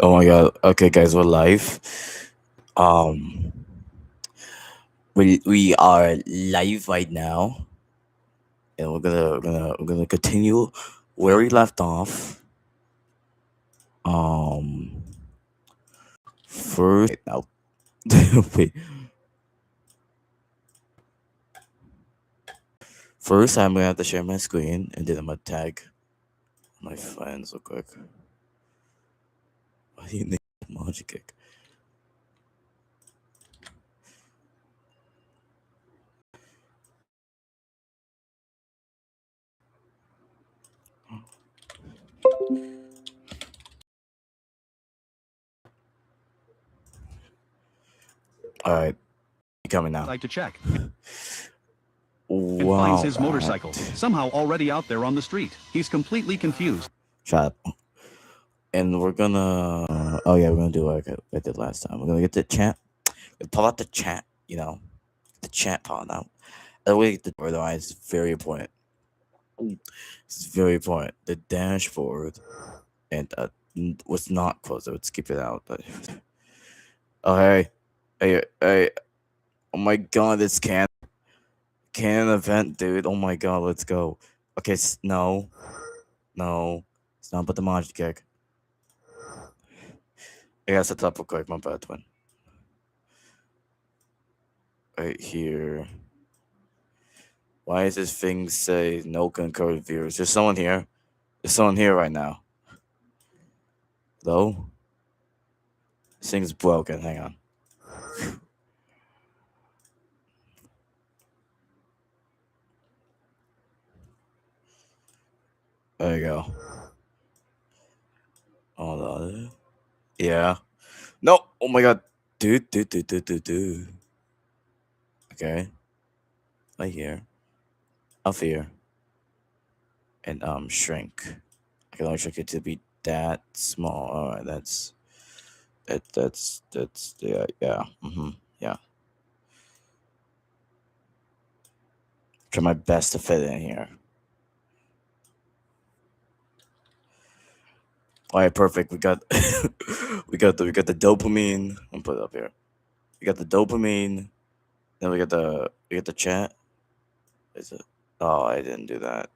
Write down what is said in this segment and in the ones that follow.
Oh my god. Okay, guys, we're live. Um, we are live right now, and we're gonna continue where we left off. Um, first now, wait. First, I'm gonna have to share my screen, and then I'm gonna tag my friends real quick. Why do you need emoji kick? All right, coming now. Like to check and finds Wow, his motorcycle somehow already out there on the street. He's completely confused. shut up. And we're gonna. Oh yeah, we're gonna do like I did last time. We're gonna get the chat. Pull out the chat. The chat part out. That way, the otherwise is very important. It's very important. The dashboard and was not closed. I would skip it out. But oh hey! Oh my god, this can event, dude. Oh my god, let's go. Okay, no, it's not but the magic kick. I gotta set up real quick. My bad, twin. Right here. Why does this thing say no concurrent viewers? There's someone here. There's someone here right now. Hello? This thing's broken. Hang on. There you go. Hold on. Yeah. No. Oh my god. Dude. Okay. Right here. Up here. And shrink. I can only shrink it to be that small. Alright, that's yeah. Yeah. Try my best to fit in here. All right, perfect. We got we got the dopamine. I'm put it up here. We got the dopamine. Then we got the chat. Is it? Oh, I didn't do that.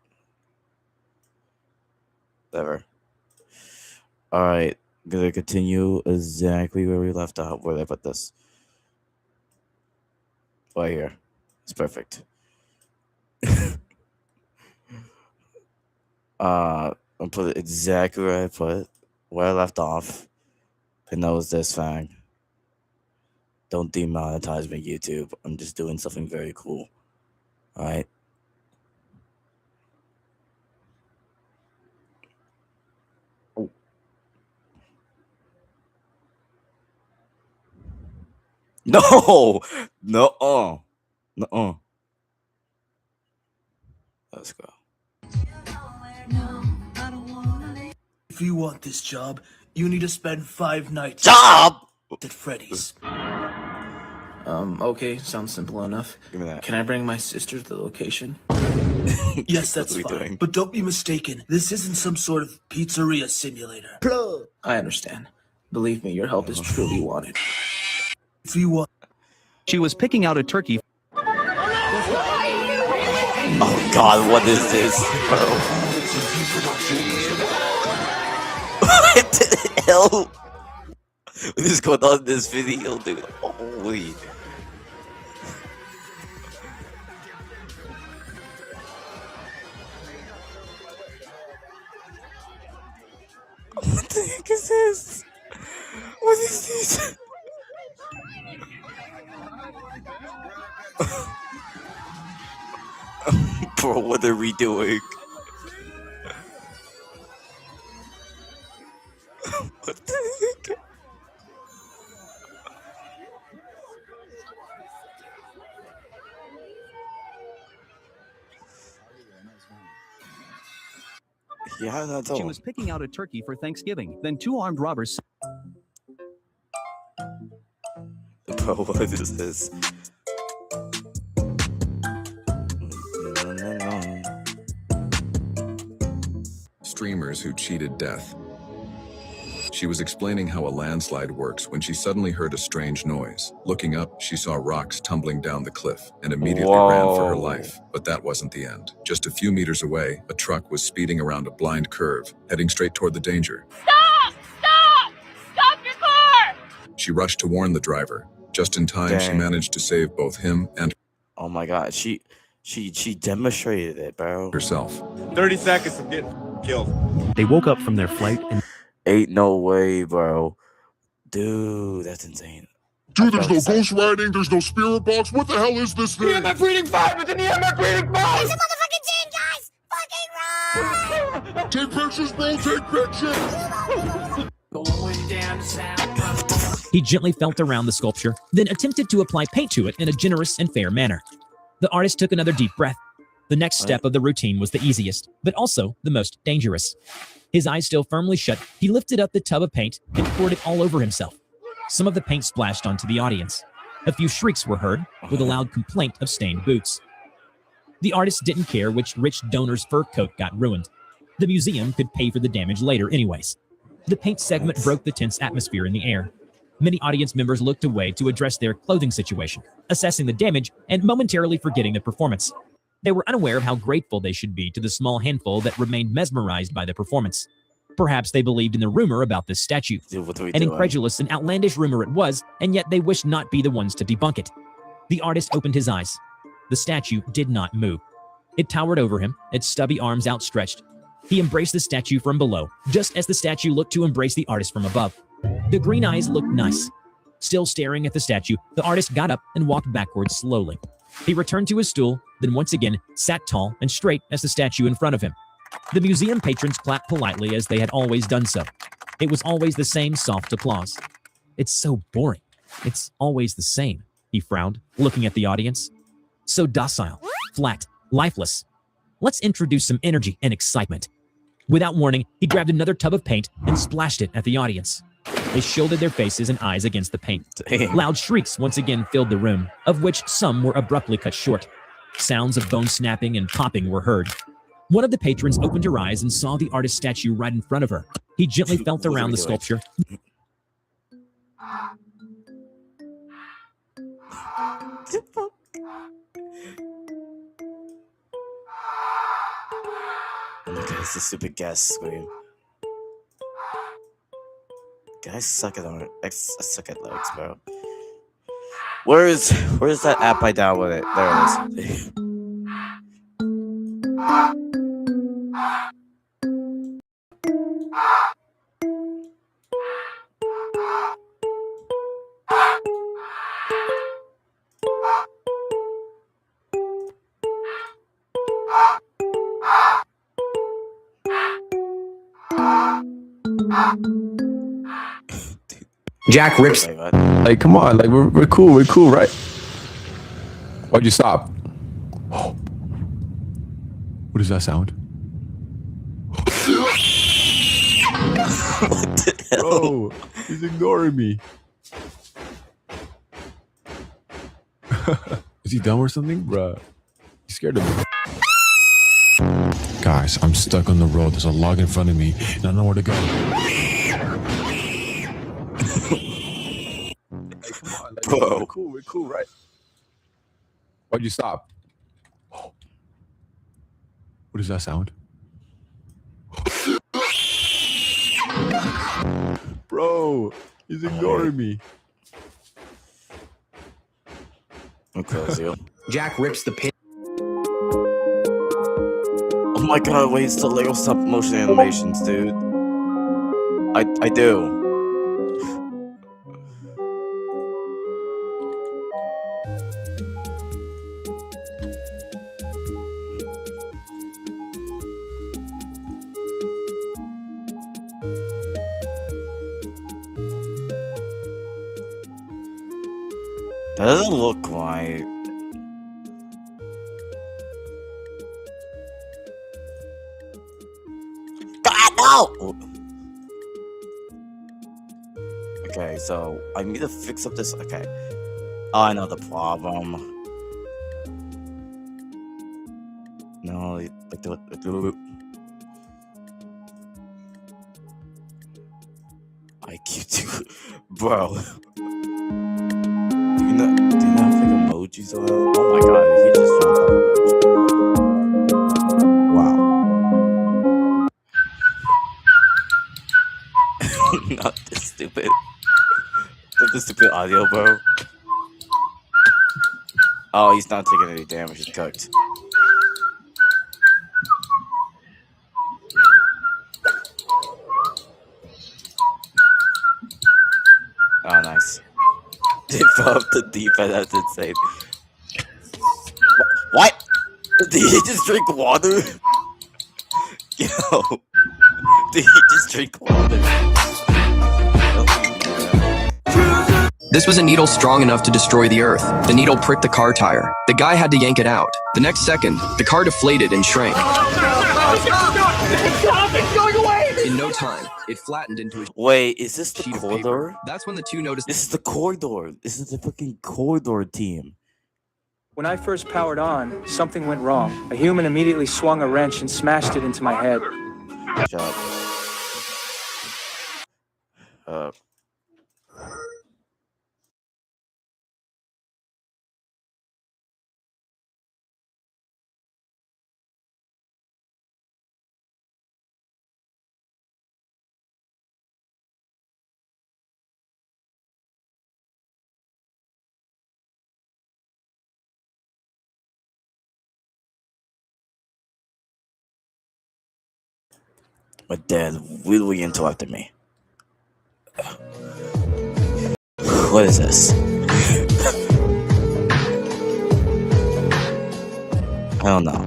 Whatever. All right, gonna continue exactly where we left off. Where did I put this? Right here. It's perfect. I'm put it exactly where I put it, where I left off. And that was this thing. Don't demonetize me, YouTube. I'm just doing something very cool. All right. No, no, no. Let's go. If you want this job, you need to spend 5 nights Job. at Freddy's. Okay, sounds simple enough. Give me that. Can I bring my sister to the location? Yes, What that's are we fine. doing? But don't be mistaken. This isn't some sort of pizzeria simulator. I understand. Believe me, your help is truly wanted. If you want She was picking out a turkey. Oh God, what is this, bro? What the hell? What is going on in this video, dude? Holy. What the heck is this? What is this? Bro, what are we doing? What the heck? Yeah, that's all. She was picking out a turkey for Thanksgiving. Then two armed robbers. Bro, what is this? Streamers who cheated death. She was explaining how a landslide works when she suddenly heard a strange noise. Looking up, she saw rocks tumbling down the cliff and immediately ran for her life. But that wasn't the end. Just a few meters away, a truck was speeding around a blind curve, heading straight toward the danger. Stop! Stop! Stop your car! She rushed to warn the driver. Just in time, she Dang. managed to save both him and Oh my god, she demonstrated it, bro. herself. 30 seconds to get killed. They woke up from their flight and Ain't no way, bro. Dude, that's insane. Dude, there's no ghost writing, there's no spirit box. What the hell is this thing? EMF reading 5! It's an EMF reading 5! It's a motherfucking chain, guys! Fucking run! Take pictures, bro, take pictures! He gently felt around the sculpture, then attempted to apply paint to it in a generous and fair manner. The artist took another deep breath. The next step of the routine was the easiest, but also the most dangerous. His eyes still firmly shut, he lifted up the tub of paint and poured it all over himself. Some of the paint splashed onto the audience. A few shrieks were heard, with a loud complaint of stained boots. The artist didn't care which rich donor's fur coat got ruined. The museum could pay for the damage later anyways. The paint segment broke the tense atmosphere in the air. Many audience members looked away to address their clothing situation, assessing the damage and momentarily forgetting the performance. They were unaware of how grateful they should be to the small handful that remained mesmerized by the performance. Perhaps they believed in the rumor about this statue. Dude, what are we An doing? incredulous and outlandish rumor it was, and yet they wished not be the ones to debunk it. The artist opened his eyes. The statue did not move. It towered over him, its stubby arms outstretched. He embraced the statue from below, just as the statue looked to embrace the artist from above. The green eyes looked nice. Still staring at the statue, the artist got up and walked backwards slowly. He returned to his stool, then once again sat tall and straight as the statue in front of him. The museum patrons clapped politely as they had always done so. It was always the same soft applause. It's so boring. It's always the same, he frowned, looking at the audience. So docile, flat, lifeless. Let's introduce some energy and excitement. Without warning, he grabbed another tub of paint and splashed it at the audience. They shielded their faces and eyes against the paint. Damn. Loud shrieks once again filled the room, of which some were abruptly cut short. Sounds of bone snapping and popping were heard. One of the patrons opened her eyes and saw the artist's statue right in front of her. He gently felt What are around we the doing? sculpture. Look at this stupid gas scream. Guys suck suck at legs, bro. Where's that app I downloaded? There it is. Jack rips. Oh my God. Like, come on, like we're cool, right? Why'd you stop? What is that sound? What the hell? Bro, he's ignoring me. Is he dumb or something, bruh? He's scared of me. Guys, I'm stuck on the road. There's a log in front of me, and I don't know where to go. Come on, like, Whoa. we're cool, right? Why'd you stop? What is that sound? Bro, he's ignoring me. Okay, Zio. Jack rips the pin. Oh my God, wait, it's the Lego stop motion animations, dude. I do. That doesn't look right. God, no! Okay, so I need to fix up this. Okay. Oh, I know the problem. No, like the IQ2, bro. Do you not have like emojis on? Oh my god, he just dropped off emoji. Wow. Not this stupid. Not this stupid audio, bro. Oh, he's not taking any damage. He's cooked. Oh, nice. They buffed the defense. That's insane. What? Did he just drink water? Yo. Did he just drink water? This was a needle strong enough to destroy the earth. The needle pricked the car tire. The guy had to yank it out. The next second, the car deflated and shrank. It's going away! In no time, it flattened into a Wait, is this the sheet of corridor? paper. That's when the two noticed. This is the corridor. This is the fucking corridor team. When I first powered on, something went wrong. A human immediately swung a wrench and smashed it into my head. Shut up. My dad really interrupted me. What is this? I don't know.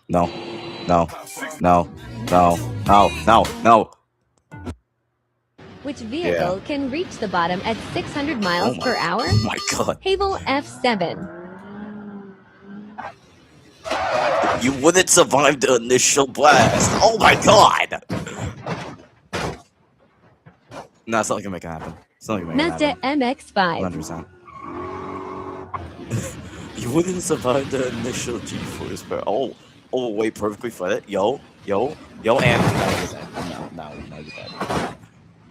No. No. No. No. No. No. No. Which vehicle can reach the bottom at 600 miles per hour? Oh my god. Havel F7. You wouldn't survive the initial blast. Oh my god. No, it's not gonna make it happen. It's not gonna make it Mazda happen. MX-5. 100%. You wouldn't survive the initial G-force, bro. Oh, wait, perfectly footed. Yo, and no, you're dead.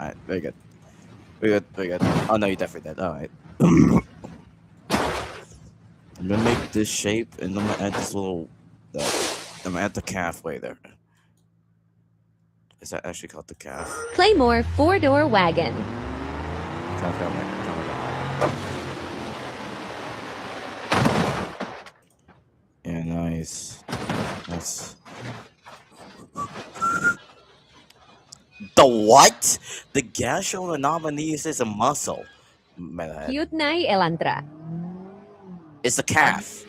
Alright, very good. Very good. Oh no, you're definitely dead. Alright. I'm gonna make this shape and I'm gonna add this little I'm gonna add the calf way there. Is that actually called the calf? Claymore 4-door wagon. Yeah, nice. Nice. The what? The gash on the nominees is a muscle. Hyundai Elantra. It's a calf.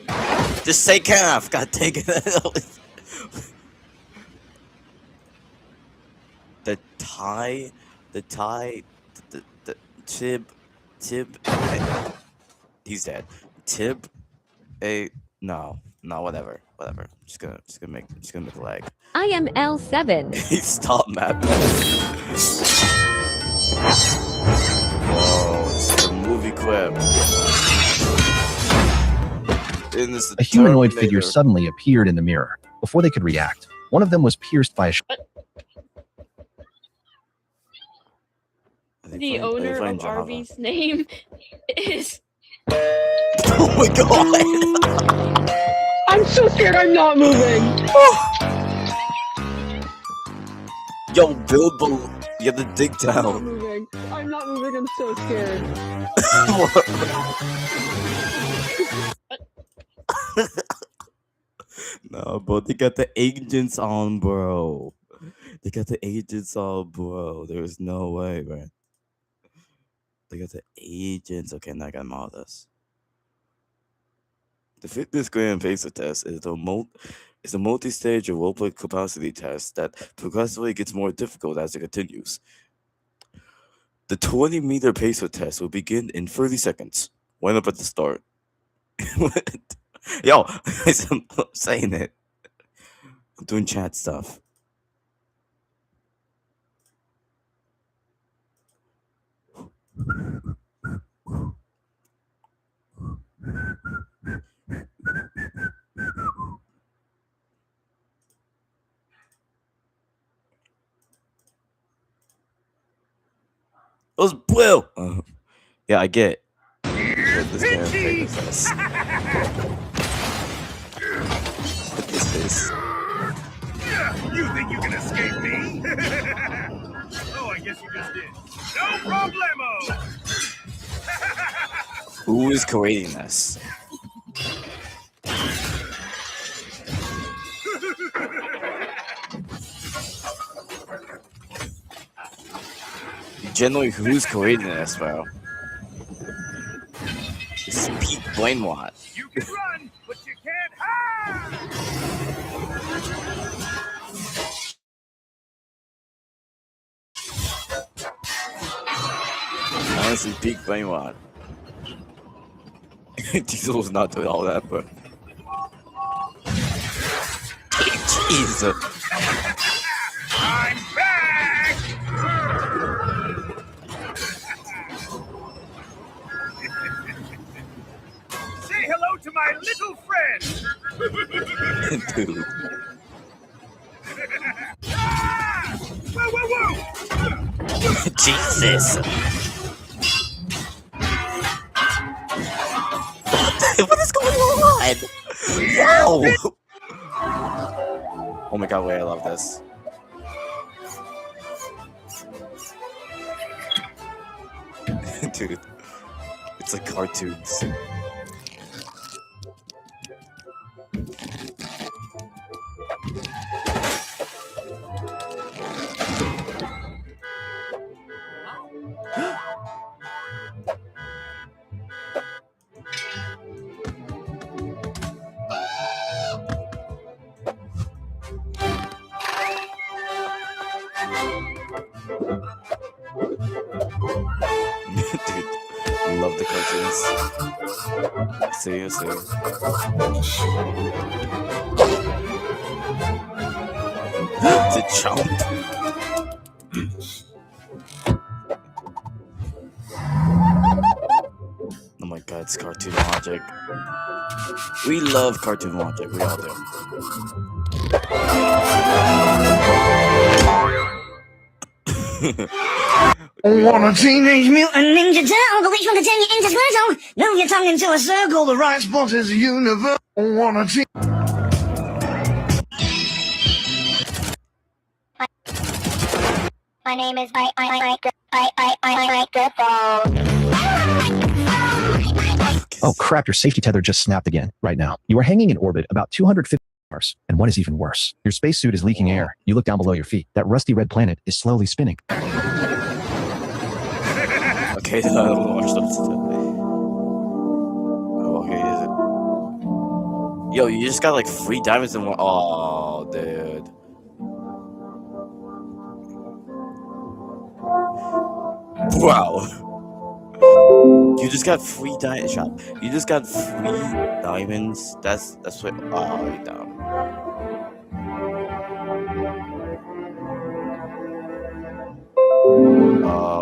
Just say calf. God take it. The Tib. He's dead. Tib. No, whatever. Just gonna make a leg. I am L7. Stop mapping. Whoa, it's the movie clip. A humanoid figure suddenly appeared in the mirror. Before they could react, one of them was pierced by a The owner of RV's name is... Oh my god! I'm so scared I'm not moving! Yo, Bilbo, you have to dig down. I'm not moving, I'm so scared. No, bro, they got the agents on, bro. They got the agents on, bro. There's no way, bro. They got the agents. Okay, now I got all this. The fitness gram pacer test is a multi-stage aerobic capacity test that progressively gets more difficult as it continues. The 20-meter pacer test will begin in 30 seconds. Line up at the start. Yo, I'm saying it. I'm doing chat stuff. was blue. Yeah, I get it. This guy famous us. Look at this face. You think you can escape me? Oh, I guess you just did. No problemo! Who is creating this? Generally, who's creating this, bro? This is Pete Blainwatt. You can run, but you can't hide! Honestly, Pete Blainwatt. Diesel was not doing all that, but. Jeez. I'm back! Say hello to my little friend! Dude. Ah! Whoa, whoa, whoa! Jesus. What is going on? Wow. Oh my god, wait, I love this. Dude, it's like cartoons. Dude, love the cartoons. Seriously. The chomp. Oh my god, it's cartoon logic. We love cartoon logic, we all do. Want a Teenage Mutant Ninja Turtle, but each one contain your interspersal. Move your tongue into a circle, the right spot is a universe. Want a teen... My name is Oh crap, your safety tether just snapped again, right now. You are hanging in orbit about 250 miles. And what is even worse, your spacesuit is leaking air. You look down below your feet. That rusty red planet is slowly spinning. Okay, I don't watch that. Oh, okay, is it? Yo, you just got like 3 diamonds in one. Oh, dude. Wow. You just got 3 diamonds. Shop. You just got 3 diamonds. That's what. Oh, you're down.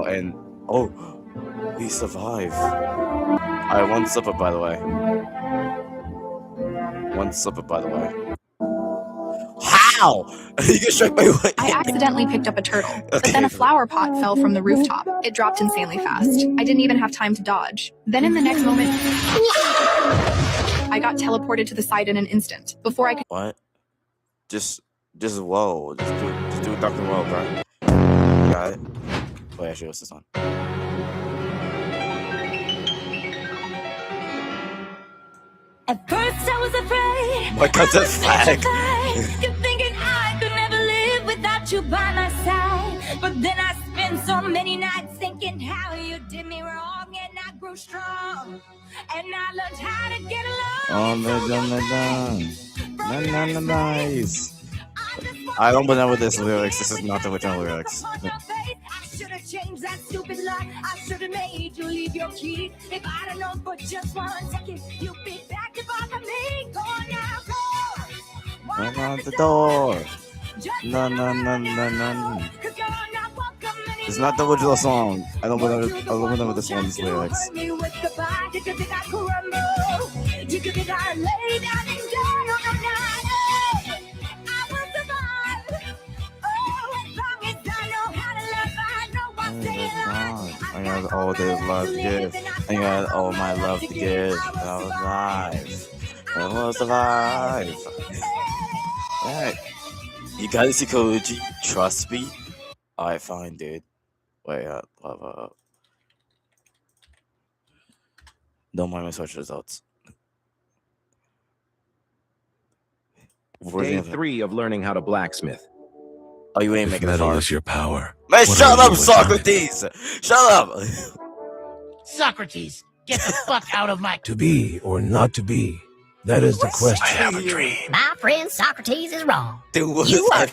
And oh, we survive. Alright, 1 slipper, by the way. 1 slipper, by the way. How? You can strike my way. I accidentally picked up a turtle, but then a flower pot fell from the rooftop. It dropped insanely fast. I didn't even have time to dodge. Then in the next moment, I got teleported to the side in an instant. Before I could— What? Just whoa. Just do it Dr. Whoa, bro. Got it. Wait, actually, what's this on? At first I was afraid. My god, that flag. Kept thinking I could never live without you by my side. But then I spent so many nights thinking how you did me wrong, and I grew strong. And I learned how to get along. Nice. I don't know with this lyrics. This is not the original lyrics. I should have changed that stupid lock. I should have made you leave your key. If I'd have known for just 1 second, you'd be back to bother me. Go on now, go. Walk out the door. No. It's not the original song. I don't remember this one's lyrics. You could think I crumble. You could think I lay down and die on the night. I will survive. Oh, as long as I know how to love, I know I'll stay alive. I all the love to give. I got all my love to give. I was alive. I was alive. Alright. You gotta see Koji. Trust me. Alright, fine, dude. Wait, don't mind my search results. Day 3 of learning how to blacksmith. Oh, you ain't If making a metal car. is your power, Man, what shut are up, you without it? Socrates! Shut up! Socrates, get the fuck out of my... To be or not to be, that is the question. I have a dream. My friend Socrates is wrong. Dude, You are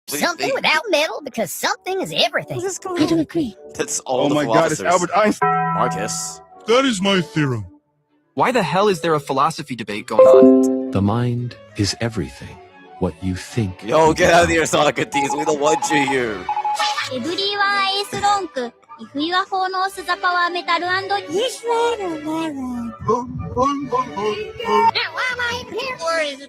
something without metal because something is everything. I don't agree. That's all the my God, it's philosophers. Albert Einstein. Marcus. That is my theorem. Why the hell is there a philosophy debate going on? The mind is everything. What you think. Yo, get out of here, Socrates. We don't want you here. エブリワンエースロンク If you are 奉納すザパワーメタル and Yes,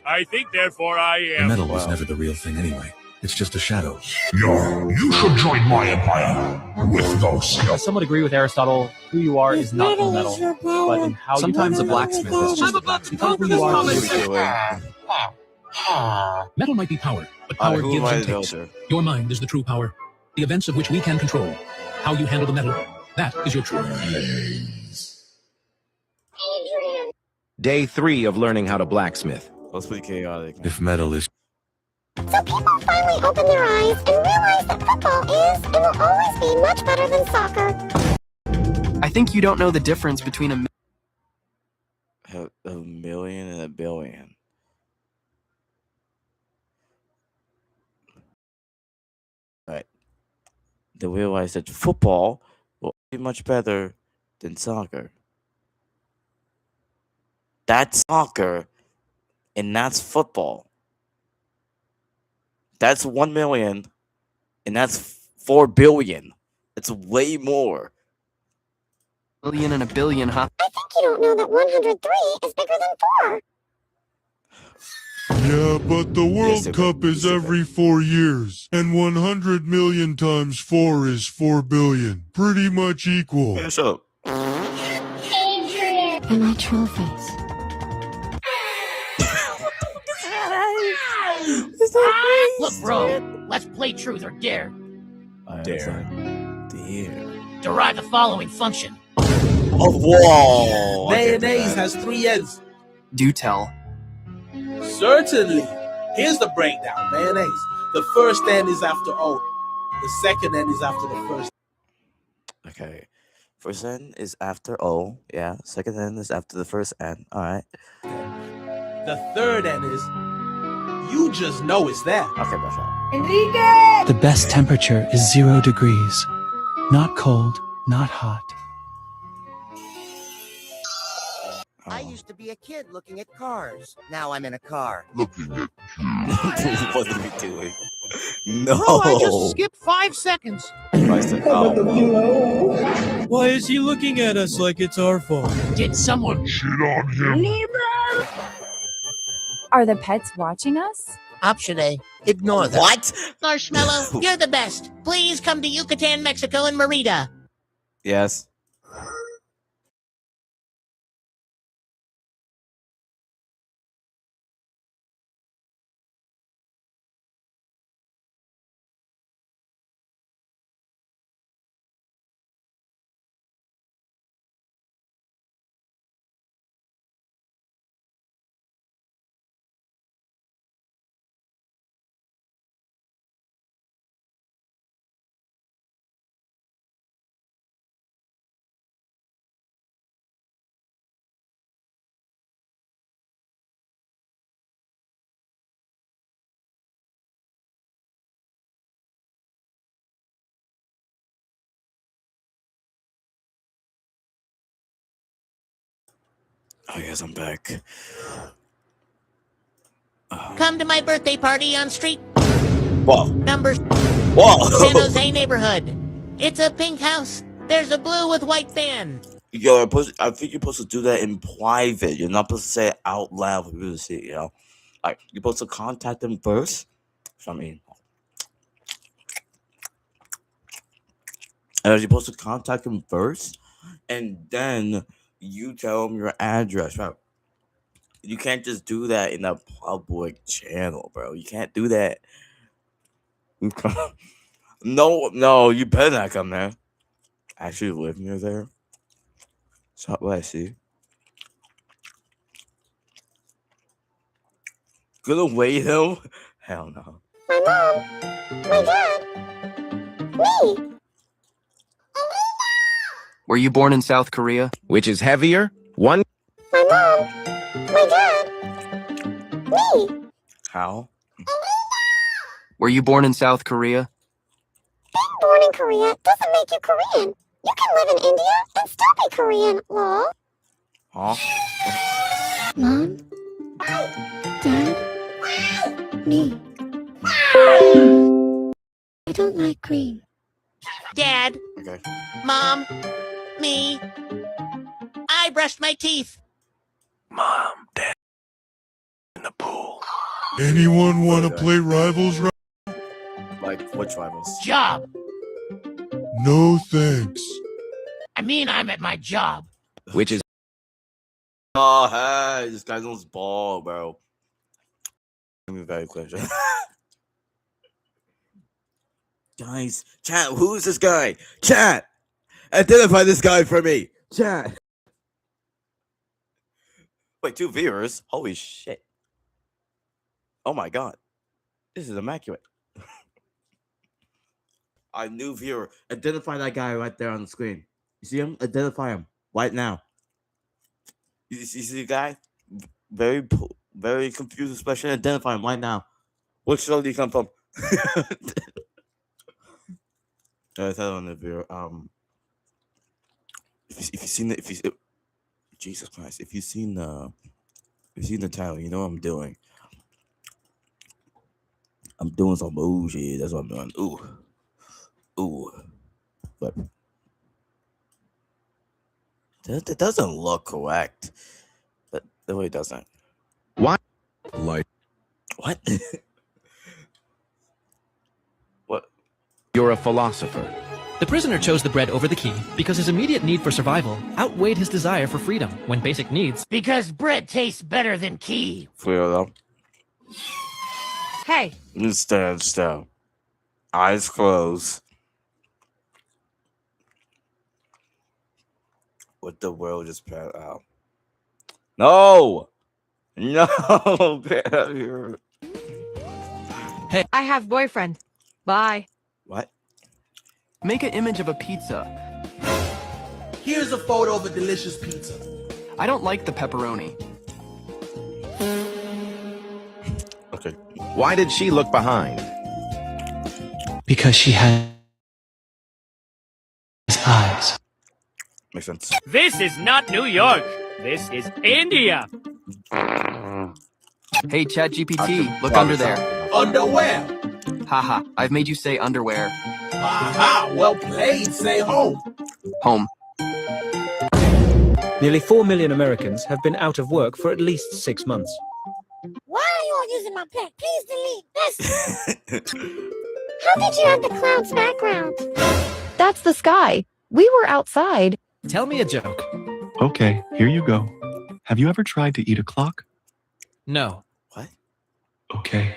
I think therefore I The am. metal was never the real thing anyway. It's just a shadow. You should join my empire with those I somewhat agree with Aristotle. Who you are is not the metal, but in how Sometimes you a blacksmith is just a blacksmith. become who you are. Metal might be power, but Alright, power who gives am I and to takes. build Your mind is the true power, the events of which we can control. How you handle the metal, that is your truth. Day 3 of learning how to blacksmith. That's pretty chaotic. If metal is So people finally open their eyes and realize that football is and will always be much better than soccer. I think you don't know the difference between a million and a billion. Right. They realize that football will be much better than soccer. That's soccer, and that's football. That's 1 million, and that's 4 billion. It's way more. billion and a billion, huh? I think you don't know that 103 is bigger than 4. Yeah, but the World Cup is every 4 years, and 100 million times 4 is 4 billion. Pretty much equal. Yeah, shut up. And my trophies. Look, bro, let's play truth or dare. Dare. Derive the following function. Oh, whoa! Mayonnaise has 3 ends. Do tell. Certainly. Here's the breakdown. Mayonnaise. The first end is after O. The second end is after the first. Okay. First N is after O. Yeah. Second N is after the first N. Alright. The third end is you just know it's there. Okay, brush up. Enrique! The best temperature is 0 degrees. Not cold, not hot. I used to be a kid looking at cars. Now I'm in a car. Looking at What are we doing? No! Bro, I just skipped 5 seconds. Why is he looking at us like it's our fault? Did someone shit on him? Are the pets watching us? Option A. Ignore them. What? Marshmallow, you're the best. Please come to Yucatan, Mexico, and Merida. Yes. Oh, yes, I'm back. Come to my birthday party on street Whoa. number Whoa. San Jose neighborhood. It's a pink house. There's a blue with white band. Yo, I think you're supposed to do that in private. You're not supposed to say it out loud for people to see, you know? Like, you're supposed to contact them first. So, I mean, And you're supposed to contact him first, and then you tell him your address, right? You can't just do that in a public channel, bro. You can't do that. No, you better not come there. Actually live near there. So what I see. Gonna wait him? Hell no. My mom, my dad, me. Were you born in South Korea? Which is heavier? One. My mom, my dad, me. How? Were you born in South Korea? Being born in Korea doesn't make you Korean. You can live in India and still be Korean, lol. Huh? Mom, Dad, me. I don't like green. Dad, Okay. Mom, me. I brushed my teeth. Mom, Dad, in the pool. Anyone want to play rivals? Like which rivals? Job. No thanks. I mean, I'm at my job. Which is. Oh, hey, this guy knows ball, bro. Let me very clear. Guys, chat, who is this guy? Chat! Identify this guy for me! Chat! Wait, 2 viewers? Holy shit. Oh my god. This is immaculate. Our new viewer. Identify that guy right there on the screen. You see him? Identify him right now. You see the guy? Very confused expression. Identify him right now. What show did he come from? I tell on the viewer. If you've seen it, Jesus Christ, if you've seen the title, you know what I'm doing. I'm doing some bullshit. That's what I'm doing. Ooh. But that doesn't look correct. That really doesn't. What? Like. What? What? You're a philosopher. The prisoner chose the bread over the key because his immediate need for survival outweighed his desire for freedom when basic needs. Because bread tastes better than key. Freedom. Hey. Stand still. Eyes closed. What the world just passed out? No! Get out of here. Hey. I have boyfriend. Bye. What? Make an image of a pizza. Here's a photo of a delicious pizza. I don't like the pepperoni. Okay. Why did she look behind? Because she has eyes. Makes sense. This is not New York. This is India. Hey, ChatGPT, look under there. Underwear. Haha, I've made you say underwear. Aha, well played. Say home. Home. Nearly 4 million Americans have been out of work for at least 6 months. Why are you all using my pet? Please delete this. How did you have the clouds background? That's the sky. We were outside. Tell me a joke. Okay, here you go. Have you ever tried to eat a clock? No. What? Okay.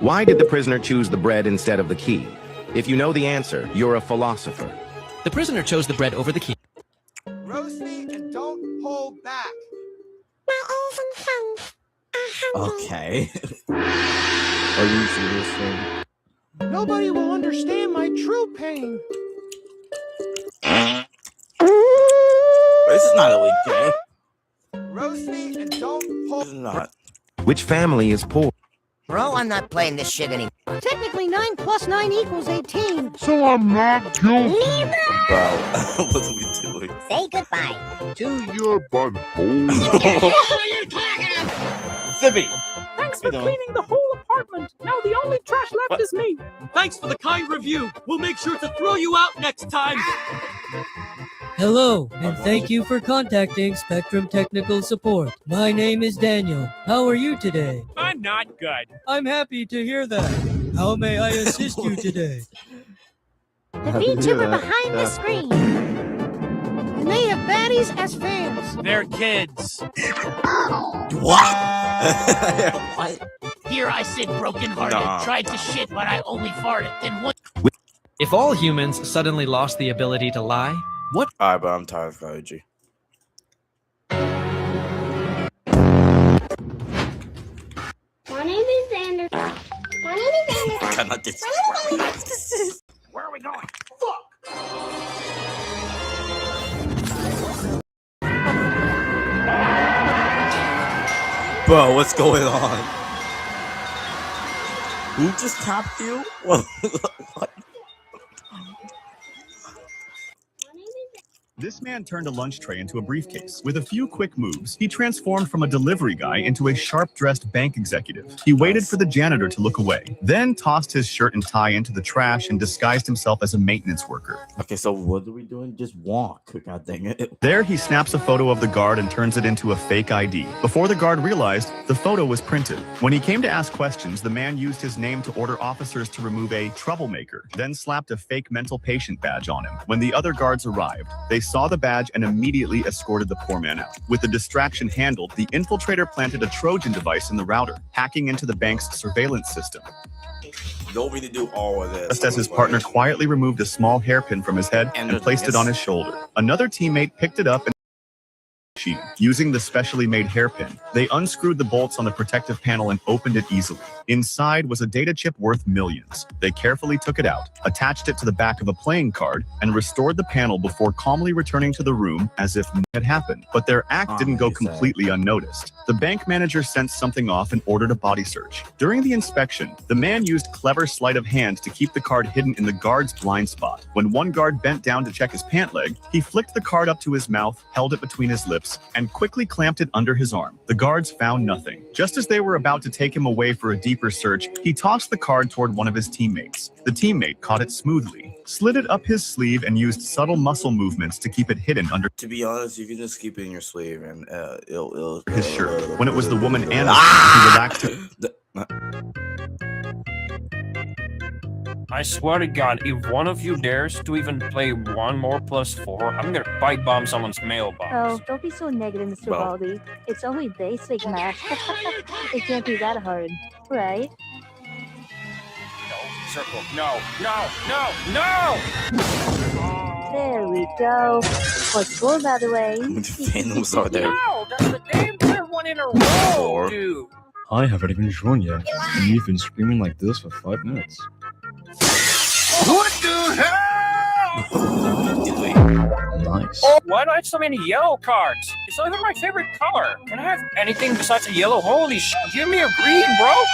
Why did the prisoner choose the bread instead of the key? If you know the answer, you're a philosopher. The prisoner chose the bread over the key. Roast me and don't hold back. My oven hands are hungry. Okay. Are you serious, thing? Nobody will understand my true pain. This is not a weak game. Roast me and don't This hold is not. Which family is poor? Bro, I'm not playing this shit anymore. Technically, 9 plus 9 equals 18. So I'm not guilty. Bro, what are we doing? Say goodbye. To your butthole. What are you talking about? Zippy! Thanks for cleaning the whole apartment. Now the only trash left is me. Thanks for the kind review. We'll make sure to throw you out next time. Hello, and thank you for contacting Spectrum Technical Support. My name is Daniel. How are you today? I'm not good. I'm happy to hear that. How may I assist you today? The VTuber behind the screen. And they have baddies as fans. They're kids. What? What? Here I sit broken-hearted, tried to shit, but I only farted. Then one. If all humans suddenly lost the ability to lie, what? Alright, but I'm tired of OG. My name is Xander. My name is Xander. Cannot this. Where are we going? Bro, what's going on? Who just tapped you? What? This man turned a lunch tray into a briefcase. With a few quick moves, he transformed from a delivery guy into a sharp-dressed bank executive. He waited for the janitor to look away, then tossed his shirt and tie into the trash and disguised himself as a maintenance worker. Okay, so what are we doing? Just walk. God dang it. There, he snaps a photo of the guard and turns it into a fake ID. Before the guard realized, the photo was printed. When he came to ask questions, the man used his name to order officers to remove a troublemaker, then slapped a fake mental patient badge on him. When the other guards arrived, they saw the badge and immediately escorted the poor man out. With the distraction handled, the infiltrator planted a Trojan device in the router, hacking into the bank's surveillance system. You don't need to do all of this. Just as his partner quietly removed a small hairpin from his head and placed it on his shoulder. Another teammate picked it up and using the specially made hairpin, they unscrewed the bolts on the protective panel and opened it easily. Inside was a data chip worth millions. They carefully took it out, attached it to the back of a playing card, and restored the panel before calmly returning to the room as if nothing had happened. But their act didn't go completely unnoticed. The bank manager sensed something off and ordered a body search. During the inspection, the man used clever sleight of hand to keep the card hidden in the guard's blind spot. When one guard bent down to check his pant leg, he flicked the card up to his mouth, held it between his lips, and quickly clamped it under his arm. The guards found nothing. Just as they were about to take him away for a deeper search, he tossed the card toward one of his teammates. The teammate caught it smoothly, slid it up his sleeve, and used subtle muscle movements to keep it hidden under. To be honest, you can just keep it in your sleeve and it'll his shirt. When it was the woman Anna, he relaxed her. I swear to God, if one of you dares to even play 1 more plus 4, I'm gonna bite bomb someone's mailbox. Oh, don't be so negative, Mr. Baldy. It's only basic math. It can't be that hard, right? No, circle. No, no, no, no! There we go. What's cool, by the way? Phantoms are there. No, that's the damn third one in a row, dude! I haven't even joined yet, and you've been screaming like this for 5 minutes. What the hell? Nice. Oh, why do I have so many yellow cards? It's not even my favorite color. Can I have anything besides a yellow? Holy sh! Give me a green, bro!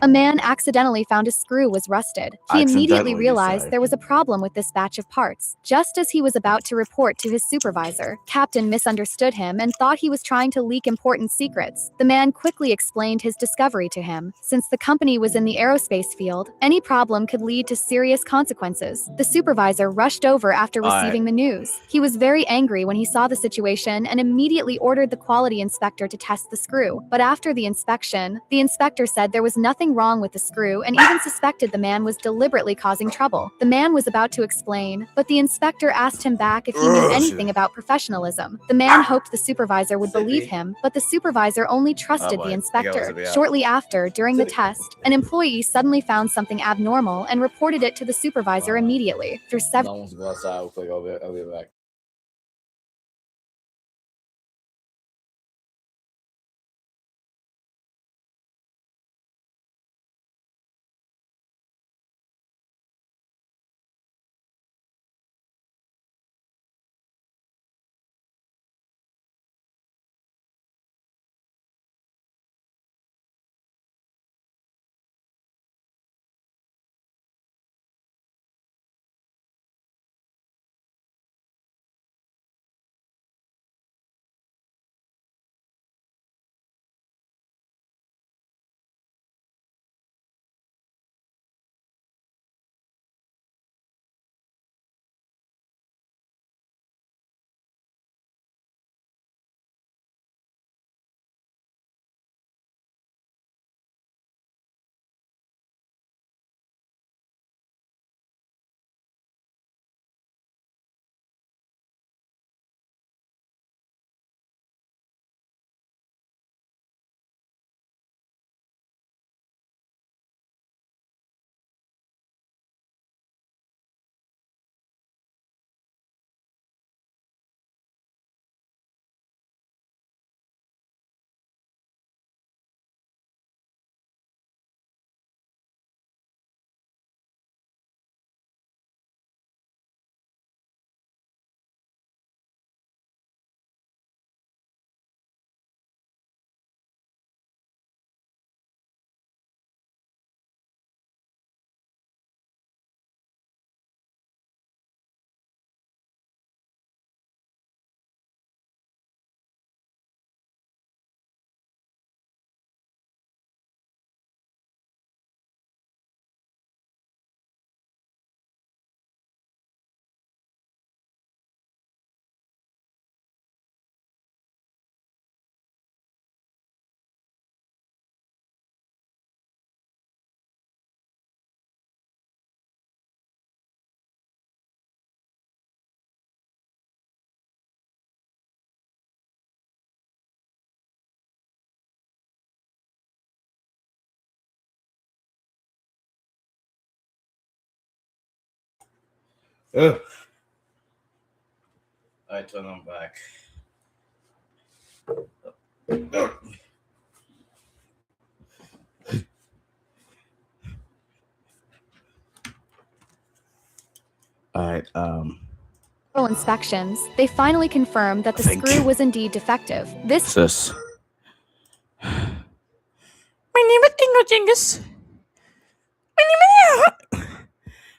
A man accidentally found a screw was rusted. He immediately realized there was a problem with this batch of parts. Just as he was about to report to his supervisor, Captain misunderstood him and thought he was trying to leak important secrets. The man quickly explained his discovery to him. Since the company was in the aerospace field, any problem could lead to serious consequences. The supervisor rushed over after receiving the news. He was very angry when he saw the situation and immediately ordered the quality inspector to test the screw. But after the inspection, the inspector said there was nothing wrong with the screw and even suspected the man was deliberately causing trouble. The man was about to explain, but the inspector asked him back if he knew anything about professionalism. The man hoped the supervisor would believe him, but the supervisor only trusted the inspector. Shortly after, during the test, an employee suddenly found something abnormal and reported it to the supervisor immediately. Through several... No one's go outside. I'll be back. Ugh. I turn them back. All right. Inspections, they finally confirmed that the screw was indeed defective. This. Sis. My name is Dingus.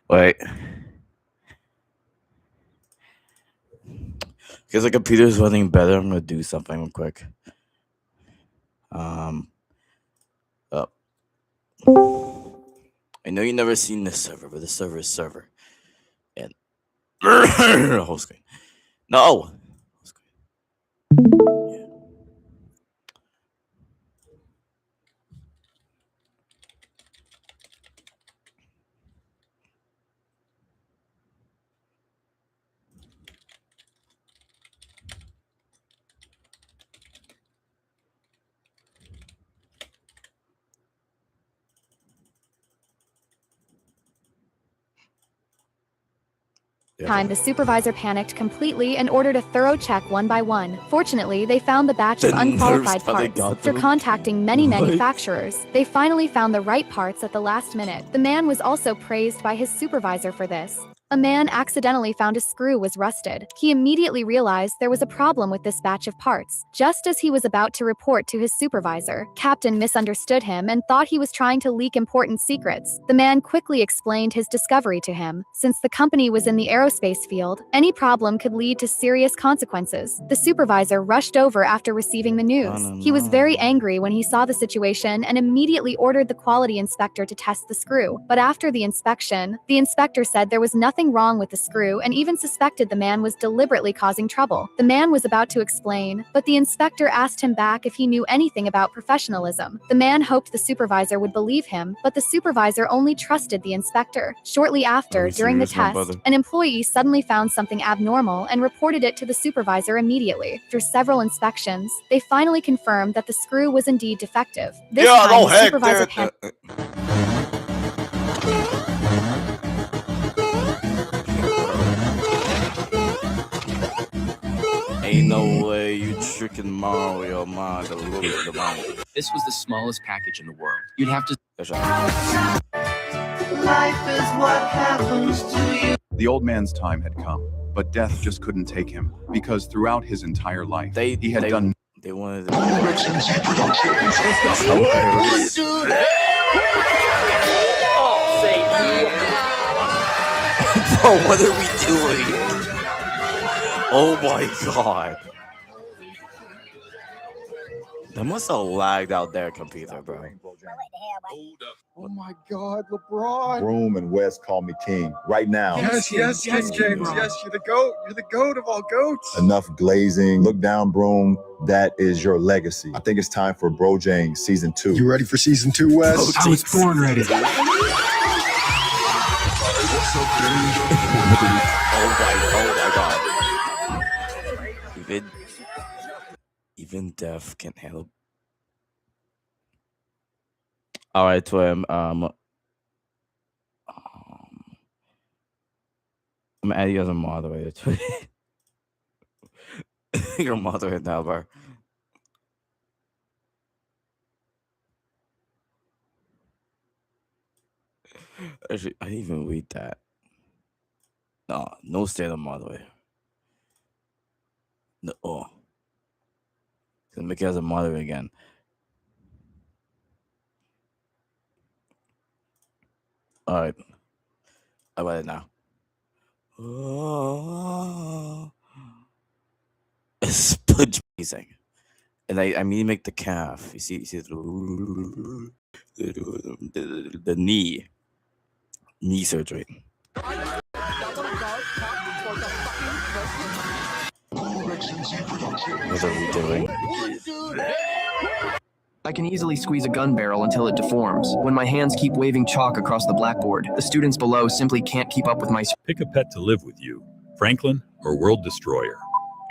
Wait. Because the computer's running better, I'm gonna do something real quick. Up. I know you never seen this server, but the server is server. And whole screen. No. Time, the supervisor panicked completely and ordered a thorough check one by one. Fortunately, they found the batch of unqualified parts. After contacting many manufacturers, they finally found the right parts at the last minute. The man was also praised by his supervisor for this. A man accidentally found a screw was rusted. He immediately realized there was a problem with this batch of parts. Just as he was about to report to his supervisor, Captain misunderstood him and thought he was trying to leak important secrets. The man quickly explained his discovery to him. Since the company was in the aerospace field, any problem could lead to serious consequences. The supervisor rushed over after receiving the news. He was very angry when he saw the situation and immediately ordered the quality inspector to test the screw. But after the inspection, the inspector said there was nothing wrong with the screw and even suspected the man was deliberately causing trouble. The man was about to explain, but the inspector asked him back if he knew anything about professionalism. The man hoped the supervisor would believe him, but the supervisor only trusted the inspector. Shortly after, during the test, an employee suddenly found something abnormal and reported it to the supervisor immediately. After several inspections, they finally confirmed that the screw was indeed defective. This time, the supervisor Ain't no way you tricking Mario mind a little bit of mind. This was the smallest package in the world. You'd have to. Life is what happens to you. The old man's time had come, but death just couldn't take him because throughout his entire life, he had done. They wanted to. Bro, what are we doing? Oh my god. That must have lagged out their computer, bro. Oh my God, LeBron. Broom and West call me king right now. Yes, James. Yes, you're the GOAT. You're the GOAT of all goats. Enough glazing. Look down, Broom. That is your legacy. I think it's time for Bro James season 2. You ready for season 2, Wes? I was born ready. Oh my god. Even death can't handle. All right, Twim. I'm gonna add you as a moderator. Twim. You're a moderator now, bro. Actually, I didn't even read that. No state of moderator. No. Oh. Gonna make it as a moderator again. All right. I got it now. It's amazing. And I mean make the calf. You see the knee surgery. What are we doing? I can easily squeeze a gun barrel until it deforms. When my hands keep waving chalk across the blackboard, the students below simply can't keep up with my... Pick a pet to live with you, Franklin or World Destroyer.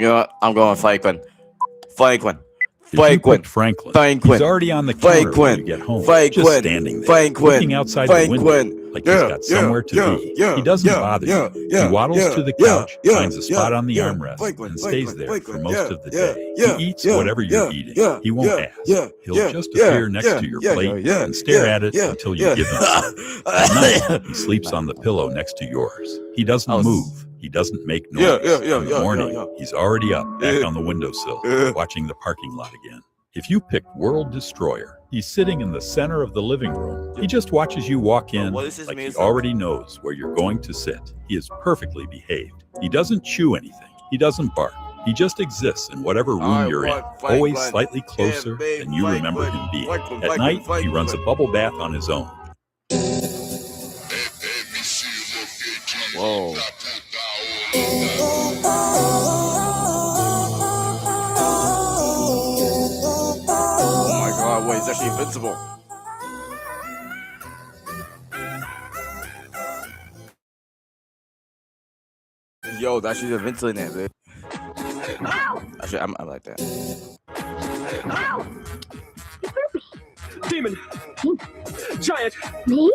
You know what? I'm going Franklin. Franklin. He's already on the counter when you get home. Just standing there, looking outside the window. like he's got somewhere to be. He doesn't bother you. He waddles to the couch, finds a spot on the armrest, and stays there for most of the day. He eats whatever you're eating. He won't ask. He'll just appear next to your plate and stare at it until you give him some. At night, he sleeps on the pillow next to yours. He doesn't move. He doesn't make noise. In the morning, he's already up, back on the windowsill, watching the parking lot again. If you picked World Destroyer, he's sitting in the center of the living room. He just watches you walk in like he already knows where you're going to sit. He is perfectly behaved. He doesn't chew anything. He doesn't bark. He just exists in whatever room you're in, always slightly closer than you remember him being. At night, he runs a bubble bath on his own. Whoa. Oh my god, wait, he's actually invincible. Yo, that's actually invincible in it, babe. Actually, I'm like that. Demon! Giant! Me?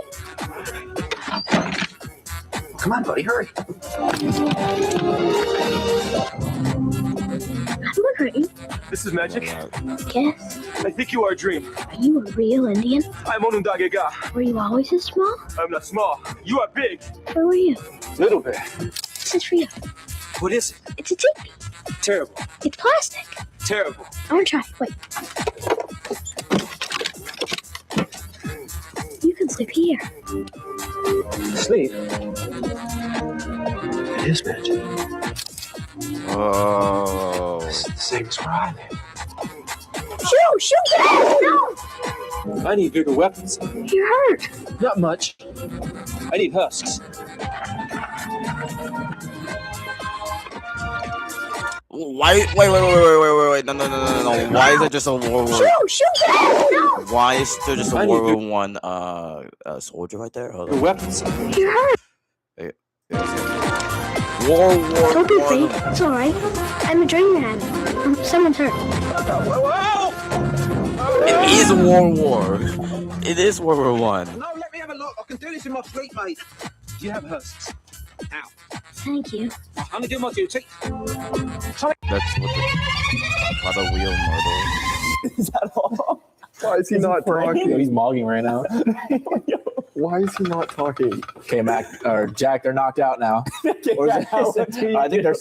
Come on, buddy, hurry. I'm hurting. This is magic. Yes. I think you are a dream. Are you a real Indian? I'm Onondaga. Were you always this small? I'm not small. You are big. Where were you? Little bit. This is for you. What is it? It's a teepee. Terrible. It's plastic. Terrible. I want to try. Wait. You can sleep here. Sleep? It is magic. Oh. It's the same as where I live. Shoot! Get out! No! I need bigger weapons. You're hurt. Not much. I need husks. Why? Wait! No! Why is it just a World War? Shoot! Get out! No! Why is there just a World War I soldier right there? The weapons. You're hurt. World War. Don't be afraid. It's all right. I'm a dream man. Someone's hurt. It is World War. It is World War One. No, let me have a look. I can do this in my sleep, mate. Do you have husks? Ow. Thank you. I'm gonna do my duty. That's what the wheel murder. Is that all? Why is he not talking? He's mogging right now. Why is he not talking? Okay, Mac or Jack, they're knocked out now. Or is it, I think they're.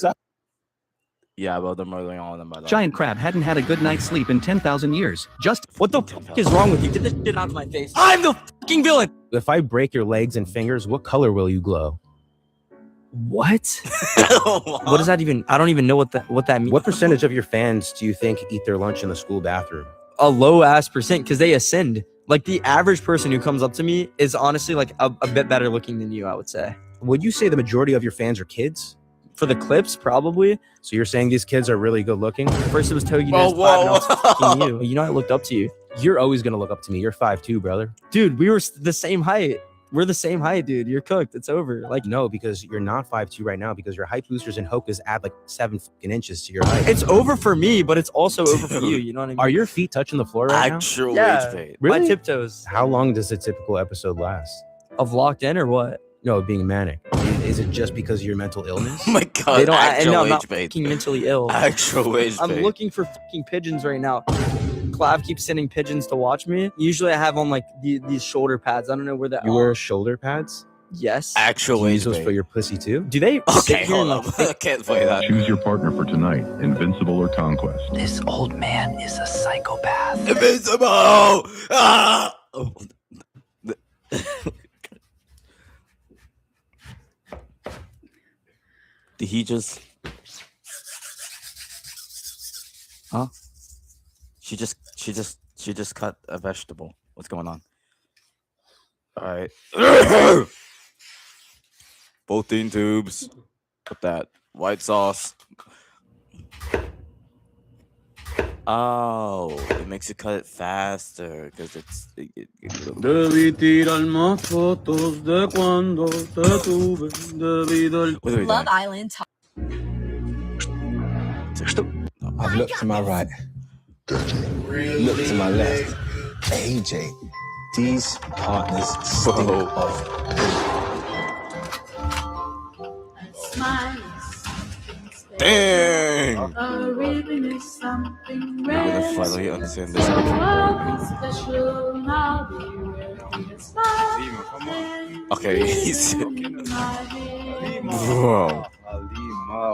Yeah, well, they're murdering all of them. By the Giant Crab hadn't had a good night's sleep in 10,000 years. Just what the fuck is wrong with you? Get this shit out of my face. I'm the fucking villain. If I break your legs and fingers, what color will you glow? What? What does that even? I don't even know what that means. What percentage of your fans do you think eat their lunch in the school bathroom? A low ass percent, because they ascend. Like the average person who comes up to me is honestly like a bit better looking than you, I would say. Would you say the majority of your fans are kids? For the clips, probably. So you're saying these kids are really good looking? First it was Togi, now it's Five, now it's fucking you. You know I looked up to you. You're always gonna look up to me. You're 5'2", brother. Dude, we were the same height. We're the same height, dude. You're cooked. It's over. Like, no, because you're not 5'2" right now, because your height boosters and Hokas add like 7 fucking inches to your height. It's over for me, but it's also over for you. You know what I mean? Are your feet touching the floor right now? Actual Yeah. wage pay. Really? My tiptoes. How long does a typical episode last? Of Locked In or what? No, being manic. Is it just because of your mental illness? Oh my god! They don't. Actual No, I'm not wage pay. fucking mentally ill. Actual wage I'm pay. looking for fucking pigeons right now. Clav keeps sending pigeons to watch me. Usually I have on like these shoulder pads. I don't know where that. You wear shoulder pads? Yes. Actual Do you wage use those pay. for your pussy too? Do they? sit Okay, here hold and, up. like, I can't play that. Choose your partner for tonight, Invincible or Conquest. This old man is a psychopath. Invincible! Ah! Oh. Did he just? Huh? She just cut a vegetable. What's going on? All right. Protein tubes. Put that white sauce. Oh, it makes it cut it faster because it's. Debí tirar más fotos de cuando te tuve debido al Love Island. I've looked to my right, looked to my left. AJ, These partners stink of. Dang! I'm gonna finally understand this. Okay, he's. Bro.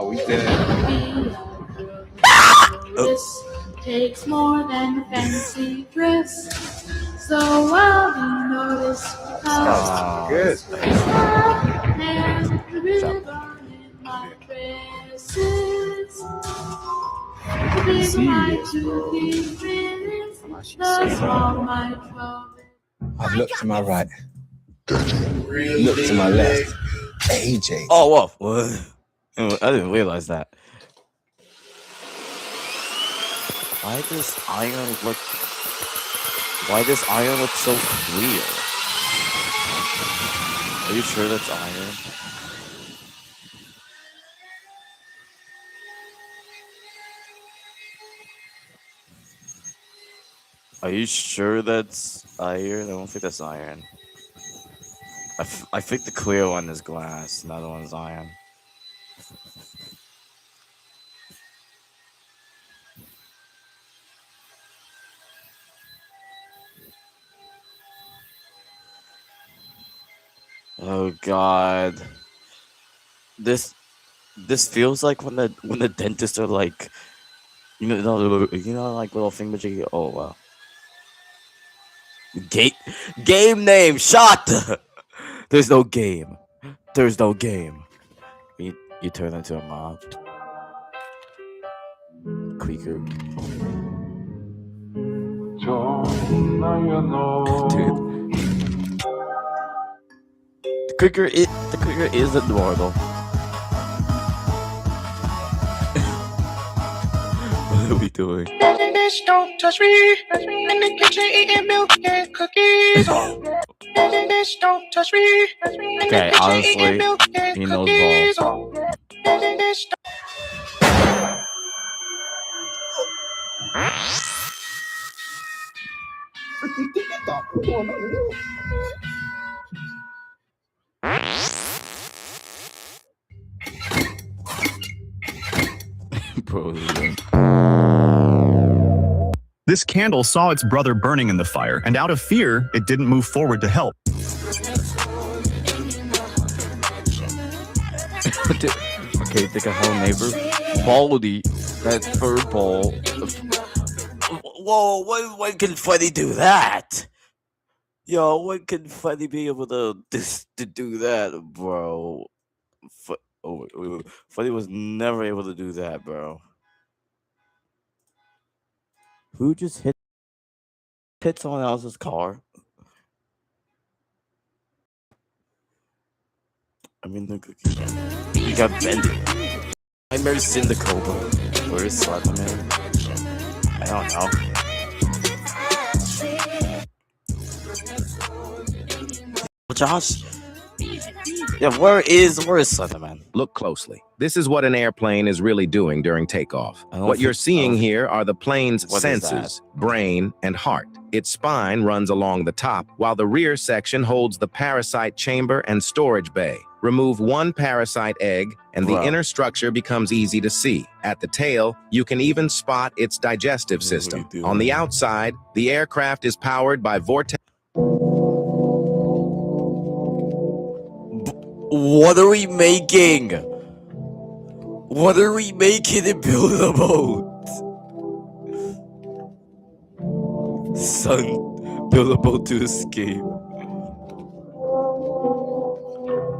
We dead. This takes more than a fancy dress. So I'll be noticed Good. and the ribbon in my dresses. The big white to be finished, the small white velvet. I've looked to my right. Look to my left. AJ. Oh, whoa. What? I didn't realize that. Why does iron look so clear? Are you sure that's iron? Are you sure that's iron? I don't think that's iron. I think the clear one is glass, and the other one's iron. Oh God. This feels like when the dentists are like, like little thingamajiggy. Oh wow. Game name shot. There's no game. There's no game. You turn into a mob. Creaker. Dude. The creaker is adorable. What are we doing? Don't touch me. In the kitchen eating milk and cookies. Don't touch me. Okay, honestly, he knows ball. Bro, This candle saw its brother burning in the fire, and out of fear, it didn't move forward to help. Okay, take a whole neighbor. Baldy, that fur ball. Whoa, when can Freddy do that? Yo, when can Freddy be able to do that, bro? Freddy was never able to do that, bro. Who just hit someone else's car? I mean, the cookie. You got bending. I married Cinda Cobra. Where is Slenderman? I don't know. Josh? Yeah, where is Slenderman? Look closely. This is what an airplane is really doing during takeoff. What you're seeing here are the plane's senses, brain, and heart. Its spine runs along the top, while the rear section holds the parasite chamber and storage bay. Remove one parasite egg, and the inner structure becomes easy to see. At the tail, you can even spot its digestive system. On the outside, the aircraft is powered by vortex. What are we making? What are we making in Build a Boat? Son, build a boat to escape.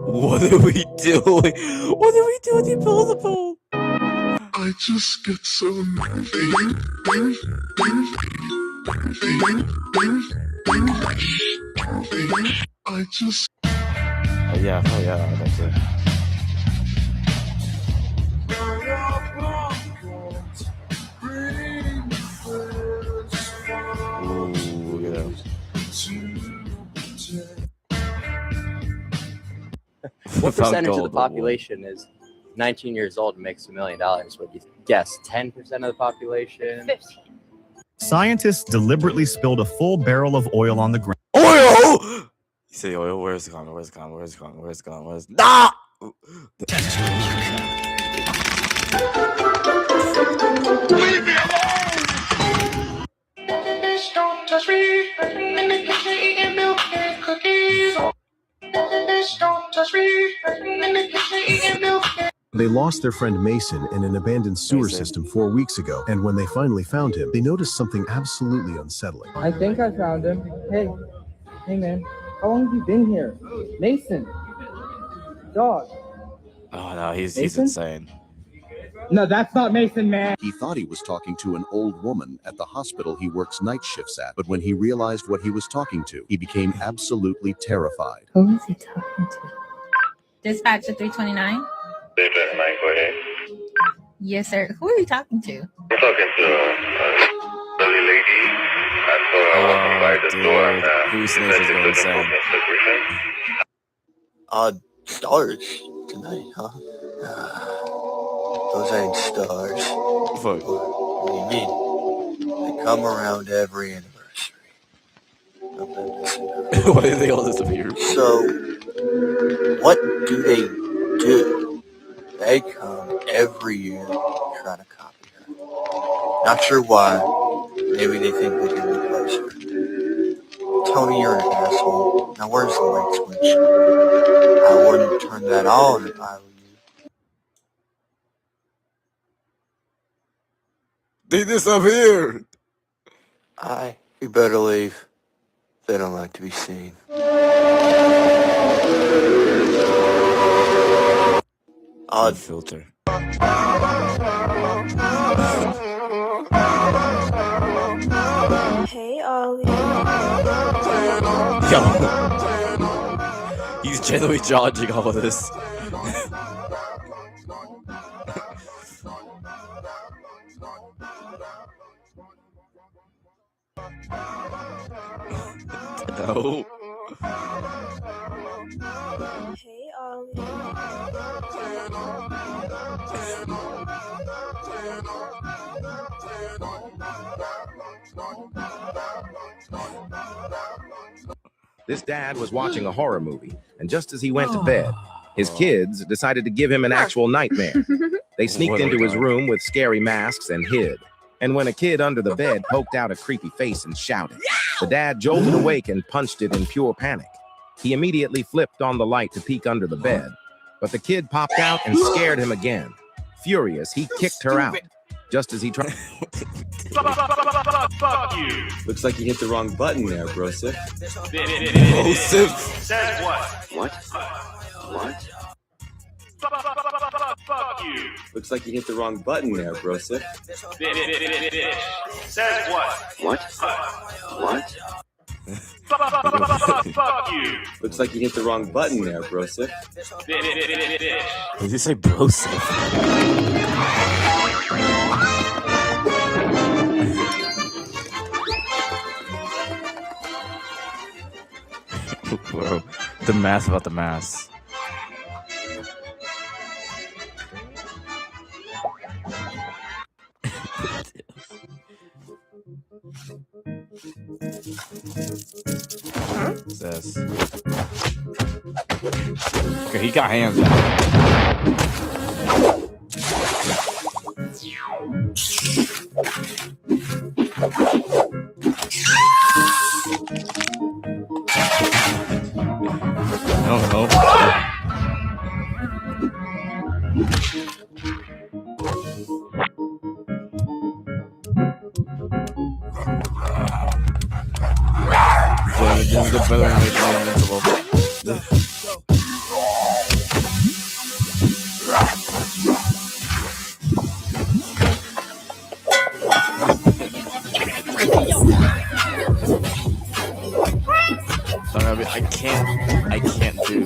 What are we doing? What are we doing in Build a Boat? I just get so I just. Oh yeah, that's it. Ooh, look at that. What percentage of the population is 19 years old and makes $1 million? What do you guess? 10% of the population? 15. Scientists deliberately spilled a full barrel of oil on the ground. Oil! You say, "Oh, where's it gone? Where's it gone? Where's it gone? Where's it gone? Where's ah?" Leave me alone! Don't touch me. I'm in the kitchen eating milk and cookies. Don't touch me. I'm in the kitchen eating milk. They lost their friend Mason in an abandoned sewer system 4 weeks ago, and when they finally found him, they noticed something absolutely unsettling. I think I found him. Hey man, how long have you been here? Mason, dog. Oh no, he's Mason? insane. No, that's not Mason, man. He thought he was talking to an old woman at the hospital he works night shifts at, but when he realized what he was talking to, he became absolutely terrified. Who is he talking to? Dispatch to 329. Dispatch 948. Yes, sir. Who are you talking to? I'm talking to a silly lady. I saw her walking by the door and Who's is going insane? Stars tonight, huh? Those ain't stars. Fuck. What do you mean? They come around every anniversary. Why did they all disappear? So, what do they do? They come every year trying to copy her. Not sure why. Maybe they think they can replace her. Tony, you're an asshole. Now where's the light switch? I wouldn't turn that on if I were you. They disappeared. You better leave. They don't like to be seen. Odd filter. Hey, Ollie. Yo. He's genuinely dodging all of this. No. Hey, Ollie. This dad was watching a horror movie, and just as he went to bed, his kids decided to give him an actual nightmare. They sneaked into his room with scary masks and hid. And when a kid under the bed poked out a creepy face and shouted, the dad jolted awake and punched it in pure panic. He immediately flipped on the light to peek under the bed, but the kid popped out and scared him again. Furious, he kicked her out, just as he tried. Fuck you. Looks like you hit the wrong button there, Brosif. Brosif. Says what? What? What? Fuck you. Looks like you hit the wrong button there, Brosif. Says what? What? What? Fuck you. Looks like you hit the wrong button there, Brosif. Did you say Brosif? Bro, the math about the math. What's this? Okay, he got hands now. No. This is the better than making it invincible. I can't do.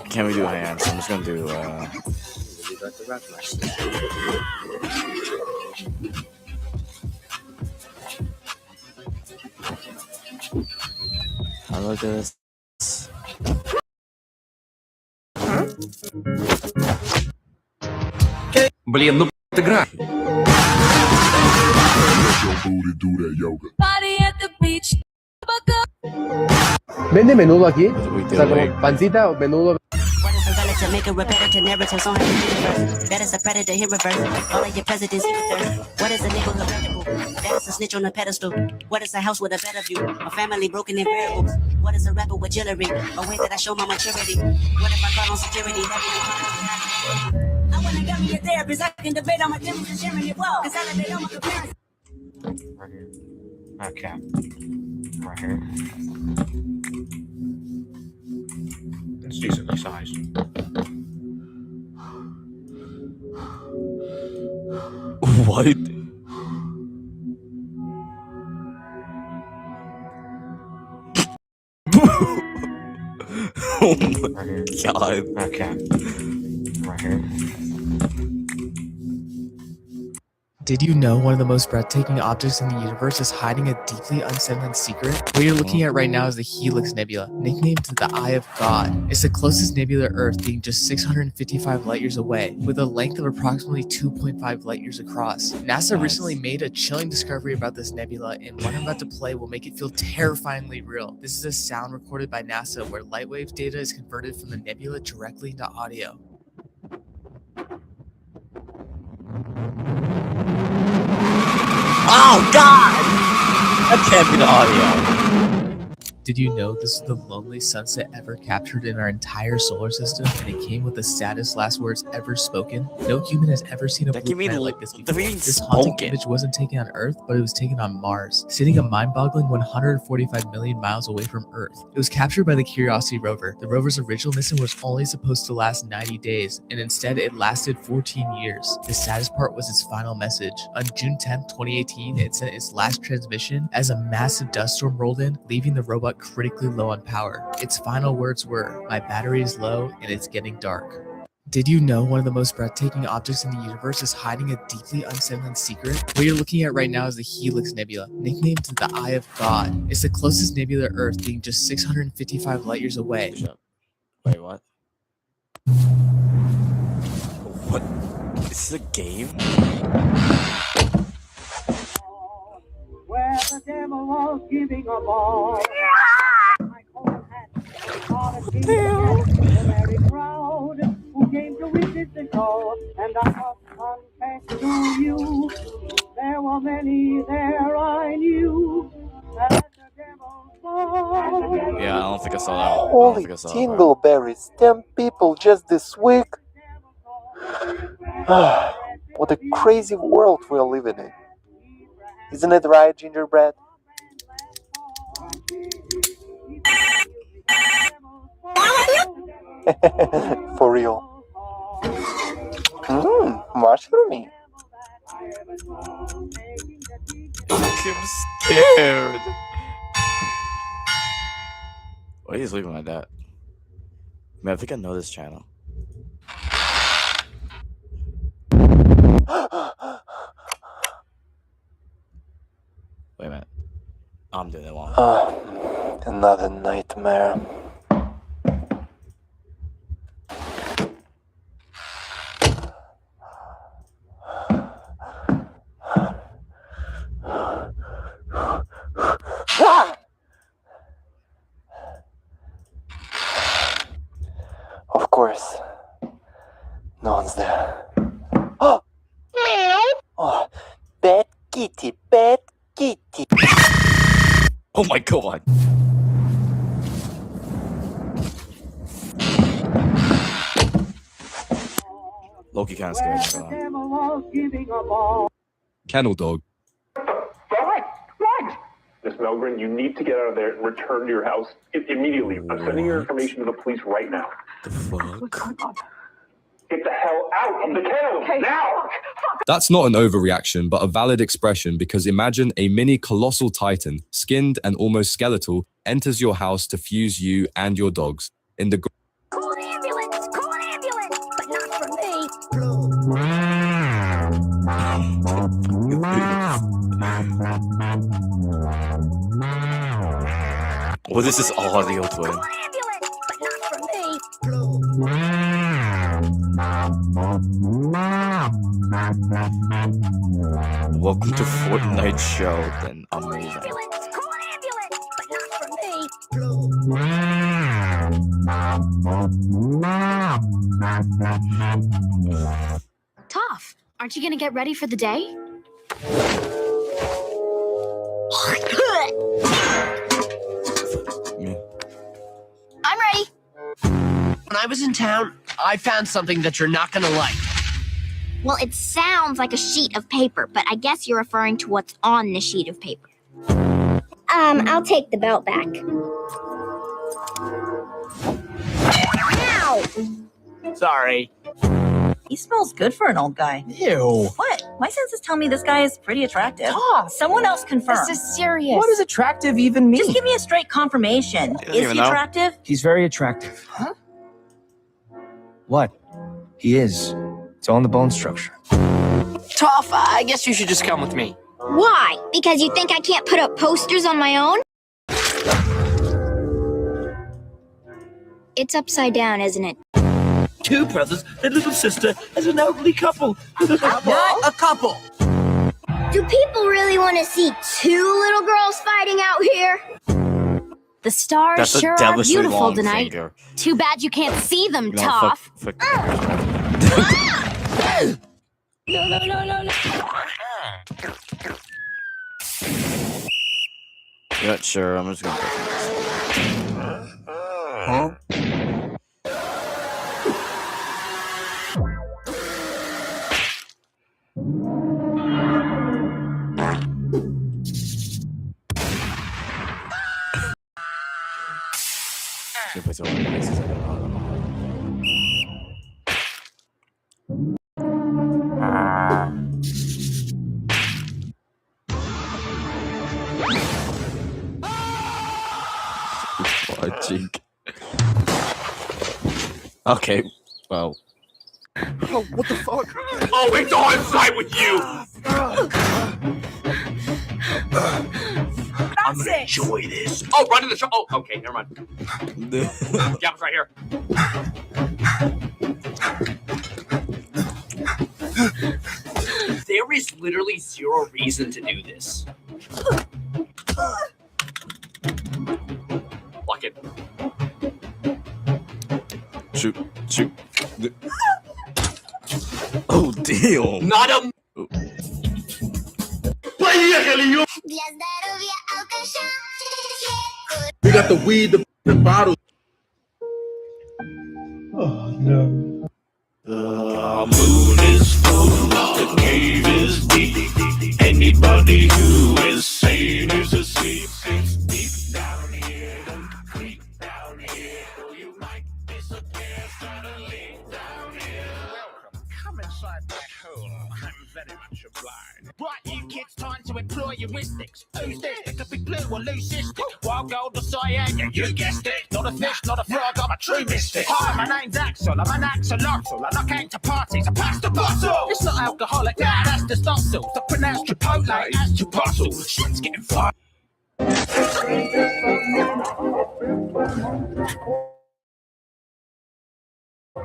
Can't we do hands? I'm just gonna do. How do I do this? Блин, ну игра. Body at the beach. ¿Vende menudo aquí? O sea, como pancita o menudo. To make a repetitive narrative on how universe. That is a predator here reverse. All of your presidents here third. What is a nigga convertible? That is a snitch on a pedestal. What is a house with a better view? A family broken in variables. What is a rapper with jewelry? A way that I show my maturity. What if I call on security? I wanna be a therapist. I can debate on my feelings and sharing it well. Cause I debate on my comparison. Right here. Okay. Right here. It's decently sized. What? Oh my god. Okay. Right here. Did you know one of the most breathtaking objects in the universe is hiding a deeply unsettling secret? What you're looking at right now is the Helix Nebula, nicknamed the Eye of God. It's the closest nebula to Earth, being just 655 light years away, with a length of approximately 2.5 light years across. NASA recently made a chilling discovery about this nebula, and what I'm about to play will make it feel terrifyingly real. This is a sound recorded by NASA where light wave data is converted from the nebula directly into audio. Oh god! That can't be the audio. Did you know this is the loneliest sunset ever captured in our entire solar system, and it came with the saddest last words ever spoken? No human has ever seen a blue planet like this before. This haunting image wasn't taken on Earth, but it was taken on Mars, sitting a mind-boggling 145 million miles away from Earth. It was captured by the Curiosity rover. The rover's original mission was only supposed to last 90 days, and instead it lasted 14 years. The saddest part was its final message. On June 10, 2018, it sent its last transmission as a massive dust storm rolled in, leaving the robot critically low on power. Its final words were, "My battery is low and it's getting dark." Did you know one of the most breathtaking objects in the universe is hiding a deeply unsettling secret? What you're looking at right now is the Helix Nebula, nicknamed the Eye of God. It's the closest nebula to Earth, being just 655 light years away. Wait, what? What? Is this a game? Where the devil was giving a ball. The merry crowd who came to witness the show, and I must confess to you, there were many there I knew. At the devil's ball. Yeah, I don't think I saw that. Holy dingleberries, 10 people just this week. What a crazy world we're living in. Isn't it right, Gingerbread? For real. Mushroomy. I'm scared. Why are you sleeping like that? Man, I think I know this channel. Wait a minute. I'm doing it wrong. Another nightmare. Of course, no one's there. Oh, meow. Oh, bad kitty, bad kitty. Oh my god. Loki kind of scared me. Kennel dog. Miss Melgren, you need to get out of there and return to your house immediately. I'm sending your information to the police right now. The fuck? Get the hell out of the kennel now! That's not an overreaction, but a valid expression, because imagine a mini colossal titan, skinned and almost skeletal, enters your house to fuse you and your dogs. In the Call an ambulance! Call an ambulance! But not for me! What is this audio twin? Call an ambulance! But not for me! Welcome to Fortnite show. Then amazing. Ambulance! Call an ambulance! But not for me! Toph, aren't you gonna get ready for the day? I'm ready. When I was in town, I found something that you're not gonna like. Well, it sounds like a sheet of paper, but I guess you're referring to what's on the sheet of paper. I'll take the belt back. Ow! Sorry. He smells good for an old guy. Ew. What? My senses tell me this guy is pretty attractive. Someone else confirm. This is serious. What does attractive even mean? Just give me a straight confirmation. Is he attractive? He's very attractive. Huh? What? He is. It's all in the bone structure. Toph, I guess you should just come with me. Why? Because you think I can't put up posters on my own? It's upside down, isn't it? Two brothers and little sister as an elderly couple. Not a couple. Do people really want to see two little girls fighting out here? The stars That's a sure are devilishly beautiful long tonight. finger. Too bad you can't see them, You know, Toph. No, no, no, no, no. Yeah, sure. I'm just gonna. Huh? Cheek. Okay, well. Oh, what the fuck? Oh, it's on site with you! I'm gonna enjoy this. Oh, run to the shop. Oh, okay, never mind. Yeah, it's right here. There is literally zero reason to do this. Lock it. Shoot. Oh, damn. Not a. We got the weed, the bottle. Oh, no. The moon is full, the cave is deep. Anybody who is sane is asleep. It's deep down here, creep down here. You might disappear suddenly down here. Welcome, come inside my hole. I'm very much obliged. Right, you kids, time to employ your instincts. Who's this? It could be blue or leucistic. Wild gold or cyan, yeah, you guessed it. Not a fish, not a frog, I'm a true misfit. Hi, my name's Axel, I'm an axolotl. I knock out to parties, I pass the bottle. It's not alcoholic, that's the stossel. The pronounced Chipotle as Chipotle. Shit's getting fun.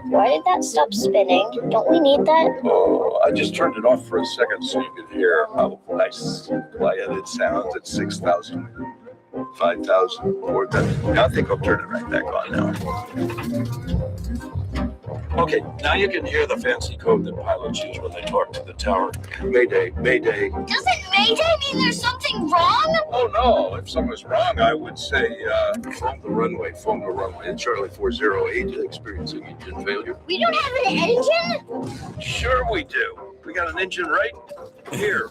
Why did that stop spinning? Don't we need that? Oh, I just turned it off for a second so you could hear how nice and quiet it sounds at 6,000, 5,000, 4,000. I think I'll turn it right back on now. Okay, now you can hear the fancy code that pilots use when they talk to the tower. Mayday, mayday. Doesn't Mayday mean there's something wrong? Oh no, if something's wrong, I would say phone the runway, and Charlie 408 experiencing engine failure. We don't have an engine? Sure we do. We got an engine right here.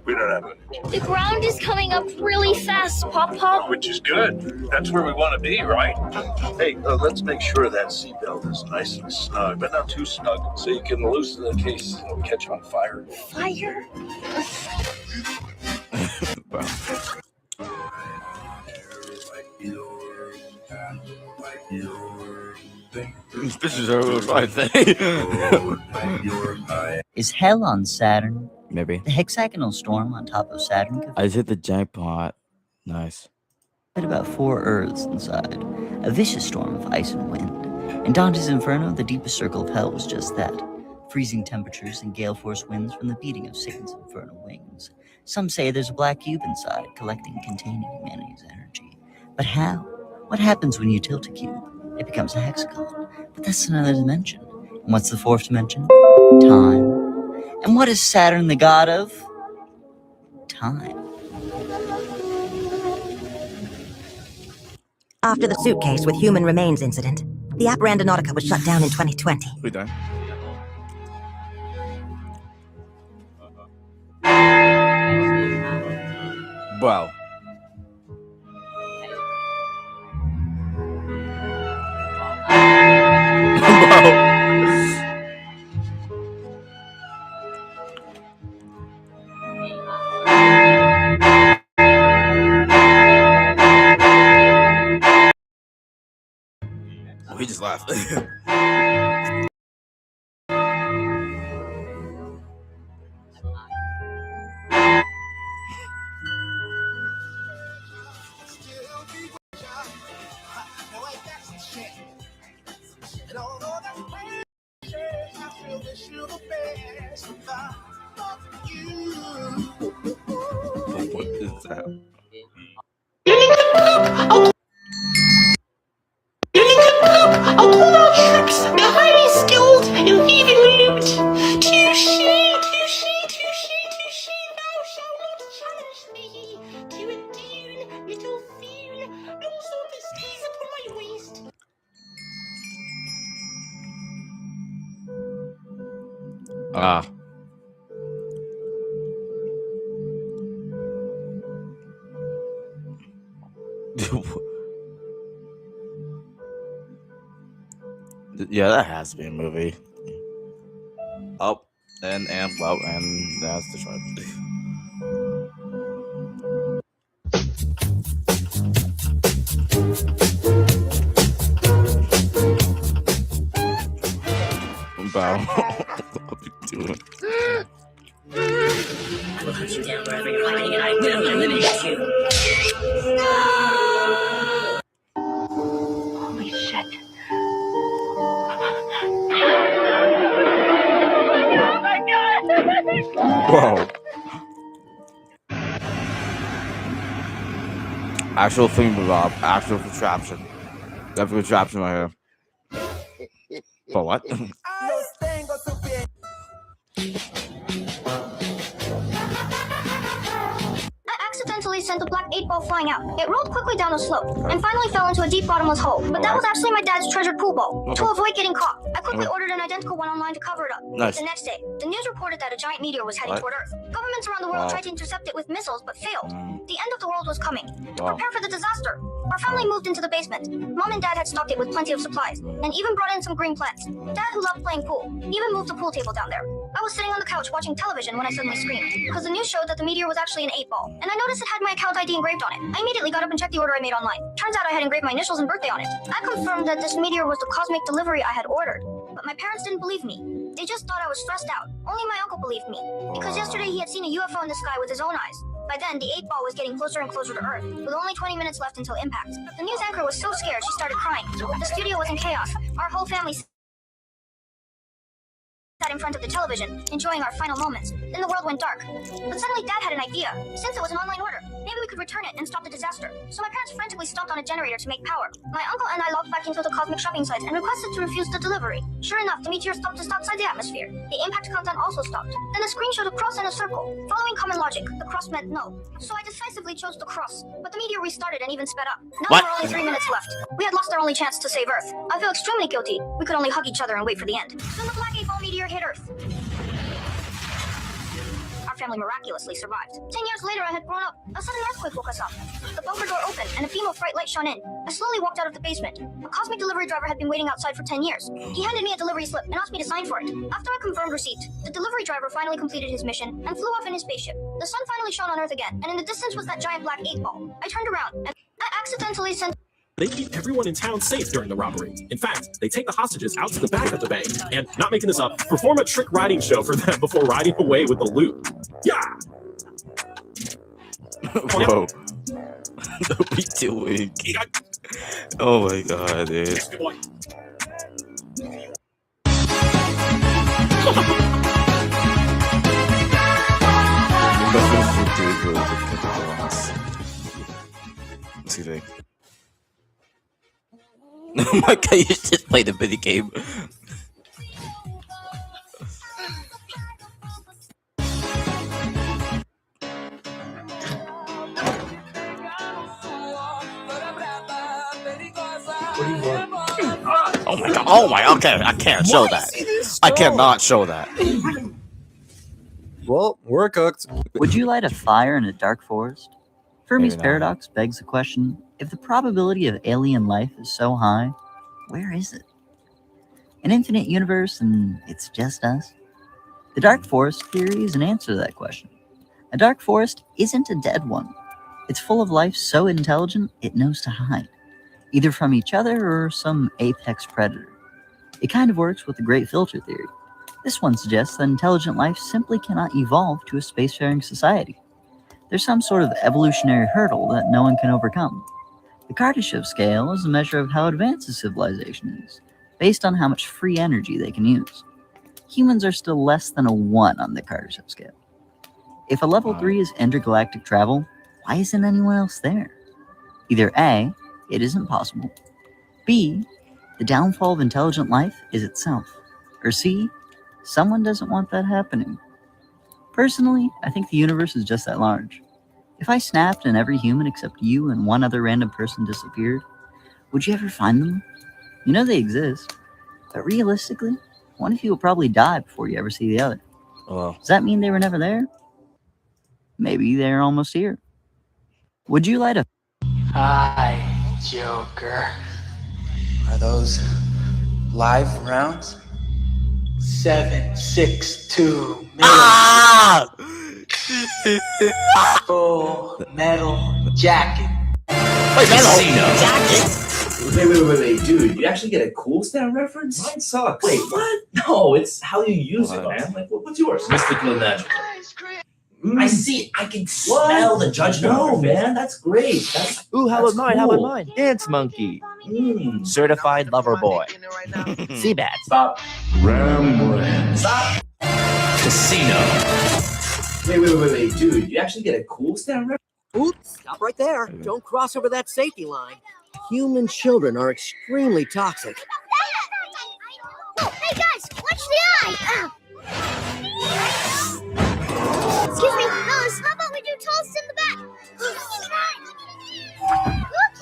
We don't have an engine. The ground is coming up really fast, Pop. Which is good. That's where we want to be, right? Hey, let's make sure that seatbelt is nice and snug, but not too snug, so you can loosen the case and catch on fire. Fire? This is my thing. Is hell on Saturn? Maybe. The hexagonal storm on top of Saturn could I just hit the jackpot. Nice. fit about 4 Earths inside. A vicious storm of ice and wind. In Dante's Inferno, the deepest circle of hell was just that. Freezing temperatures and gale force winds from the beating of Satan's infernal wings. Some say there's a black cube inside, collecting and containing humanity's energy. But how? What happens when you tilt a cube? It becomes a hexagon. But that's another dimension. And what's the fourth dimension? Time. And what is Saturn the god of? Time. After the suitcase with human remains incident, the app Randonautica was shut down in 2020. We done. Wow. He just laughed. What is that? I'll pull out tricks. They're highly skilled and even loot. Touche, thou shalt not challenge me to a dune, little fiend. No sort of stays upon my waist. Ah. Yeah, that has to be a movie. Oh, and well, and that's the tribe. Bow. What are you doing? I will hunt you down wherever you're hiding, and I will eliminate you. Holy shit. Oh my god! Whoa. Actual thing, Rob. Actual contraption. That's a contraption right here. For what? I accidentally sent a black 8-ball flying out. It rolled quickly down a slope and finally fell into a deep bottomless hole. But that was actually my dad's treasured pool ball. To avoid getting caught, I quickly ordered an identical one online to cover it up. Nice. The next day, the news reported that a giant meteor was heading toward Earth. Governments around the world tried to intercept it with missiles, but failed. The end of the world was coming. To prepare for the disaster, our family moved into the basement. Mom and Dad had stocked it with plenty of supplies, and even brought in some green plants. Dad, who loved playing pool, even moved the pool table down there. I was sitting on the couch watching television when I suddenly screamed, because the news showed that the meteor was actually an 8-ball, and I noticed it had my account ID engraved on it. I immediately got up and checked the order I made online. Turns out I had engraved my initials and birthday on it. I confirmed that this meteor was the cosmic delivery I had ordered, but my parents didn't believe me. They just thought I was stressed out. Only my uncle believed me, because yesterday he had seen a UFO in the sky with his own eyes. By then, the 8-ball was getting closer and closer to Earth, with only 20 minutes left until impact. The news anchor was so scared she started crying. The studio was in chaos. Our whole family sat in front of the television, enjoying our final moments. Then the world went dark. But suddenly Dad had an idea. Since it was an online order, maybe we could return it and stop the disaster. So my parents frantically stomped on a generator to make power. My uncle and I logged back into the cosmic shopping site and requested to refuse the delivery. Sure enough, the meteor stopped just outside the atmosphere. The impact countdown also stopped. Then the screen showed a cross and a circle. Following common logic, the cross meant no. So I decisively chose the cross. But the meteor restarted and even sped up. Now there were only 3 minutes left. We had lost our only chance to save Earth. I feel extremely guilty. We could only hug each other and wait for the end. Then the black 8-ball meteor hit Earth. Our family miraculously survived. 10 years later, I had grown up. A sudden earthquake woke us up. The bunker door opened, and a beam of bright light shone in. I slowly walked out of the basement. A cosmic delivery driver had been waiting outside for 10 years. He handed me a delivery slip and asked me to sign for it. After I confirmed receipt, the delivery driver finally completed his mission and flew off in his spaceship. The sun finally shone on Earth again, and in the distance was that giant black 8-ball. I turned around, and I accidentally sent... They keep everyone in town safe during the robbery. In fact, they take the hostages out to the back of the bank and, not making this up, perform a trick riding show for them before riding away with the loot. Yeah! Whoa. What are we doing? Oh my god, dude. Oh my god, you just played the mini game. Oh my god, oh my, okay, I can't show that. I cannot show that. Well, we're cooked. Would you light a fire in a dark forest? Fermi's Maybe not. paradox begs the question, if the probability of alien life is so high, where is it? An infinite universe and it's just us? The dark forest theory is an answer to that question. A dark forest isn't a dead one. It's full of life so intelligent it knows to hide, either from each other or some apex predator. It kind of works with the Great Filter theory. This one suggests that intelligent life simply cannot evolve to a spacefaring society. There's some sort of evolutionary hurdle that no one can overcome. The Kardashev scale is a measure of how advanced a civilization is, based on how much free energy they can use. Humans are still less than a 1 on the Kardashev scale. If a level 3 is intergalactic travel, why isn't anyone else there? Either A, it isn't possible, B, the downfall of intelligent life is itself, or C, someone doesn't want that happening. Personally, I think the universe is just that large. If I snapped and every human except you and one other random person disappeared, would you ever find them? You know they exist, but realistically, one of you will probably die before you ever see the other. Hello. Does that mean they were never there? Maybe they're almost here. Would you light a... Hi, Joker. Are those live rounds? 7.62 Ah! Full metal jacket. Wait, metal jacket? Wait, dude, you actually get a cool stand reference? Mine sucks. Wait, what? No, it's how you use it, man. Like, what's yours? Mystical and magical. I see. I can smell the judgment. No, man, that's great. That's Ooh, how that's about mine? How about cool. mine? Dance monkey. Certified lover boy. Seabat. Stop. Rembrandt. Stop. Casino. Wait, dude, you actually get a cool stand reference? Oops, stop right there. Don't cross over that safety line. Human children are extremely toxic. Hey guys, watch the eye! Excuse me, fellas, how about we do toast in the back? Look,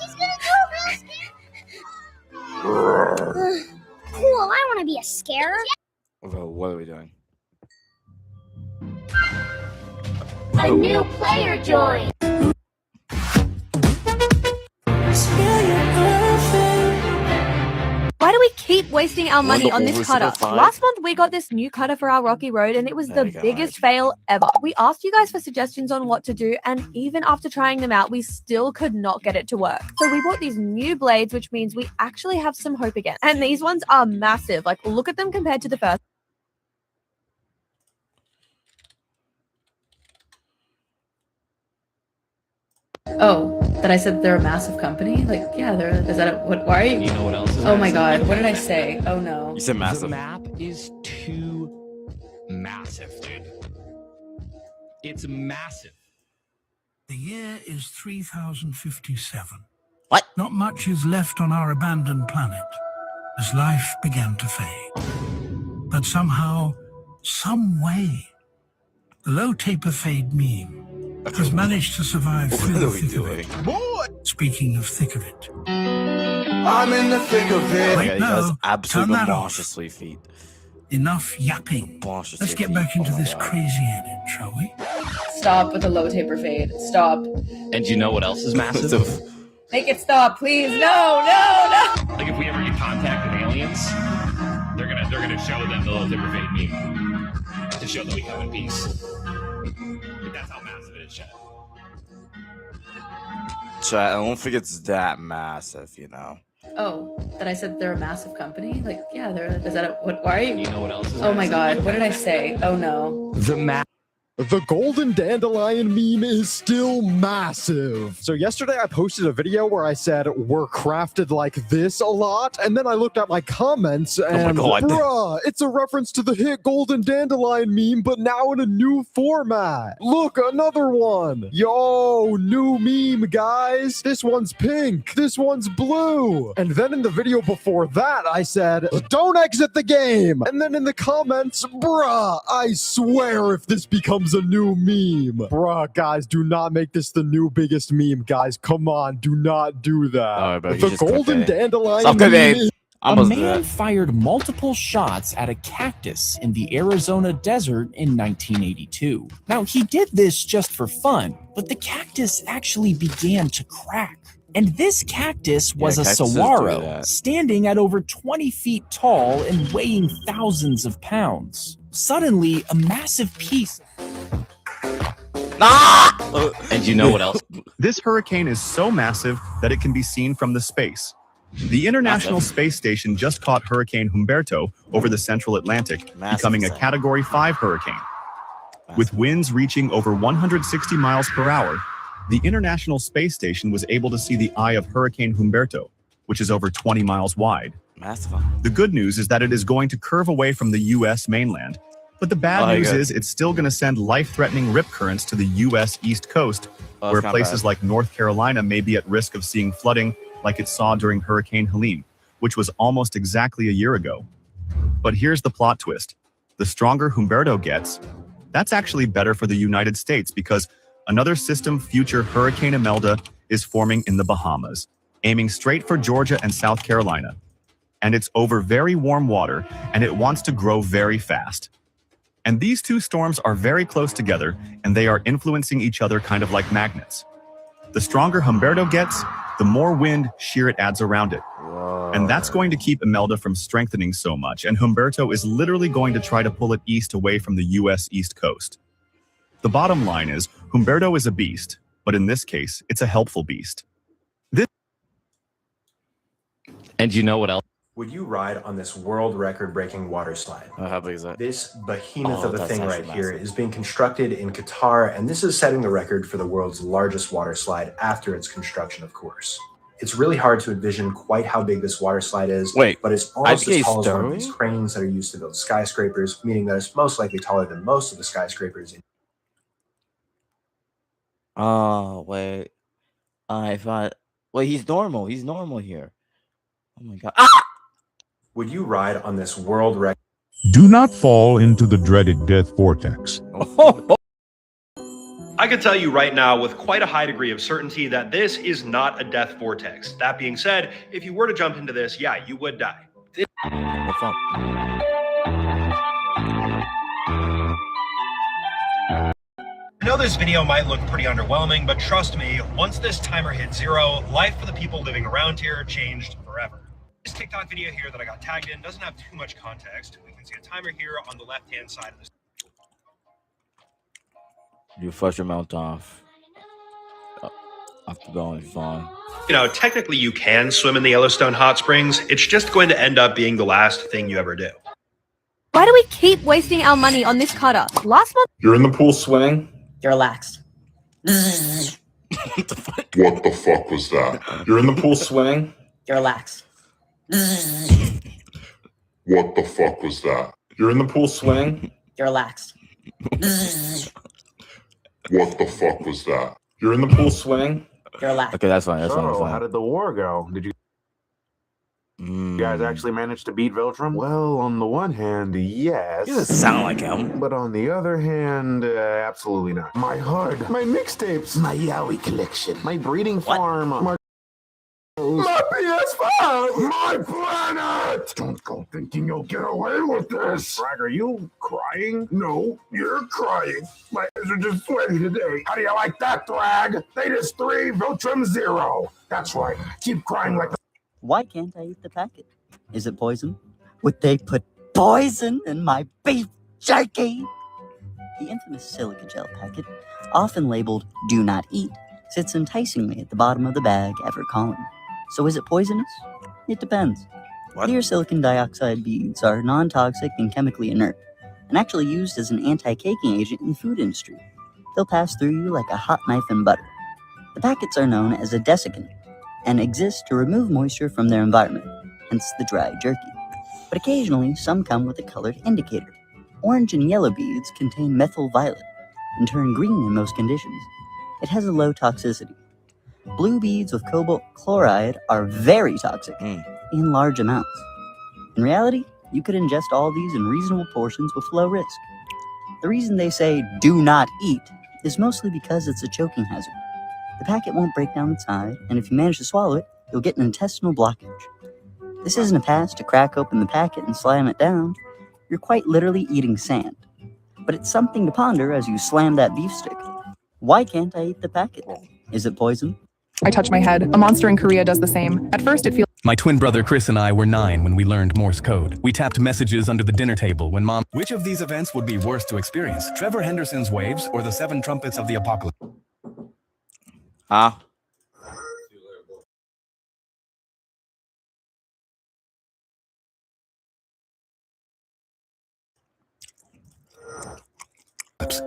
he's gonna do a real scare. Cool, I want to be a scarer. Well, what are we doing? A new player joined. Why do we keep wasting our money on this cutter? oversimplified. Last month we got this new cutter for our rocky road and it was the biggest fail ever. We asked you guys for suggestions on what to do and even after trying them out, we still could not get it to work. So we bought these new blades, which means we actually have some hope again. And these ones are massive. Like, look at them compared to the first. Oh, that I said they're a massive company? Like, yeah, is that what, why are you? You know what else is Oh my massive? god, what did I say? Oh no. You said The massive. map is too massive, dude. It's massive. The year is 3057. What? Not much is left on our abandoned planet as life began to fade. But somehow, some way, the low taper fade meme has managed to survive through the thick of it. Speaking of thick of it. I'm in the thick of it. Right He does now, absolutely turn that off. monstrously feet. Enough yapping. Let's get back into this crazy edit, shall we? Stop with the low taper fade. Stop. And you know what else is massive? Make it stop, please. No. Like if we ever get contact with aliens, they're gonna show them the little dipper fade meme to show that we come in peace. Like, that's how massive it is, Chad. Chat, I don't think it's that massive, you know. Oh, that I said they're a massive company? Like, yeah, is that what, why are you? You know what else is Oh my massive? god, what did I say? Oh no. The map. The golden dandelion meme is still massive. So yesterday I posted a video where I said we're crafted like this a lot, and then I looked at my comments and bruh, it's a reference to the hit golden dandelion meme, but now in a new format. Look, another one. Yo, new meme, guys. This one's pink. This one's blue. And then in the video before that, I said, don't exit the game. And then in the comments, bruh, I swear if this becomes a new meme. Bruh, guys, do not make this the new biggest meme, guys. Come on, do not do that. The golden dandelion meme. A man fired multiple shots at a cactus in the Arizona desert in 1982. Now, he did this just for fun, but the cactus actually began to crack. And this cactus was a saguaro, standing at over 20 feet tall and weighing thousands of pounds. Suddenly, a massive piece... And you know what else? This hurricane is so massive that it can be seen from the space. The International Space Station just caught Hurricane Humberto over the central Atlantic, becoming a Category 5 hurricane. With winds reaching over 160 miles per hour, the International Space Station was able to see the eye of Hurricane Humberto, which is over 20 miles wide. The good news is that it is going to curve away from the U.S. mainland, but the bad news is it's still going to send life-threatening rip currents to the U.S. East Coast, where places like North Carolina may be at risk of seeing flooding like it saw during Hurricane Helene, which was almost exactly a year ago. But here's the plot twist. The stronger Humberto gets, that's actually better for the United States because another system future Hurricane Imelda is forming in the Bahamas, aiming straight for Georgia and South Carolina. And it's over very warm water, and it wants to grow very fast. And these two storms are very close together, and they are influencing each other kind of like magnets. The stronger Humberto gets, the more wind shear it adds around it. And that's going to keep Imelda from strengthening so much, and Humberto is literally going to try to pull it east away from the U.S. East Coast. The bottom line is, Humberto is a beast, but in this case, it's a helpful beast. And you know what else? Would you ride on this world record-breaking water slide? How big is that? This behemoth of a thing right here is being constructed in Qatar, and this is setting the record for the world's largest water slide after its construction, of course. It's really hard to envision quite how big this water slide is, but it's almost as tall as one of these cranes that are used to build skyscrapers, meaning that it's most likely taller than most of the skyscrapers. Oh, wait. I thought... Wait, he's normal. He's normal here. Oh my god. Ah! Would you ride on this world record? Do not fall into the dreaded death vortex. I can tell you right now with quite a high degree of certainty that this is not a death vortex. That being said, if you were to jump into this, yeah, you would die. I know this video might look pretty underwhelming, but trust me, once this timer hit 0, life for the people living around here changed forever. This TikTok video here that I got tagged in doesn't have too much context. We can see a timer here on the left-hand side of this. You flush your mouth off. After going fine. You know, technically you can swim in the Yellowstone hot springs. It's just going to end up being the last thing you ever do. Why do we keep wasting our money on this cutter? Last month... You're in the pool swimming? You're relaxed. What the fuck was that? You're in the pool swimming? You're relaxed. What the fuck was that? You're in the pool swimming? You're relaxed. What the fuck was that? You're in the pool swimming? You're relaxed. Okay, that's fine. That's fine. That's fine. How did the war go? Did you guys actually manage to beat Veltrum? Well, on the one hand, yes. He doesn't sound like him. But on the other hand, absolutely not. My hood, my mixtapes, my Yowie collection, my breeding farm, my PS5, my planet! Don't go thinking you'll get away with this. Frag, are you crying? No, you're crying. My eyes are just sweaty today. How do you like that, Frag? Thetis 3, Veltrum 0. That's right. Keep crying like Why can't I eat the packet? Is it poison? Would they put poison in my beef jerky? The infamous silica gel packet, often labeled "Do Not Eat," sits enticingly at the bottom of the bag, ever calling. So is it poisonous? It depends. Clear silicon dioxide beads are non-toxic and chemically inert, and actually used as an anti-caking agent in the food industry. They'll pass through you like a hot knife in butter. The packets are known as a desiccant and exist to remove moisture from their environment, hence the dry jerky. But occasionally, some come with a colored indicator. Orange and yellow beads contain methyl violet and turn green in most conditions. It has a low toxicity. Blue beads with cobalt chloride are very toxic in large amounts. In reality, you could ingest all these in reasonable portions with low risk. The reason they say do not eat is mostly because it's a choking hazard. The packet won't break down inside, and if you manage to swallow it, you'll get an intestinal blockage. This isn't a pass to crack open the packet and slam it down. You're quite literally eating sand. But it's something to ponder as you slam that beef stick. Why can't I eat the packet? Is it poison? I touch my head. A monster in Korea does the same. At first it feels... My twin brother Chris and I were 9 when we learned Morse code. We tapped messages under the dinner table when Mom... Which of these events would be worse to experience? Trevor Henderson's waves or the 7 trumpets of the apocalypse?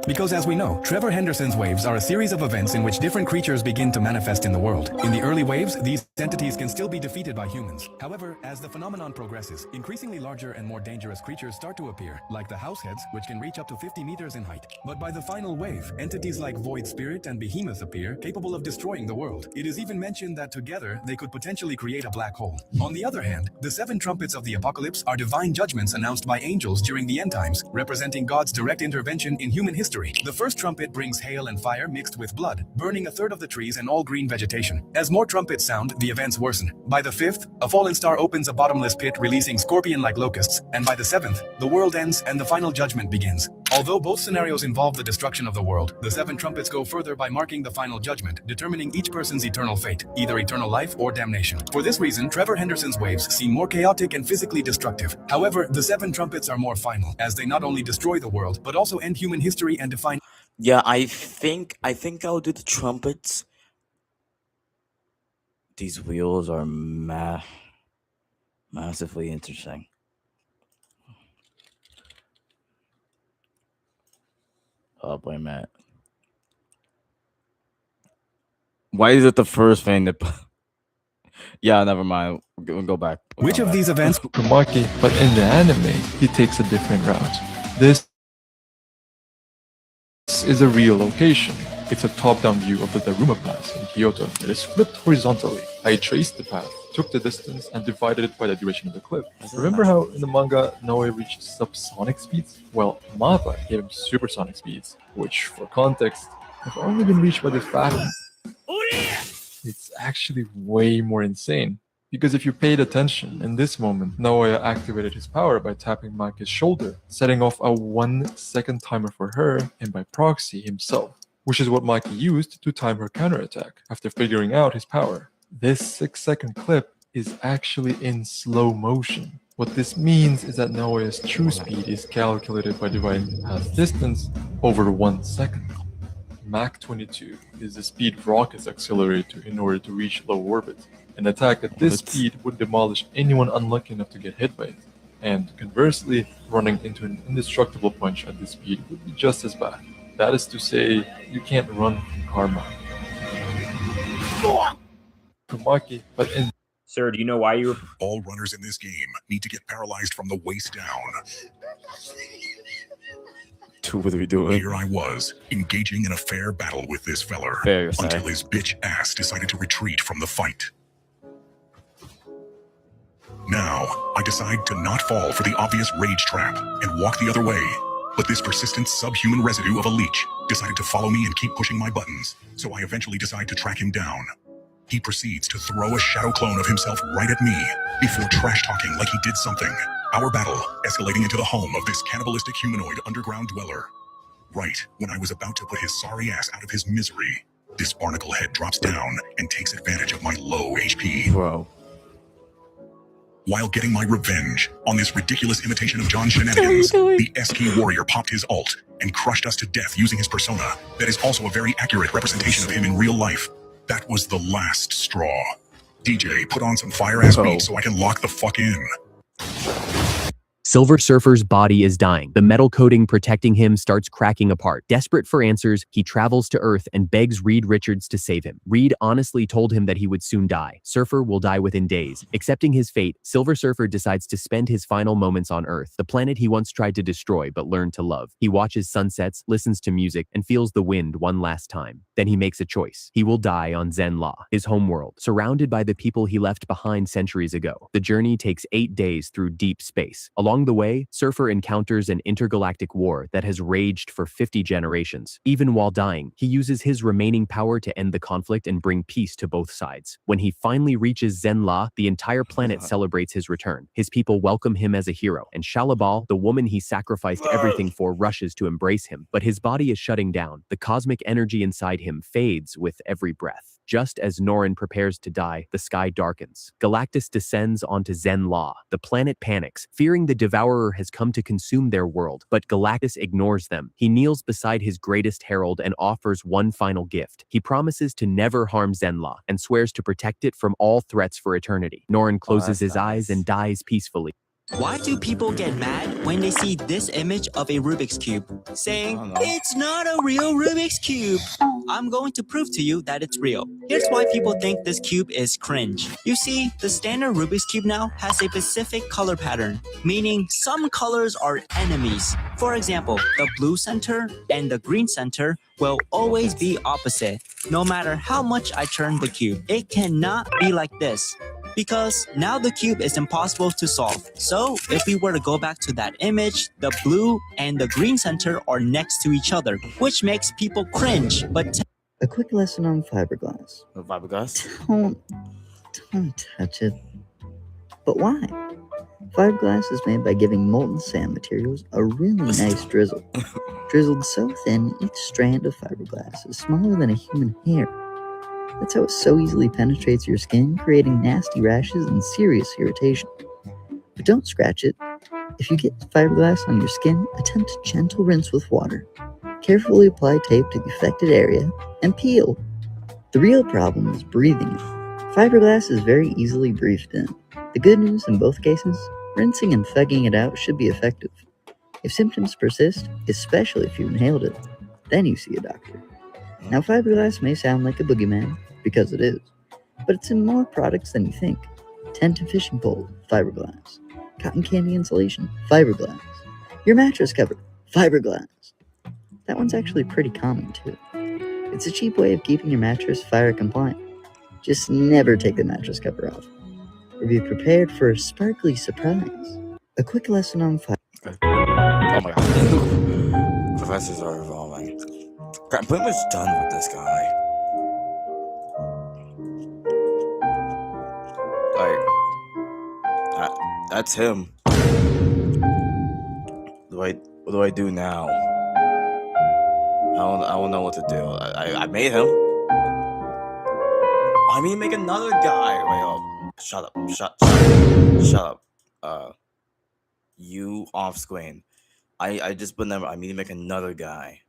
Because as we know, Trevor Henderson's waves are a series of events in which different creatures begin to manifest in the world. In the early waves, these entities can still be defeated by humans. However, as the phenomenon progresses, increasingly larger and more dangerous creatures start to appear, like the househeads, which can reach up to 50 meters in height. But by the final wave, entities like Void Spirit and Behemoth appear, capable of destroying the world. It is even mentioned that together, they could potentially create a black hole. On the other hand, the 7 trumpets of the apocalypse are divine judgments announced by angels during the end times, representing God's direct intervention in human history. The first trumpet brings hail and fire mixed with blood, burning a third of the trees and all green vegetation. As more trumpets sound, the events worsen. By the 5th, a fallen star opens a bottomless pit releasing scorpion-like locusts, and by the 7th, the world ends and the final judgment begins. Although both scenarios involve the destruction of the world, the 7 trumpets go further by marking the final judgment, determining each person's eternal fate, either eternal life or damnation. For this reason, Trevor Henderson's waves seem more chaotic and physically destructive. However, the 7 trumpets are more final, as they not only destroy the world, but also end human history and define... Yeah, I think I'll do the trumpets. These wheels are massively interesting. Oh boy, Matt. Why is it the first thing that... Yeah, never mind. We'll go back. Which of these events... Kumaki, but in the anime, he takes a different route. This is a real location. It's a top-down view of the Daruma Pass in Kyoto. It is flipped horizontally. I traced the path, took the distance, and divided it by the duration of the clip. Remember how in the manga Noe reached subsonic speeds? Well, Mappa gave him supersonic speeds, which, for context, have only been reached by the Phantom. It's actually way more insane. Because if you paid attention, in this moment, Naoya activated his power by tapping Maki's shoulder, setting off a 1-second timer for her, and by proxy himself, which is what Maki used to time her counterattack after figuring out his power. This 6-second clip is actually in slow motion. What this means is that Naoya's true speed is calculated by dividing the path distance over 1 second. Mach 22 is the speed rockets accelerate to in order to reach low orbit. An attack at this speed would demolish anyone unlucky enough to get hit by it. And conversely, running into an indestructible punch at this speed would be just as bad. That is to say, you can't run from karma. Kumaki, but in... Sir, do you know why you were... All runners in this game need to get paralyzed from the waist down. What are we doing? Here I was, engaging in a fair battle with this feller, until his bitch ass decided to retreat from the fight. Now, I decide to not fall for the obvious rage trap and walk the other way. But this persistent subhuman residue of a leech decided to follow me and keep pushing my buttons, so I eventually decide to track him down. He proceeds to throw a shadow clone of himself right at me before trash-talking like he did something. Our battle escalating into the home of this cannibalistic humanoid underground dweller. Right when I was about to put his sorry ass out of his misery, this barnacle head drops down and takes advantage of my low HP. Bro. While getting my revenge on this ridiculous imitation of John's shenanigans, the S-Key warrior popped his ult and crushed us to death using his persona. That is also a very accurate representation of him in real life. That was the last straw. DJ, put on some fire-ass beats so I can lock the fuck in. Silver Surfer's body is dying. The metal coating protecting him starts cracking apart. Desperate for answers, he travels to Earth and begs Reed Richards to save him. Reed honestly told him that he would soon die. Surfer will die within days. Accepting his fate, Silver Surfer decides to spend his final moments on Earth, the planet he once tried to destroy but learned to love. He watches sunsets, listens to music, and feels the wind one last time. Then he makes a choice. He will die on Zenn-La, his homeworld, surrounded by the people he left behind centuries ago. The journey takes 8 days through deep space. Along the way, Surfer encounters an intergalactic war that has raged for 50 generations. Even while dying, he uses his remaining power to end the conflict and bring peace to both sides. When he finally reaches Zenn-La, the entire planet celebrates his return. His people welcome him as a hero, and Shalabal, the woman he sacrificed everything for, rushes to embrace him. But his body is shutting down. The cosmic energy inside him fades with every breath. Just as Norrin prepares to die, the sky darkens. Galactus descends onto Zenn-La. The planet panics, fearing the Devourer has come to consume their world, but Galactus ignores them. He kneels beside his greatest herald and offers one final gift. He promises to never harm Zenn-La and swears to protect it from all threats for eternity. Norrin closes his eyes and dies peacefully. Why do people get mad when they see this image of a Rubik's Cube, saying, "It's not a real Rubik's Cube"? I'm going to prove to you that it's real. Here's why people think this cube is cringe. You see, the standard Rubik's Cube now has a specific color pattern, meaning some colors are enemies. For example, the blue center and the green center will always be opposite, no matter how much I turn the cube. It cannot be like this, because now the cube is impossible to solve. So if we were to go back to that image, the blue and the green center are next to each other, which makes people cringe. But a quick lesson on fiberglass. Fiberglass? Don't touch it. But why? Fiberglass is made by giving molten sand materials a really nice drizzle. Drizzled so thin, each strand of fiberglass is smaller than a human hair. That's how it so easily penetrates your skin, creating nasty rashes and serious irritation. But don't scratch it. If you get fiberglass on your skin, attempt a gentle rinse with water. Carefully apply tape to the affected area and peel. The real problem is breathing it. Fiberglass is very easily breathed in. The good news in both cases, rinsing and thugging it out should be effective. If symptoms persist, especially if you inhaled it, then you see a doctor. Now, fiberglass may sound like a boogeyman, because it is, but it's in more products than you think. Tent and fishing pole, fiberglass. Cotton candy insulation, fiberglass. Your mattress cover, fiberglass. That one's actually pretty common too. It's a cheap way of keeping your mattress fire compliant. Just never take the mattress cover off, or be prepared for a sparkly surprise. A quick lesson on fire. Oh my god. Professors are evolving. I'm pretty much done with this guy. That's him. What do I do now? I don't know what to do. I made him. I mean, make another guy. Wait, oh, shut up. You off screen. I just put them. I mean to make another guy.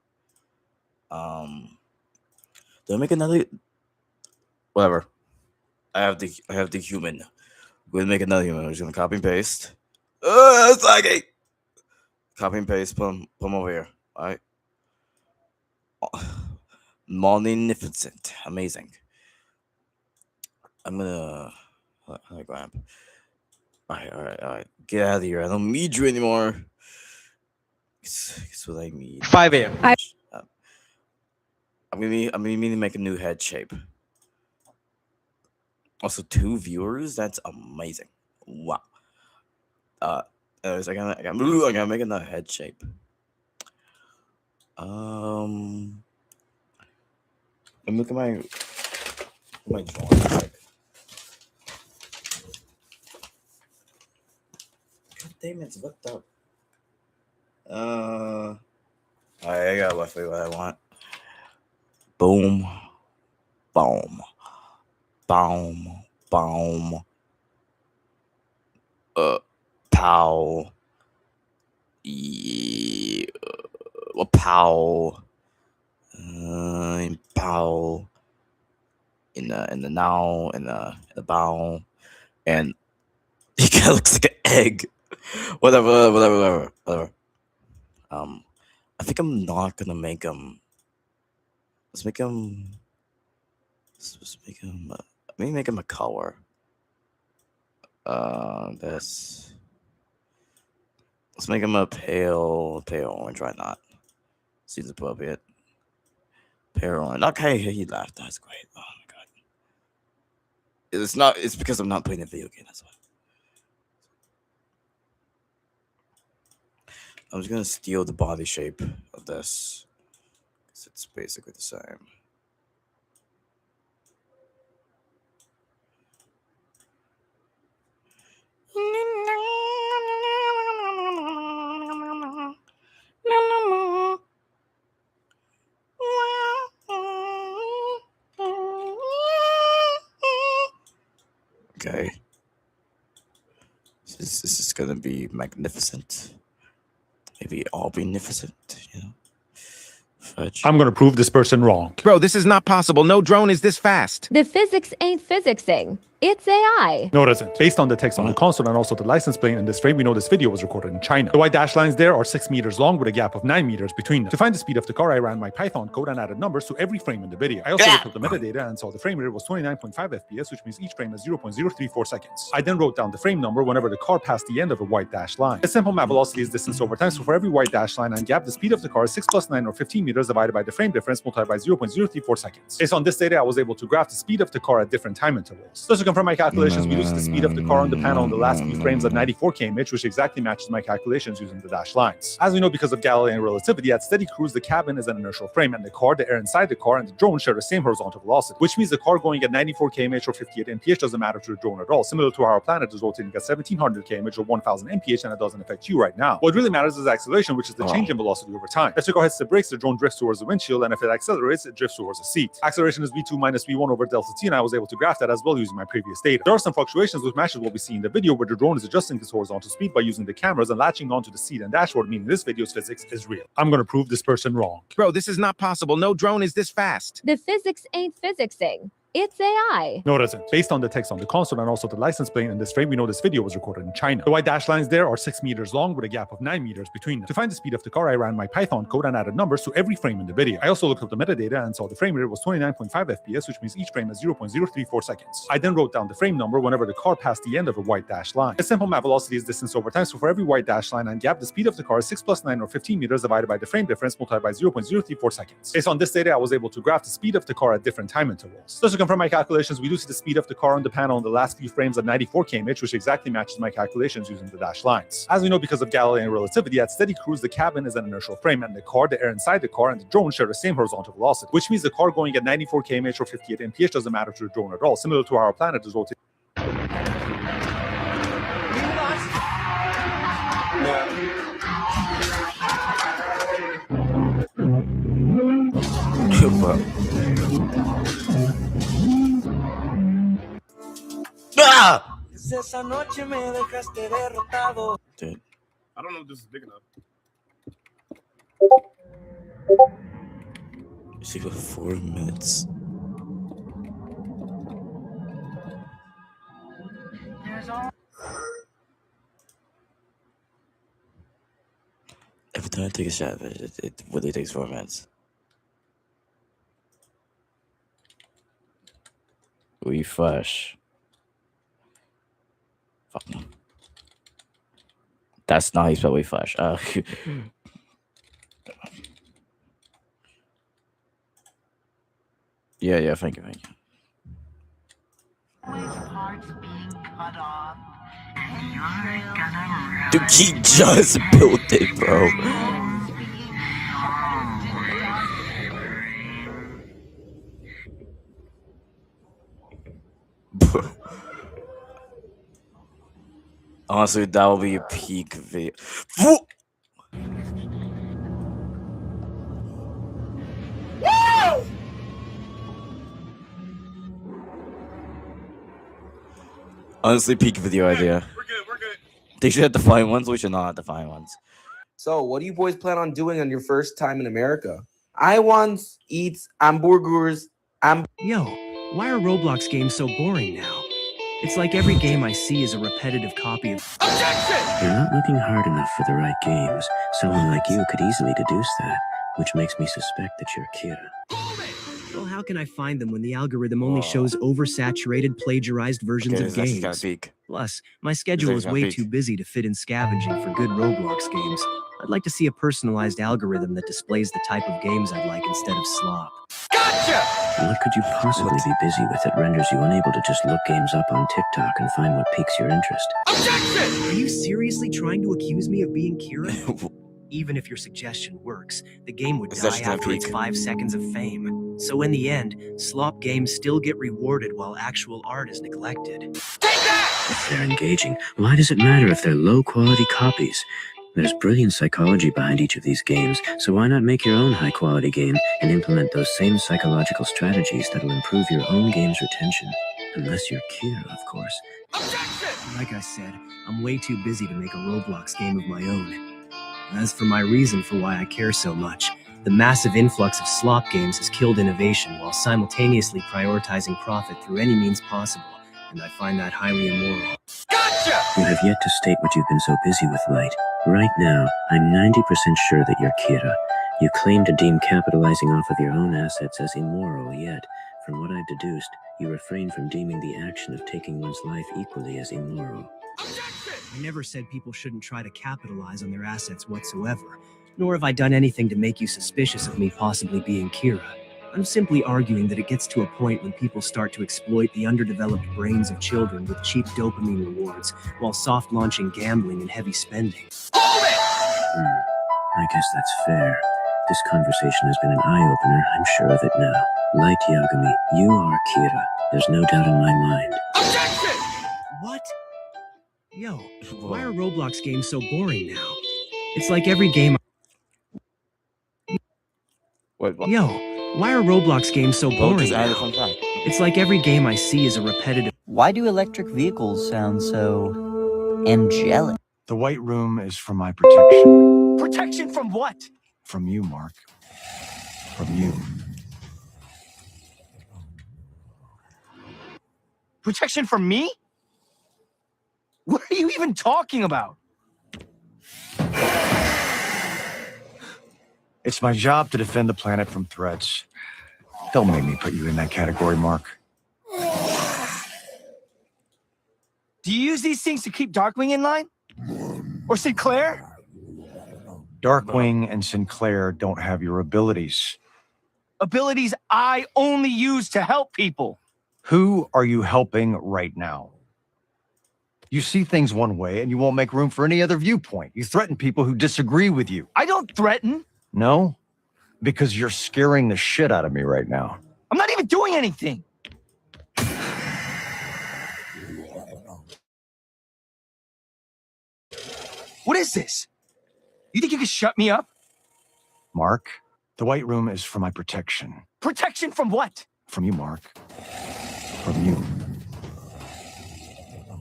Do I make another? Whatever. I have the human. We're gonna make another human. We're just gonna copy and paste. It's lagging. Copy and paste. Put him over here. All right. Magnificent. Amazing. I'm gonna grab. All right. Get out of here. I don't need you anymore. Guess what I need. 5 a.m. I'm gonna need to make a new head shape. Also, 2 viewers. That's amazing. Wow. I gotta make another head shape. And look at my drawing. God damn, it's looked up. I got roughly what I want. Boom. Boom. Boom. Boom. Pow. Yeah. Pow. Pow. In the now, in the bow, and he kind of looks like an egg. Whatever. I think I'm not gonna make him. Let's make him. Let's make him. Let me make him a color. This. Let's make him a pale orange. Why not? Seems appropriate. Pale orange. Okay, he laughed. That's great. Oh my god. It's not. It's because I'm not playing a video game. That's why. I'm just gonna steal the body shape of this. Cause it's basically the same. Okay. This is gonna be magnificent. Maybe all beneficent, you know. Fudge. I'm gonna prove this person wrong. Bro, this is not possible. No drone is this fast. The physics ain't physicsing. It's AI. No, it isn't. Based on the text on the console and also the license plate in this frame, we know this video was recorded in China. The white dash lines there are 6 meters long with a gap of 9 meters between them. To find the speed of the car, I ran my Python code and added numbers to every frame in the video. I also looked up the metadata and saw the frame rate was 29.5 FPS, which means each frame is 0.034 seconds. I then wrote down the frame number whenever the car passed the end of a white dash line. A simple map velocity is distance over time, so for every white dash line and gap, the speed of the car is 6 plus 9 or 15 meters divided by the frame difference multiplied by 0.034 seconds. Based on this data, I was able to graph the speed of the car at different time intervals. Just to confirm my calculations, we use the speed of the car on the panel in the last few frames at 94 km/h, which exactly matches my calculations using the dash lines. As we know, because of Galilean relativity, at steady cruise, the cabin is an inertial frame, and the car, the air inside the car, and the drone share the same horizontal velocity, which means the car going at 94 km/h or 58 mph doesn't matter to the drone at all, similar to how our planet is rotating at 1700 km/h or 1000 mph, and it doesn't affect you right now. What really matters is acceleration, which is the change in velocity over time. If the car hits the brakes, the drone drifts towards the windshield, and if it accelerates, it drifts towards the seat. Acceleration is v2 minus v1 over delta t, and I was able to graph that as well using my previous data. There are some fluctuations which matches what we see in the video, where the drone is adjusting its horizontal speed by using the cameras and latching onto the seat and dashboard, meaning this video's physics is real. I'm gonna prove this person wrong. Bro, this is not possible. No drone is this fast. The physics ain't physicsing. It's AI. No, it isn't. Based on the text on the console and also the license plate in this frame, we know this video was recorded in China. The white dash lines there are 6 meters long with a gap of 9 meters between them. To find the speed of the car, I ran my Python code and added numbers to every frame in the video. I also looked up the metadata and saw the frame rate was 29.5 FPS, which means each frame is 0.034 seconds. I then wrote down the frame number whenever the car passed the end of a white dash line. A simple map velocity is distance over time, so for every white dash line and gap, the speed of the car is 6 plus 9 or 15 meters divided by the frame difference multiplied by 0.034 seconds. Based on this data, I was able to graph the speed of the car at different time intervals. Just to confirm my calculations, we do see the speed of the car on the panel in the last few frames at 94 km/h, which exactly matches my calculations using the dash lines. As we know, because of Galilean relativity, at steady cruise, the cabin is an inertial frame, and the car, the air inside the car, and the drone share the same horizontal velocity, which means the car going at 94 km/h or 58 mph doesn't matter to the drone at all, similar to how our planet is rotating. Dude. I don't know if this is big enough. She got 4 minutes. Every time I take a shot, it really takes 4 minutes. We flush. Fuck no. That's not how you spell we flush. Yeah, thank you. Dude, he just built it, bro. Honestly, that will be a peak video. Honestly, peak video idea. We're good. They should have defined ones. We should not have defined ones. So, what do you boys plan on doing on your first time in America? I once eat hamburgers. Yo, why are Roblox games so boring now? It's like every game I see is a repetitive copy of. You're not looking hard enough for the right games. Someone like you could easily deduce that, which makes me suspect that you're Kira. Well, how can I find them when the algorithm only shows oversaturated, plagiarized versions of games? Plus, my schedule is way too busy to fit in scavenging for good Roblox games. I'd like to see a personalized algorithm that displays the type of games I'd like instead of slop. What could you possibly be busy with that renders you unable to just look games up on TikTok and find what piques your interest? Are you seriously trying to accuse me of being Kira? Even if your suggestion works, the game would die after its 5 seconds of fame. So in the end, slop games still get rewarded while actual art is neglected. If they're engaging, why does it matter if they're low-quality copies? There's brilliant psychology behind each of these games, so why not make your own high-quality game and implement those same psychological strategies that'll improve your own game's retention? Unless you're Kira, of course. Like I said, I'm way too busy to make a Roblox game of my own. As for my reason for why I care so much, the massive influx of slop games has killed innovation while simultaneously prioritizing profit through any means possible, and I find that highly immoral. You have yet to state what you've been so busy with, Light. Right now, I'm 90% sure that you're Kira. You claim to deem capitalizing off of your own assets as immoral, yet, from what I've deduced, you refrain from deeming the action of taking one's life equally as immoral. I never said people shouldn't try to capitalize on their assets whatsoever, nor have I done anything to make you suspicious of me possibly being Kira. I'm simply arguing that it gets to a point when people start to exploit the underdeveloped brains of children with cheap dopamine rewards while soft launching gambling and heavy spending. I guess that's fair. This conversation has been an eye-opener, I'm sure of it now. Light Yagami, you are Kira. There's no doubt in my mind. What? Yo, why are Roblox games so boring now? It's like every game... Wait, what? Yo, why are Roblox games so boring Just add a now? fun fact. It's like every game I see is a repetitive... Why do electric vehicles sound so angelic? The White Room is for my protection. Protection from what? From you, Mark. From you. Protection from me? What are you even talking about? It's my job to defend the planet from threats. Don't make me put you in that category, Mark. Do you use these things to keep Darkwing in line? Or Sinclair? Darkwing and Sinclair don't have your abilities. Abilities I only use to help people. Who are you helping right now? You see things one way and you won't make room for any other viewpoint. You threaten people who disagree with you. I don't threaten. No? Because you're scaring the shit out of me right now. I'm not even doing anything. What is this? You think you can shut me up? Mark, the White Room is for my protection. Protection from what? From you, Mark. From you.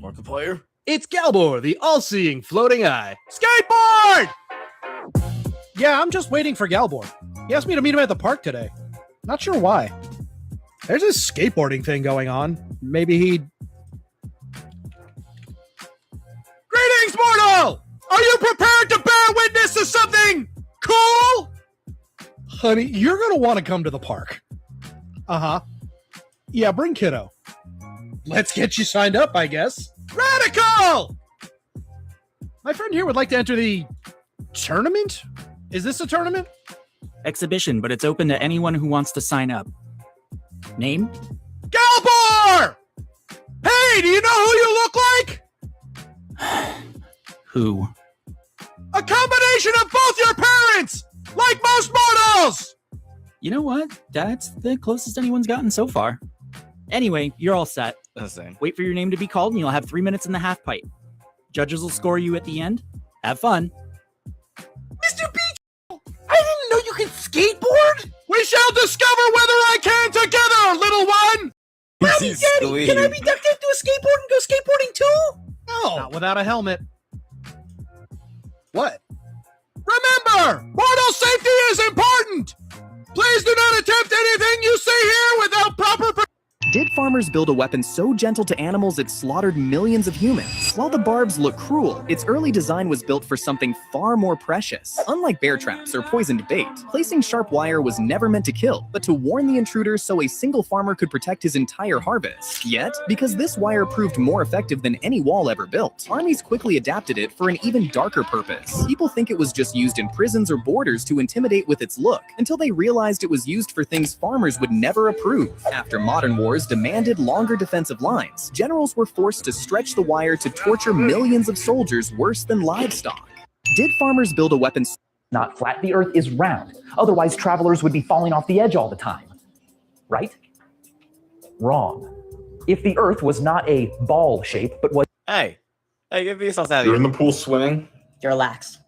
Markiplier? It's Galbor, the all-seeing floating eye. Skateboard! Yeah, I'm just waiting for Galbor. He asked me to meet him at the park today. Not sure why. There's this skateboarding thing going on. Maybe he'd... Greetings, mortal! Are you prepared to bear witness to something cool? Honey, you're going to want to come to the park. Uh-huh. Yeah, bring kiddo. Let's get you signed up, I guess. Radical! My friend here would like to enter the tournament? Is this a tournament? Exhibition, but it's open to anyone who wants to sign up. Name? Galbor! Hey, do you know who you look like? Who? A combination of both your parents! Like most mortals! You know what? That's the closest anyone's gotten so far. Anyway, you're all set. Wait for your name to be called and you'll have 3 minutes in the half pipe. Judges will score you at the end. Have fun. Mr. Beach! I didn't know you could skateboard! We shall discover whether I can together, little one! Mommy, Daddy, can I be ducked into a skateboard and go skateboarding too? No. Not without a helmet. What? Remember, mortal safety is important! Please do not attempt anything you see here without proper... Did farmers build a weapon so gentle to animals it slaughtered millions of humans? While the barbs look cruel, its early design was built for something far more precious. Unlike bear traps or poisoned bait, placing sharp wire was never meant to kill, but to warn the intruders so a single farmer could protect his entire harvest. Yet, because this wire proved more effective than any wall ever built, armies quickly adapted it for an even darker purpose. People think it was just used in prisons or borders to intimidate with its look, until they realized it was used for things farmers would never approve. After modern wars demanded longer defensive lines, generals were forced to stretch the wire to torture millions of soldiers worse than livestock. Did farmers build a weapon not flat? The Earth is round. Otherwise, travelers would be falling off the edge all the time. Right? Wrong. If the Earth was not a ball shape, but was... Hey, give me something out of You're here. in the pool swimming. You're lax.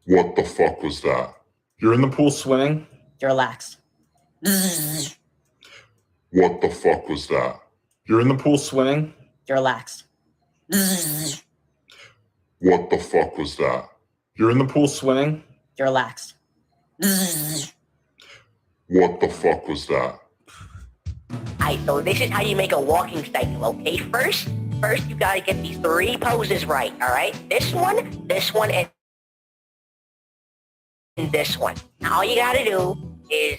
What the fuck was that? You're in the pool swimming. You're lax. What the fuck was that? You're in the pool swimming. You're lax. What the fuck was that? You're in the pool swimming. You're lax. What the fuck was that? Alright, so this is how you make a walking cycle, okay? First you gotta get these 3 poses right, alright? This one, and this one. Now all you gotta do is,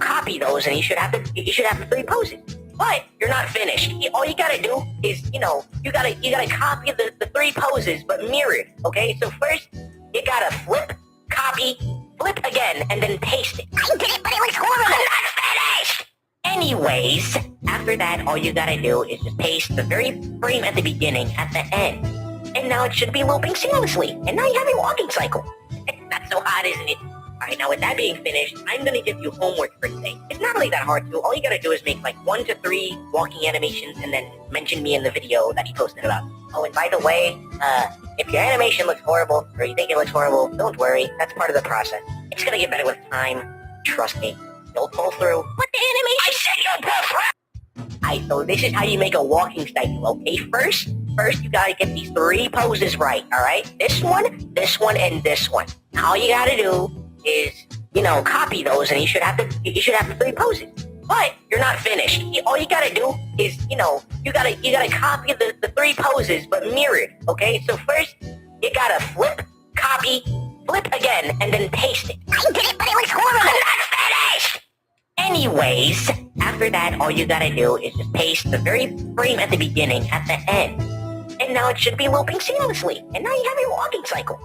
copy those, and you should have the 3 poses. But you're not finished. All you gotta do is, you gotta copy the 3 poses, but mirrored, okay? So first, you gotta flip, copy, flip again, and then paste it. I did it, but it was horrible. I'm not finished! Anyways, after that, all you gotta do is just paste the very frame at the beginning at the end. And now it should be looping seamlessly. And now you have a walking cycle. That's so hot, isn't it? Alright, now with that being finished, I'm gonna give you homework for today. It's not really that hard to do. All you gotta do is make like 1 to 3 walking animations and then mention me in the video that you posted it up. Oh, and by the way, if your animation looks horrible, or you think it looks horrible, don't worry. That's part of the process. It's gonna get better with time. Trust me. You'll pull through. What the animation? I said you'll pull through! Alright, so this is how you make a walking cycle, okay? First you gotta get these 3 poses right, alright? This one, and this one. Now all you gotta do is, copy those, and you should have the 3 poses. But you're not finished. All you gotta do is, you gotta copy the 3 poses, but mirrored, okay? So first, you gotta flip, copy, flip again, and then paste it. I did it, but it was horrible. I'm not finished! Anyways, after that, all you gotta do is just paste the very frame at the beginning at the end. And now it should be looping seamlessly. And now you have a walking cycle.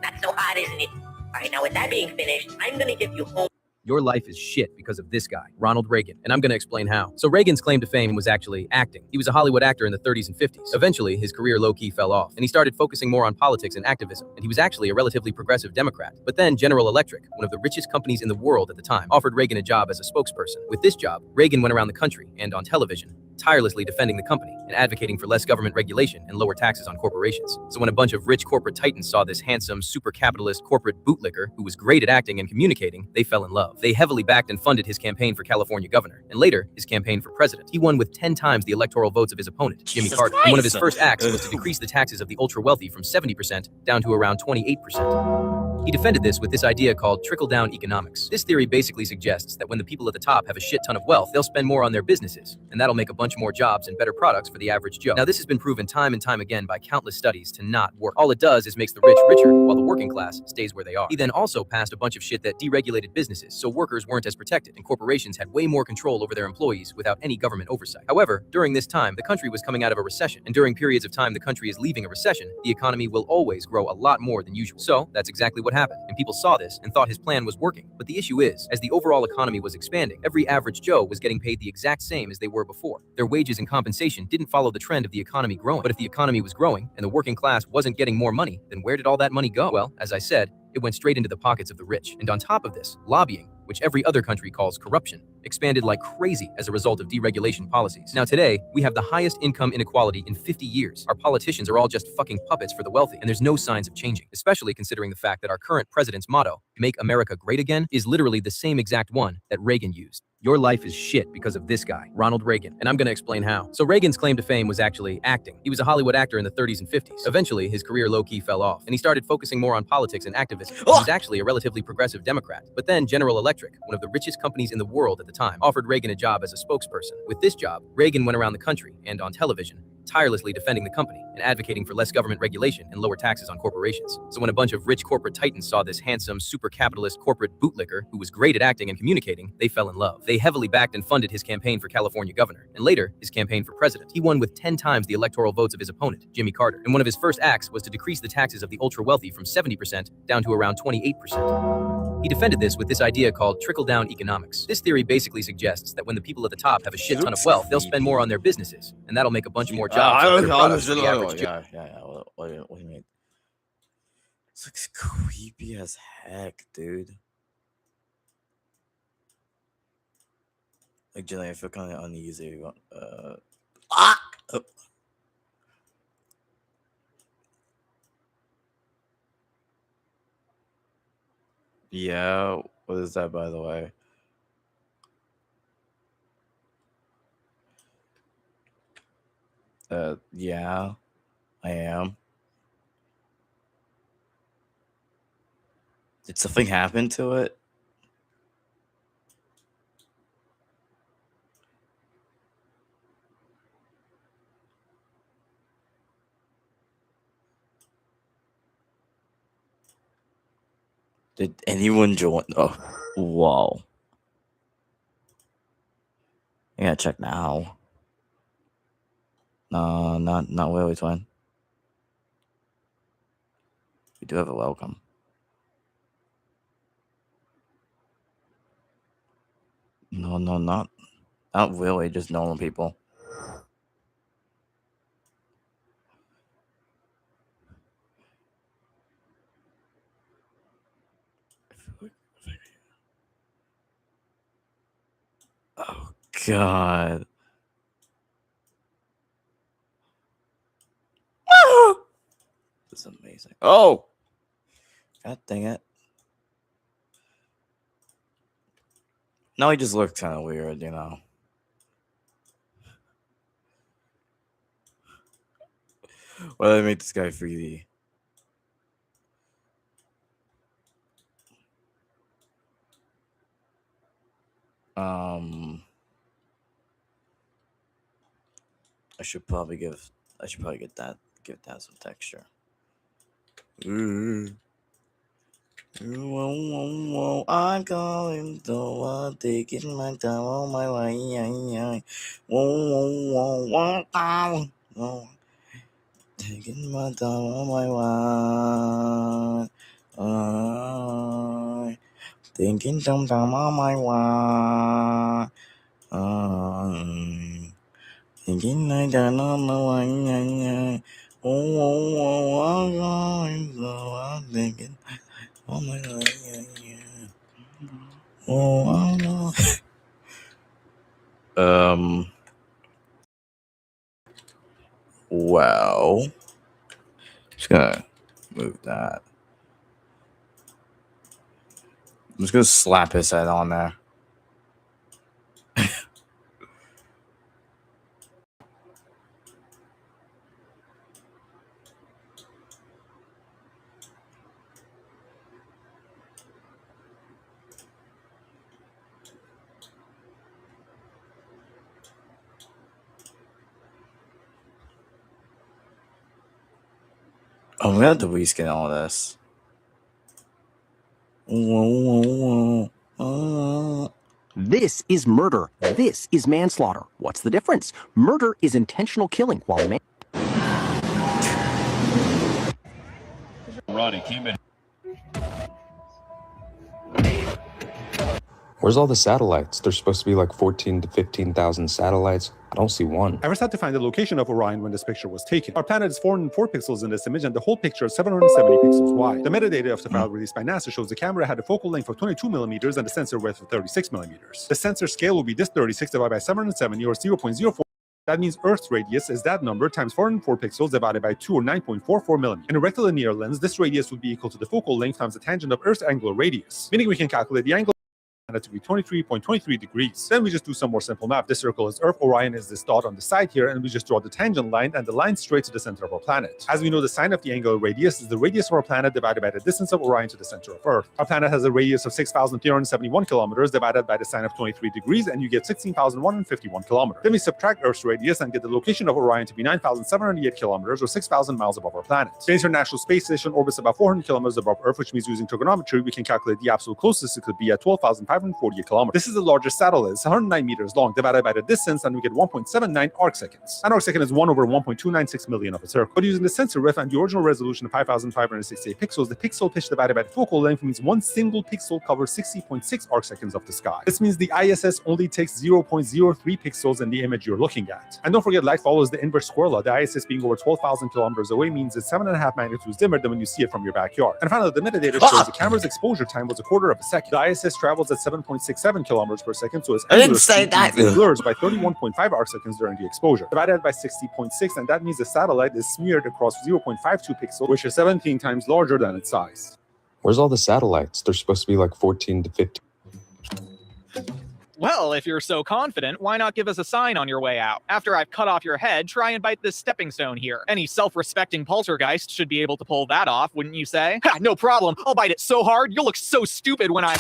That's so hot, isn't it? Alright, now with that being finished, I'm gonna give you home. Your life is shit because of this guy, Ronald Reagan, and I'm going to explain how. So Reagan's claim to fame was actually acting. He was a Hollywood actor in the 30s and 50s. Eventually, his career low-key fell off, and he started focusing more on politics and activism, and he was actually a relatively progressive Democrat. But then General Electric, one of the richest companies in the world at the time, offered Reagan a job as a spokesperson. With this job, Reagan went around the country and on television, tirelessly defending the company and advocating for less government regulation and lower taxes on corporations. So when a bunch of rich corporate titans saw this handsome, super capitalist corporate bootlicker who was great at acting and communicating, they fell in love. They heavily backed and funded his campaign for California governor, and later, his campaign for president. He won with 10 times the electoral votes of his opponent, Jimmy Carter. And one of his first acts was to decrease the taxes of the ultra-wealthy from 70% down to around 28%. He defended this with this idea called trickle-down economics. This theory basically suggests that when the people at the top have a shit ton of wealth, they'll spend more on their businesses, and that'll make a bunch more jobs and better products for the average Joe. Now, this has been proven time and time again by countless studies to not work. All it does is makes the rich richer, while the working class stays where they are. He then also passed a bunch of shit that deregulated businesses, so workers weren't as protected, and corporations had way more control over their employees without any government oversight. However, during this time, the country was coming out of a recession, and during periods of time the country is leaving a recession, the economy will always grow a lot more than usual. So, that's exactly what happened, and people saw this and thought his plan was working. But the issue is, as the overall economy was expanding, every average Joe was getting paid the exact same as they were before. Their wages and compensation didn't follow the trend of the economy growing. But if the economy was growing and the working class wasn't getting more money, then where did all that money go? Well, as I said, it went straight into the pockets of the rich. And on top of this, lobbying, which every other country calls corruption, expanded like crazy as a result of deregulation policies. Now today, we have the highest income inequality in 50 years. Our politicians are all just fucking puppets for the wealthy, and there's no signs of changing, especially considering the fact that our current president's motto, "Make America Great Again," is literally the same exact one that Reagan used. Your life is shit because of this guy, Ronald Reagan, and I'm going to explain how. So Reagan's claim to fame was actually acting. He was a Hollywood actor in the 30s and 50s. Eventually, his career low-key fell off, and he started focusing more on politics and activism. He was actually a relatively progressive Democrat. But then General Electric, one of the richest companies in the world at the time, offered Reagan a job as a spokesperson. With this job, Reagan went around the country and on television, tirelessly defending the company and advocating for less government regulation and lower taxes on corporations. So when a bunch of rich corporate titans saw this handsome, super capitalist corporate bootlicker who was great at acting and communicating, they fell in love. They heavily backed and funded his campaign for California governor, and later, his campaign for president. He won with 10 times the electoral votes of his opponent, Jimmy Carter, and one of his first acts was to decrease the taxes of the ultra-wealthy from 70% down to around 28%. He defended this with this idea called trickle-down economics. This theory basically suggests that when the people at the top have a shit ton of wealth, they'll spend more on their businesses, and that'll make a bunch more jobs. What do you mean? This looks creepy as heck, dude. Like, generally, I feel kind of uneasy. Oh. Yeah, what is that, by the way? Yeah, I am. Did something happen to it? Did anyone join? Oh, whoa. I gotta check now. No, not Willie Twin. We do have a welcome. No, not Willie, just normal people. Oh, God. This is amazing. Oh! God dang it. No, he just looks kind of weird, you know. Why did I make this guy 3D? I should probably give that some texture. I'm calling, though I'm taking my time on my way. Taking my time on my way. Taking some time on my way. Thinking I don't know why. I'm thinking, oh my God. Well, just gonna move that. I'm just gonna slap his head on there. I'm gonna have to reskin all this. This is murder. This is manslaughter. What's the difference? Murder is intentional killing, while Ronnie came in. Where's all the satellites? There's supposed to be like 14 to 15,000 satellites. I don't see one. I first had to find the location of Orion when this picture was taken. Our planet is 404 pixels in this image, and the whole picture is 770 pixels wide. The metadata of the file released by NASA shows the camera had a focal length of 22 millimeters and the sensor width of 36 millimeters. The sensor scale will be this 36 divided by 770, or 0.04. That means Earth's radius is that number times 404 pixels divided by 2, or 9.44 millimeters. In a rectilinear lens, this radius would be equal to the focal length times the tangent of Earth's angular radius, meaning we can calculate the angle planet to be 23.23 degrees. Then we just do some more simple math. This circle is Earth, Orion is this dot on the side here, and we just draw the tangent line and the line straight to the center of our planet. As we know, the sine of the angular radius is the radius of our planet divided by the distance of Orion to the center of Earth. Our planet has a radius of 6,371 kilometers divided by the sine of 23 degrees, and you get 16,151 kilometers. Then we subtract Earth's radius and get the location of Orion to be 9,708 kilometers or 6,000 miles above our planet. The International Space Station orbits about 400 kilometers above Earth, which means using trigonometry, we can calculate the absolute closest it could be at 12,548 kilometers. This is the largest satellite. It's 109 meters long, divided by the distance, and we get 1.79 arc seconds. An arc second is 1 over 1.296 million of a circle. But using the sensor width and the original resolution of 5,568 pixels, the pixel pitch divided by the focal length means one single pixel covers 60.6 arc seconds of the sky. This means the ISS only takes 0.03 pixels in the image you're looking at. And don't forget, light follows the inverse square law. The ISS being over 12,000 kilometers away means it's 7.5 magnitudes dimmer than when you see it from your backyard. And finally, the metadata shows the camera's exposure time was a quarter of a second. The ISS travels at 7.67 kilometers per second, so it's blurs by 31.5 arc seconds during the exposure, divided by 60.6, and that means the satellite is smeared across 0.52 pixels, which is 17 times larger than its size. Where's all the satellites? They're supposed to be like 14 to 15. Well, if you're so confident, why not give us a sign on your way out? After I've cut off your head, try and bite this stepping stone here. Any self-respecting poltergeist should be able to pull that off, wouldn't you say? Ha, no problem. I'll bite it so hard, you'll look so stupid when I...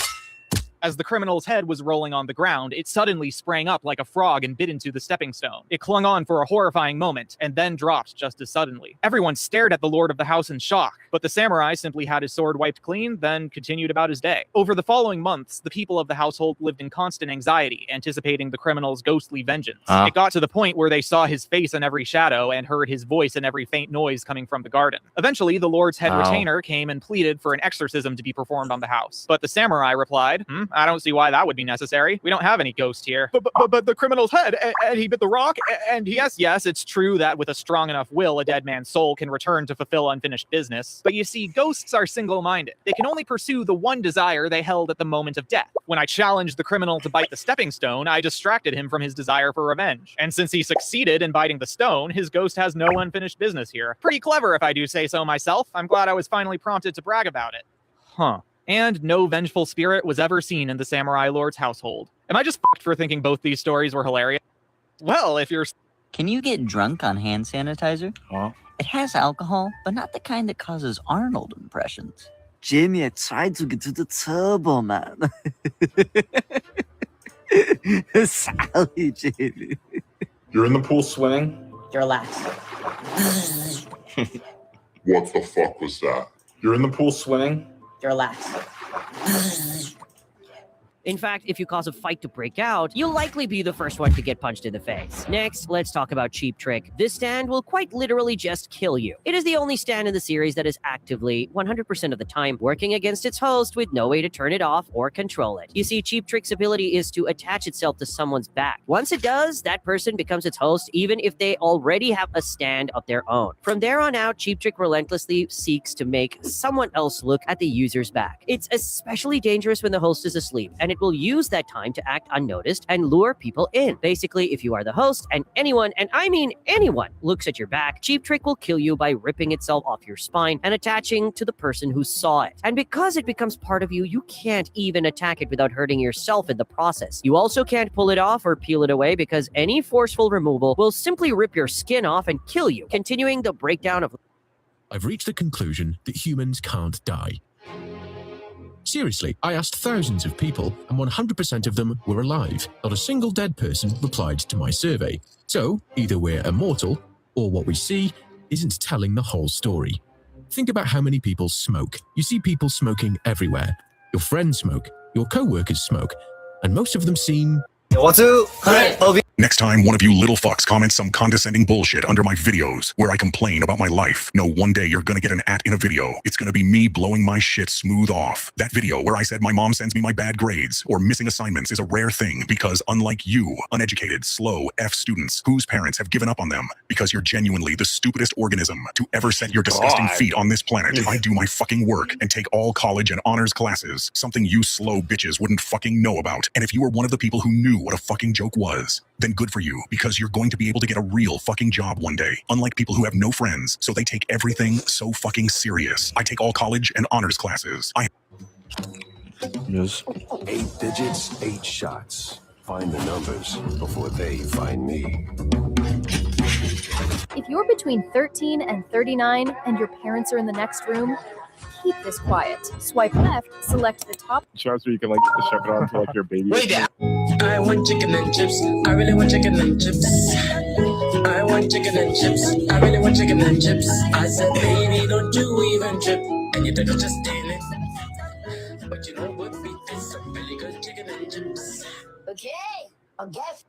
As the criminal's head was rolling on the ground, it suddenly sprang up like a frog and bit into the stepping stone. It clung on for a horrifying moment, and then dropped just as suddenly. Everyone stared at the lord of the house in shock, but the samurai simply had his sword wiped clean, then continued about his day. Over the following months, the people of the household lived in constant anxiety, anticipating the criminal's ghostly vengeance. It got to the point where they saw his face in every shadow and heard his voice in every faint noise coming from the garden. Eventually, the lord's head retainer came and pleaded for an exorcism to be performed on the house. But the samurai replied, I don't see why that would be necessary. We don't have any ghosts here. But the criminal's head, and he bit the rock, and yes, it's true that with a strong enough will, a dead man's soul can return to fulfill unfinished business. But you see, ghosts are single-minded. They can only pursue the one desire they held at the moment of death. When I challenged the criminal to bite the stepping stone, I distracted him from his desire for revenge. And since he succeeded in biting the stone, his ghost has no unfinished business here. Pretty clever, if I do say so myself. I'm glad I was finally prompted to brag about it. And no vengeful spirit was ever seen in the samurai lord's household. Am I just fucked for thinking both these stories were hilarious? Well, if you're... Can you get drunk on hand sanitizer? It has alcohol, but not the kind that causes Arnold impressions. Jamie, I tried to get to the turbo, man. Sorry, Jamie. You're in the pool swimming? You're last. What the fuck was that? You're in the pool swimming? You're last. In fact, if you cause a fight to break out, you'll likely be the first one to get punched in the face. Next, let's talk about Cheap Trick. This stand will quite literally just kill you. It is the only stand in the series that is actively, 100% of the time, working against its host with no way to turn it off or control it. You see, Cheap Trick's ability is to attach itself to someone's back. Once it does, that person becomes its host even if they already have a stand of their own. From there on out, Cheap Trick relentlessly seeks to make someone else look at the user's back. It's especially dangerous when the host is asleep, and it will use that time to act unnoticed and lure people in. Basically, if you are the host and anyone, and I mean anyone, looks at your back, Cheap Trick will kill you by ripping itself off your spine and attaching to the person who saw it. And because it becomes part of you, you can't even attack it without hurting yourself in the process. You also can't pull it off or peel it away because any forceful removal will simply rip your skin off and kill you, continuing the breakdown of... I've reached the conclusion that humans can't die. Seriously, I asked thousands of people, and 100% of them were alive. Not a single dead person replied to my survey. So, either we're immortal, or what we see isn't telling the whole story. Think about how many people smoke. You see people smoking everywhere. Your friends smoke, your co-workers smoke, and most of them seem... Next time one of you little fucks comments some condescending bullshit under my videos where I complain about my life, know one day you're gonna get an in a video. It's gonna be me blowing my shit smooth off. That video where I said my mom sends me my bad grades or missing assignments is a rare thing because unlike you, uneducated, slow F students whose parents have given up on them because you're genuinely the stupidest organism to ever set your disgusting feet on this planet, I do my fucking work and take all college and honors classes, something you slow bitches wouldn't fucking know about. And if you were one of the people who knew what a fucking joke was, then good for you, because you're going to be able to get a real fucking job one day. Unlike people who have no friends, so they take everything so fucking serious. I take all college and honors classes. Yes. 8 digits, 8 shots. Find the numbers before they find me. If you're between 13 and 39 and your parents are in the next room, keep this quiet. Swipe left, select the top. Shots where you can like shove it onto like your baby. Wait, I want chicken and chips. I really want chicken and chips. I want chicken and chips. I really want chicken and chips. I said, baby, don't you even trip. And you think I'm just stealing it. But you know what beat this? Some really good chicken and chips. Okay, I'll guess.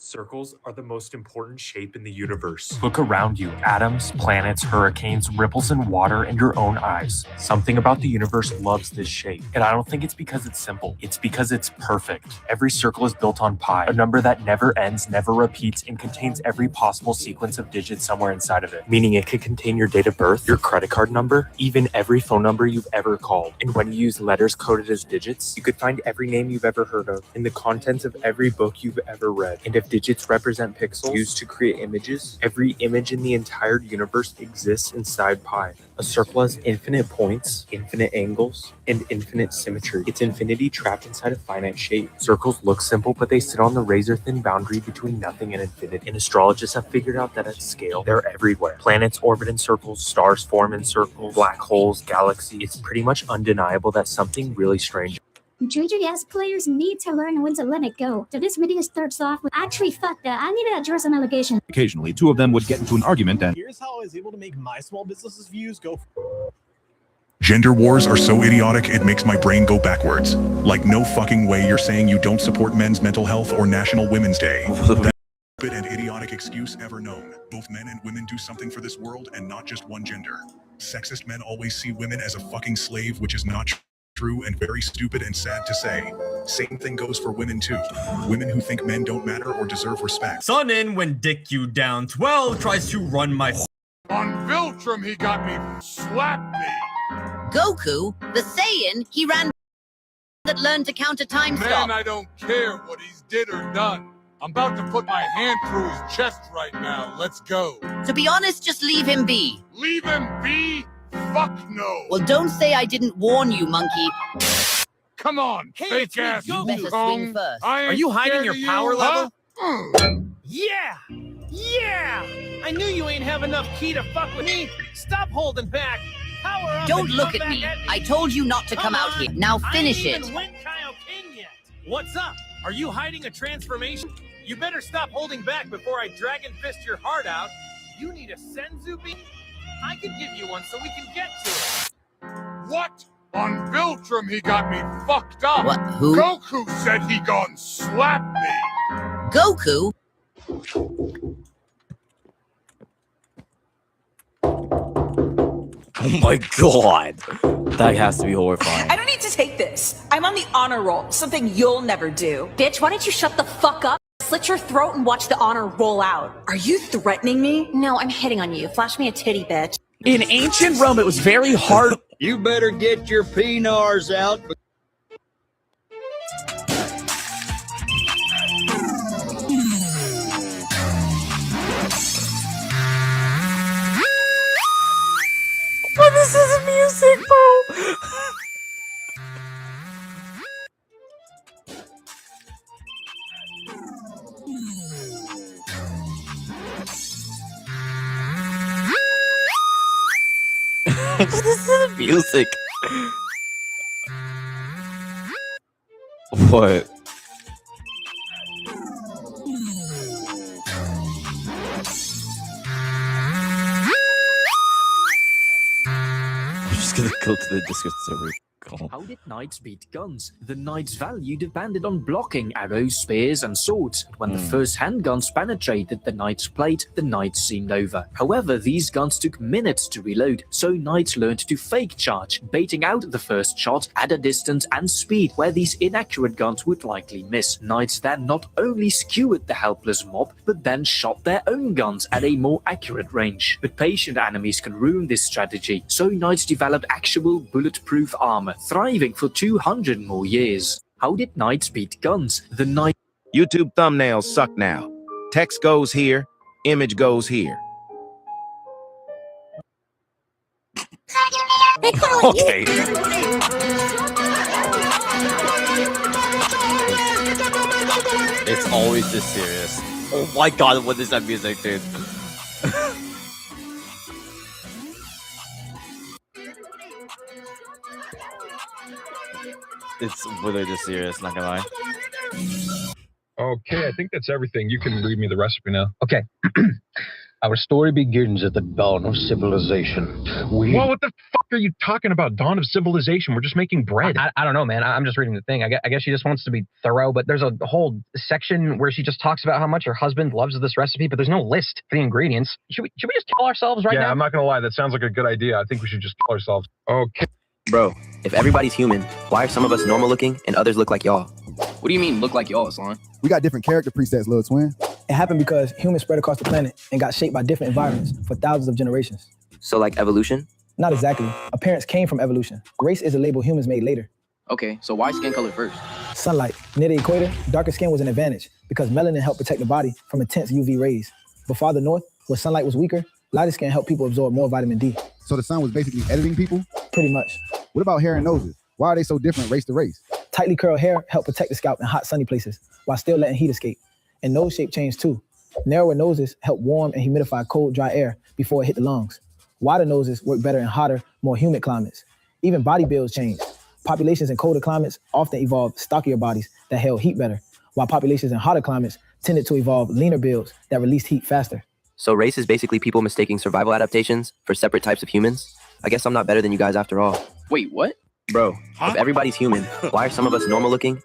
Circles are the most important shape in the universe. Look around you. Atoms, planets, hurricanes, ripples in water, and your own eyes. Something about the universe loves this shape. And I don't think it's because it's simple. It's because it's perfect. Every circle is built on pi, a number that never ends, never repeats, and contains every possible sequence of digits somewhere inside of it. Meaning it could contain your date of birth, your credit card number, even every phone number you've ever called. And when you use letters coded as digits, you could find every name you've ever heard of and the contents of every book you've ever read. And if digits represent pixels used to create images, every image in the entire universe exists inside pi. A circle has infinite points, infinite angles, and infinite symmetry. It's infinity trapped inside a finite shape. Circles look simple, but they sit on the razor-thin boundary between nothing and infinity. And astrologists have figured out that at scale, they're everywhere. Planets orbit in circles, stars form in circles, black holes, galaxies. It's pretty much undeniable that something really strange. JJS players need to learn when to let it go. So this video starts off with, actually, fuck that. I need to address an allegation. Occasionally, two of them would get into an argument and here's how I was able to make my small business's views go. Gender wars are so idiotic it makes my brain go backwards. Like no fucking way you're saying you don't support men's mental health or National Women's Day. That stupid and idiotic excuse ever known. Both men and women do something for this world and not just one gender. Sexist men always see women as a fucking slave, which is not true and very stupid and sad to say. Same thing goes for women too. Women who think men don't matter or deserve respect. Son in when Dick you down 12 tries to run my On Viltrum he got me, slapped me. Goku, the Saiyan, he ran that learned to count a time stop. Man, I don't care what he's did or done. I'm about to put my hand through his chest right now. Let's go. To be honest, just leave him be. Leave him be? Fuck no. Well, don't say I didn't warn you, monkey. Come on, Hey, fake ass better Wukong. swing first. I ain't Are you hiding scared your of you, power huh? level? Yeah! Yeah! I knew you ain't have enough key to fuck with me. Stop holding back. Power up. Don't and look come at me. back I told you not to come out here. Now finish I it. ain't even went Kaioken yet. What's up? Are you hiding a transformation? You better stop holding back before I dragon fist your heart out. You need a Senzu beam? I can give you one so we can get to it. What? On Viltrum he got me fucked up. What? Who? Goku said he gone slap me. Goku? Oh my god. That has to be horrifying. I don't need to take this. I'm on the honor roll, something you'll never do. Bitch, why don't you shut the fuck up, slit your throat, and watch the honor roll out? Are you threatening me? No, I'm hitting on you. Flash me a titty, bitch. In ancient Rome, it was very hard. You better get your penars out. But this is music, bro. This is music. What? I'm just gonna go to the Discord server. How did knights beat guns? The knight's value depended on blocking arrows, spears, and swords. When the first handguns penetrated the knight's plate, the knight seemed over. However, these guns took minutes to reload, so knights learned to fake charge, baiting out the first shot at a distance and speed where these inaccurate guns would likely miss. Knights then not only skewered the helpless mob, but then shot their own guns at a more accurate range. But patient enemies can ruin this strategy, so knights developed actual bulletproof armor, thriving for 200 more years. How did knights beat guns? The knight... YouTube thumbnails suck now. Text goes here, image goes here. Okay. It's always this serious. Oh my god, what is that music, dude? It's literally just serious, not gonna lie. Okay, I think that's everything. You can read me the recipe now. Okay. Our story begins at the dawn of civilization. Well, what the fuck are you talking about? Dawn of civilization? We're just making bread. I don't know, man. I'm just reading the thing. I guess she just wants to be thorough, but there's a whole section where she just talks about how much her husband loves this recipe, but there's no list for the ingredients. Should we just kill ourselves right now? Yeah, I'm not gonna lie. That sounds like a good idea. I think we should just kill ourselves. Okay. Bro, if everybody's human, why are some of us normal looking and others look like y'all? What do you mean, look like y'all, Aslan? We got different character presets, little twin. It happened because humans spread across the planet and got shaped by different environments for thousands of generations. So like evolution? Not exactly. Appearance came from evolution. Race is a label humans made later. Okay, so why skin color first? Sunlight. Near the equator, darker skin was an advantage because melanin helped protect the body from intense UV rays. But farther north, where sunlight was weaker, lighter skin helped people absorb more vitamin D. So the sun was basically editing people? Pretty much. What about hair and noses? Why are they so different race to race? Tightly curled hair helped protect the scalp in hot, sunny places while still letting heat escape. And nose shape changed too. Narrower noses help warm and humidify cold, dry air before it hit the lungs. Wider noses work better in hotter, more humid climates. Even body builds changed. Populations in colder climates often evolved stockier bodies that held heat better, while populations in hotter climates tended to evolve leaner builds that released heat faster. So race is basically people mistaking survival adaptations for separate types of humans? I guess I'm not better than you guys after all. Wait, what? Bro, if everybody's human, why are some of us normal looking?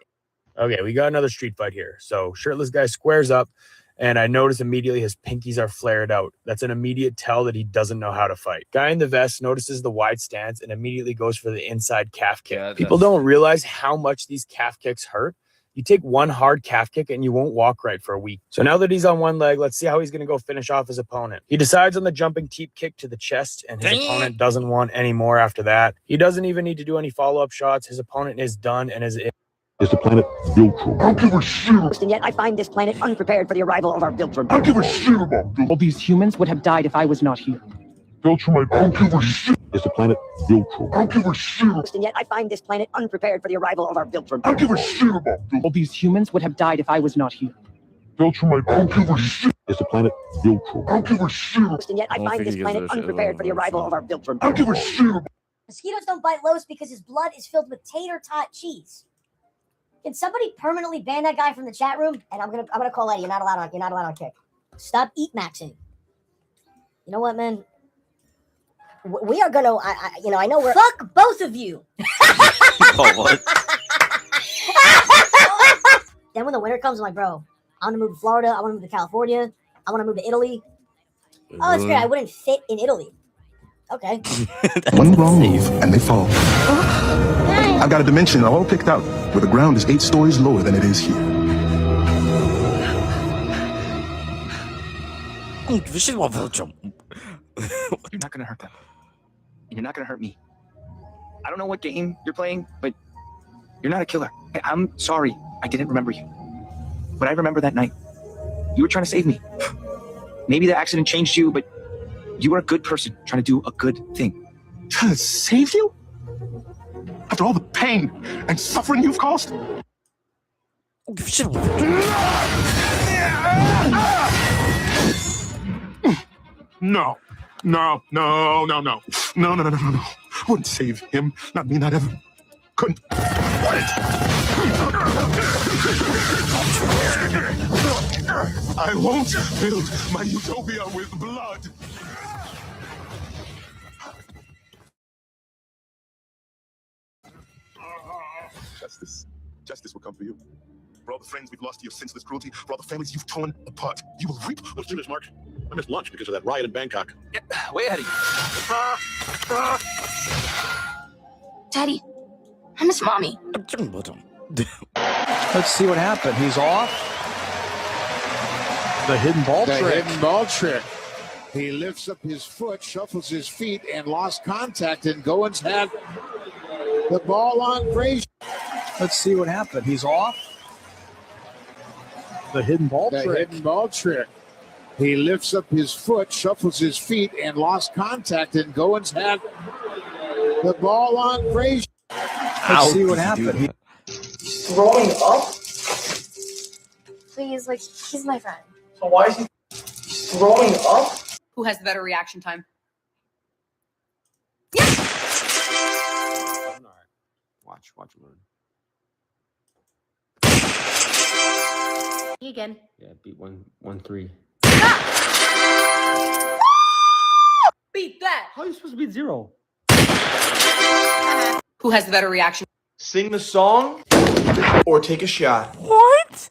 Okay, we got another street fight here. So shirtless guy squares up, and I notice immediately his pinkies are flared out. That's an immediate tell that he doesn't know how to fight. Guy in the vest notices the wide stance and immediately goes for the inside calf kick. Yeah, people don't realize how much these calf kicks hurt. You take one hard calf kick and you won't walk right for a week. So now that he's on one leg, let's see how he's going to go finish off his opponent. He decides on the jumping teep kick to the chest, and his opponent doesn't want any more after that. He doesn't even need to do any follow-up shots. His opponent is done and is... Is the planet Viltrum? I don't give a shit. And yet I find this planet unprepared for the arrival of our Viltrum. I don't give a shit about Viltrum. All these humans would have died if I was not here. Viltrum, I don't give a shit. Is the planet Viltrum? I don't give a shit. And yet I find this planet unprepared for the arrival of our Viltrum. I don't give a shit about Viltrum. All these humans would have died if I was not here. Viltrum, I don't give a shit. Is the planet Viltrum? I don't give a shit. And yet I find this planet unprepared for the arrival of our Viltrum. I don't give a shit. Mosquitoes don't bite Los because his blood is filled with tater tot cheese. Can somebody permanently ban that guy from the chat room? And I'm gonna call Eddie. You're not allowed on kick. Stop eat maxing. You know what, man? We are gonna. I know we're. Fuck both of you. Oh, what? Then when the winter comes, I'm like, bro, I want to move to Florida. I want to move to California. I want to move to Italy. Oh, that's great. I wouldn't fit in Italy. Okay. One wrong move and they fall. I've got a dimension all picked out where the ground is 8 stories lower than it is here. You're not gonna hurt them. You're not gonna hurt me. I don't know what game you're playing, but you're not a killer. I'm sorry I didn't remember you. But I remember that night. You were trying to save me. Maybe the accident changed you, but you were a good person trying to do a good thing. Trying to save you? After all the pain and suffering you've caused? No. Wouldn't save him. Not me, not ever. Couldn't. I won't build my utopia with blood. Justice will come for you. For all the friends we've lost to your senseless cruelty, for all the families you've torn apart, you will reap. Let's do this, Mark. I missed lunch because of that riot in Bangkok. Yeah, way ahead of you. Daddy, I miss Mommy. Let's see what happened. He's off. The hidden ball trick. The hidden ball trick. He lifts up his foot, shuffles his feet, and lost contact, and Goins had the ball on Frazier. Let's see what happened. He's off. The hidden ball trick. The hidden ball trick. He lifts up his foot, shuffles his feet, and lost contact, and Goins had the ball on Frazier. Let's see what happened. throwing up? Please, like, he's my friend. So why is he throwing up? Who has the better reaction time? Watch, learn. Me again. Yeah, beat 1-3. Beat that! How are you supposed to beat 0? Who has the better reaction? Sing the song or take a shot. What?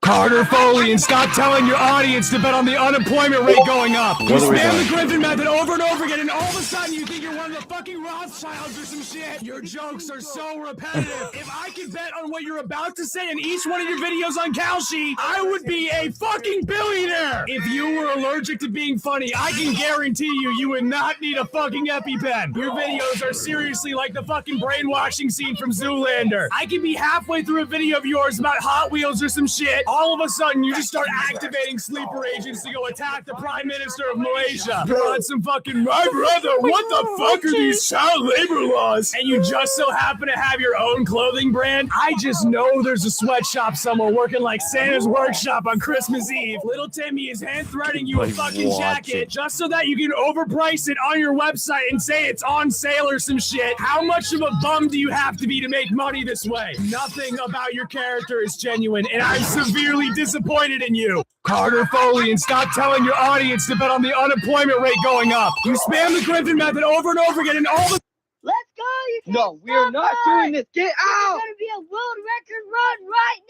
Carter Foley, and stop telling your audience to bet on the unemployment rate going up. You What are we spam doing? the Griffin method over and over again, and all of a sudden you think you're one of the fucking Rothschilds or some shit. Your jokes are so repetitive. If I could bet on what you're about to say in each one of your videos on Kalshi, I would be a fucking billionaire. If you were allergic to being funny, I can guarantee you would not need a fucking EpiPen. Your videos are seriously like the fucking brainwashing scene from Zoolander. I could be halfway through a video of yours about Hot Wheels or some shit. All of a sudden, you just start activating sleeper agents to go attack the Prime Minister of Malaysia. You're on some fucking, my brother, what the fuck are these child labor laws? And you just so happen to have your own clothing brand? I just know there's a sweatshop somewhere working like Santa's workshop on Christmas Eve. Little Timmy is hand-threading you a fucking jacket just so that you can overprice it on your website and say it's on sale or some shit. How much of a bum do you have to be to make money this way? Nothing about your character is genuine, and I'm severely disappointed in you. Carter Foley, and stop telling your audience to bet on the unemployment rate going up. You spam the Griffin method over and over again, and all the Let's go! You no, we are not doing this. Get out! It's gonna be a world record run right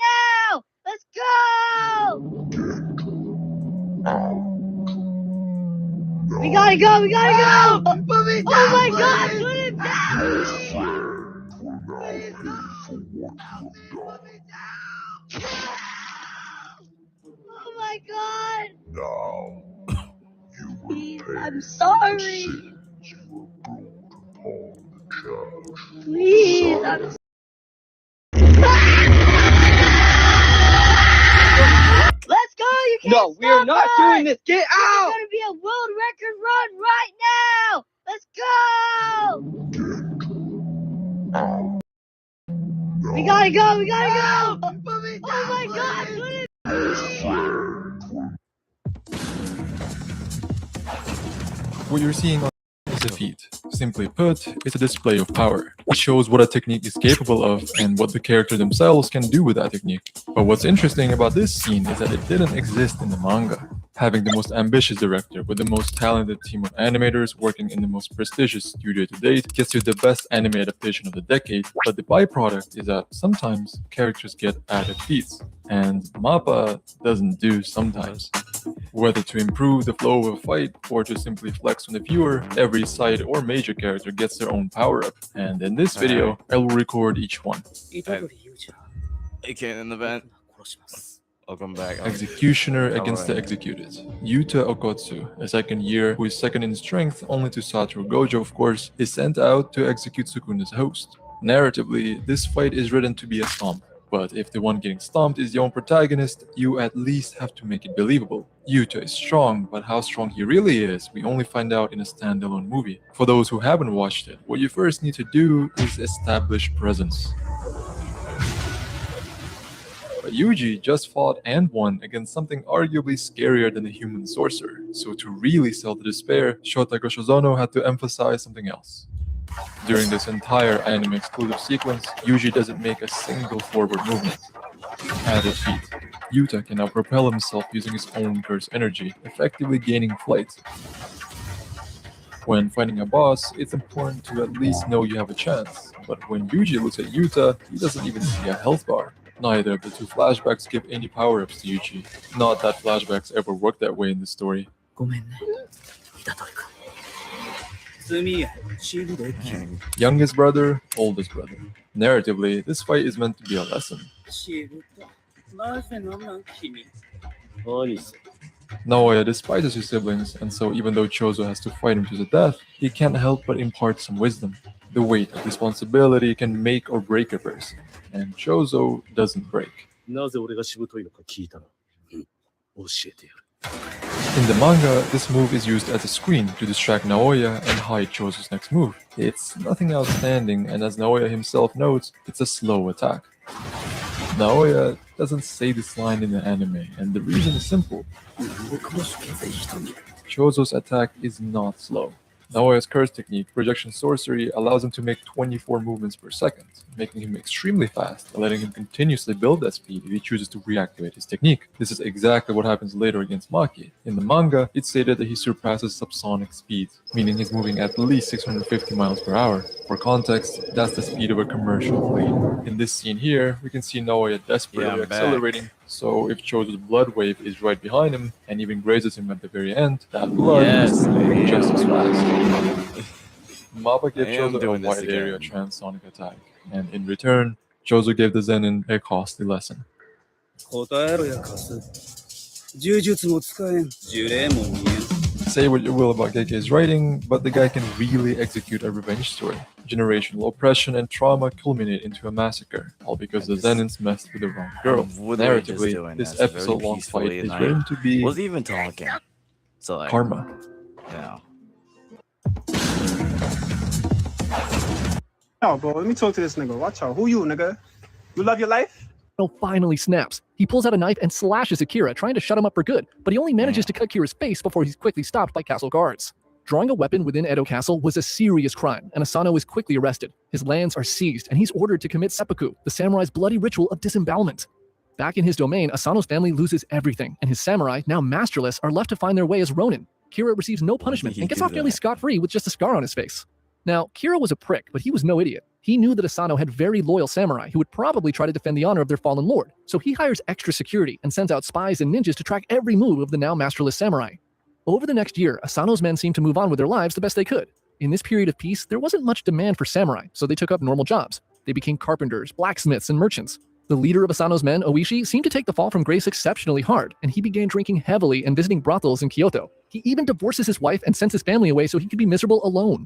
now! Let's go! We gotta go! We gotta go! Put me down, oh my God! Put him down! Oh my God! Now, Please, I'm sorry. Please, I'm sorry. Let's go! You can't No, we are stop not us. doing this. Get out! It's gonna be a world record run right now. Let's go! We gotta go! We gotta go! Put me down, oh my God! Put it. What you're seeing on is a feat. Simply put, it's a display of power. It shows what a technique is capable of and what the character themselves can do with that technique. But what's interesting about this scene is that it didn't exist in the manga. Having the most ambitious director with the most talented team of animators working in the most prestigious studio to date gets you the best anime adaptation of the decade, but the byproduct is that sometimes characters get added feats, and MAPPA doesn't do sometimes. Whether to improve the flow of a fight or to simply flex on the viewer, every side or major character gets their own power-up, and in this video, I will record each one. Okay, in the event. I'll come back. Executioner against the executed. Yuta Okotsu, a second year who is second in strength only to Satoru Gojo of course, is sent out to execute Sukuna's host. Narratively, this fight is written to be a stomp, but if the one getting stomped is the own protagonist, you at least have to make it believable. Yuta is strong, but how strong he really is, we only find out in a standalone movie. For those who haven't watched it, what you first need to do is establish presence. But Yuji just fought and won against something arguably scarier than the human sorcerer, so to really sell the despair, Shota Goshozono had to emphasize something else. During this entire anime exclusive sequence, Yuji doesn't make a single forward movement. Added feat. Yuta can now propel himself using his own curse energy, effectively gaining flight. When fighting a boss, it's important to at least know you have a chance, but when Yuji looks at Yuta, he doesn't even see a health bar. Neither of the two flashbacks give any power-ups to Yuji. Not that flashbacks ever work that way in the story. Youngest brother, oldest brother. Narratively, this fight is meant to be a lesson. Naoya despises his siblings, and so even though Chozo has to fight him to the death, he can't help but impart some wisdom. The weight of responsibility can make or break a person, and Chozo doesn't break. In the manga, this move is used as a screen to distract Naoya and hide Chozo's next move. It's nothing outstanding, and as Naoya himself notes, it's a slow attack. Naoya doesn't say this line in the anime, and the reason is simple. Chozo's attack is not slow. Naoya's curse technique, projection sorcery, allows him to make 24 movements per second, making him extremely fast and letting him continuously build that speed if he chooses to reactivate his technique. This is exactly what happens later against Maki. In the manga, it's stated that he surpasses subsonic speed, meaning he's moving at least 650 miles per hour. For context, that's the speed of a commercial plane. In this scene here, we can see Naoya desperately accelerating, so if Chozo's blood wave is right behind him and even grazes him at the very end, that blood is moving just as fast. Mappa gave Chozo a wide area transonic attack, and in return, Chozo gave the Zenin a costly lesson. 答えろやカス。呪術も使えん。呪霊も見えん。 Say what you will about Gege's writing, but the guy can really execute a revenge story. Generational oppression and trauma culminate into a massacre, all because the Zenins messed with the wrong girl. Narratively, this episode-long fight is written to be was even talking. So like, karma. Yeah. No, bro, let me talk to this nigga. Watch out. Who you, nigga? You love your life? Finally snaps. He pulls out a knife and slashes Akira, trying to shut him up for good, but he only manages to cut Kira's face before he's quickly stopped by castle guards. Drawing a weapon within Edo Castle was a serious crime, and Asano is quickly arrested. His lands are seized, and he's ordered to commit seppuku, the samurai's bloody ritual of disembowelment. Back in his domain, Asano's family loses everything, and his samurai, now masterless, are left to find their way as ronin. Kira receives no punishment and gets off nearly scot-free with just a scar on his face. Now, Kira was a prick, but he was no idiot. He knew that Asano had very loyal samurai who would probably try to defend the honor of their fallen lord, so he hires extra security and sends out spies and ninjas to track every move of the now masterless samurai. Over the next year, Asano's men seemed to move on with their lives the best they could. In this period of peace, there wasn't much demand for samurai, so they took up normal jobs. They became carpenters, blacksmiths, and merchants. The leader of Asano's men, Oishi, seemed to take the fall from grace exceptionally hard, and he began drinking heavily and visiting brothels in Kyoto. He even divorces his wife and sends his family away so he could be miserable alone.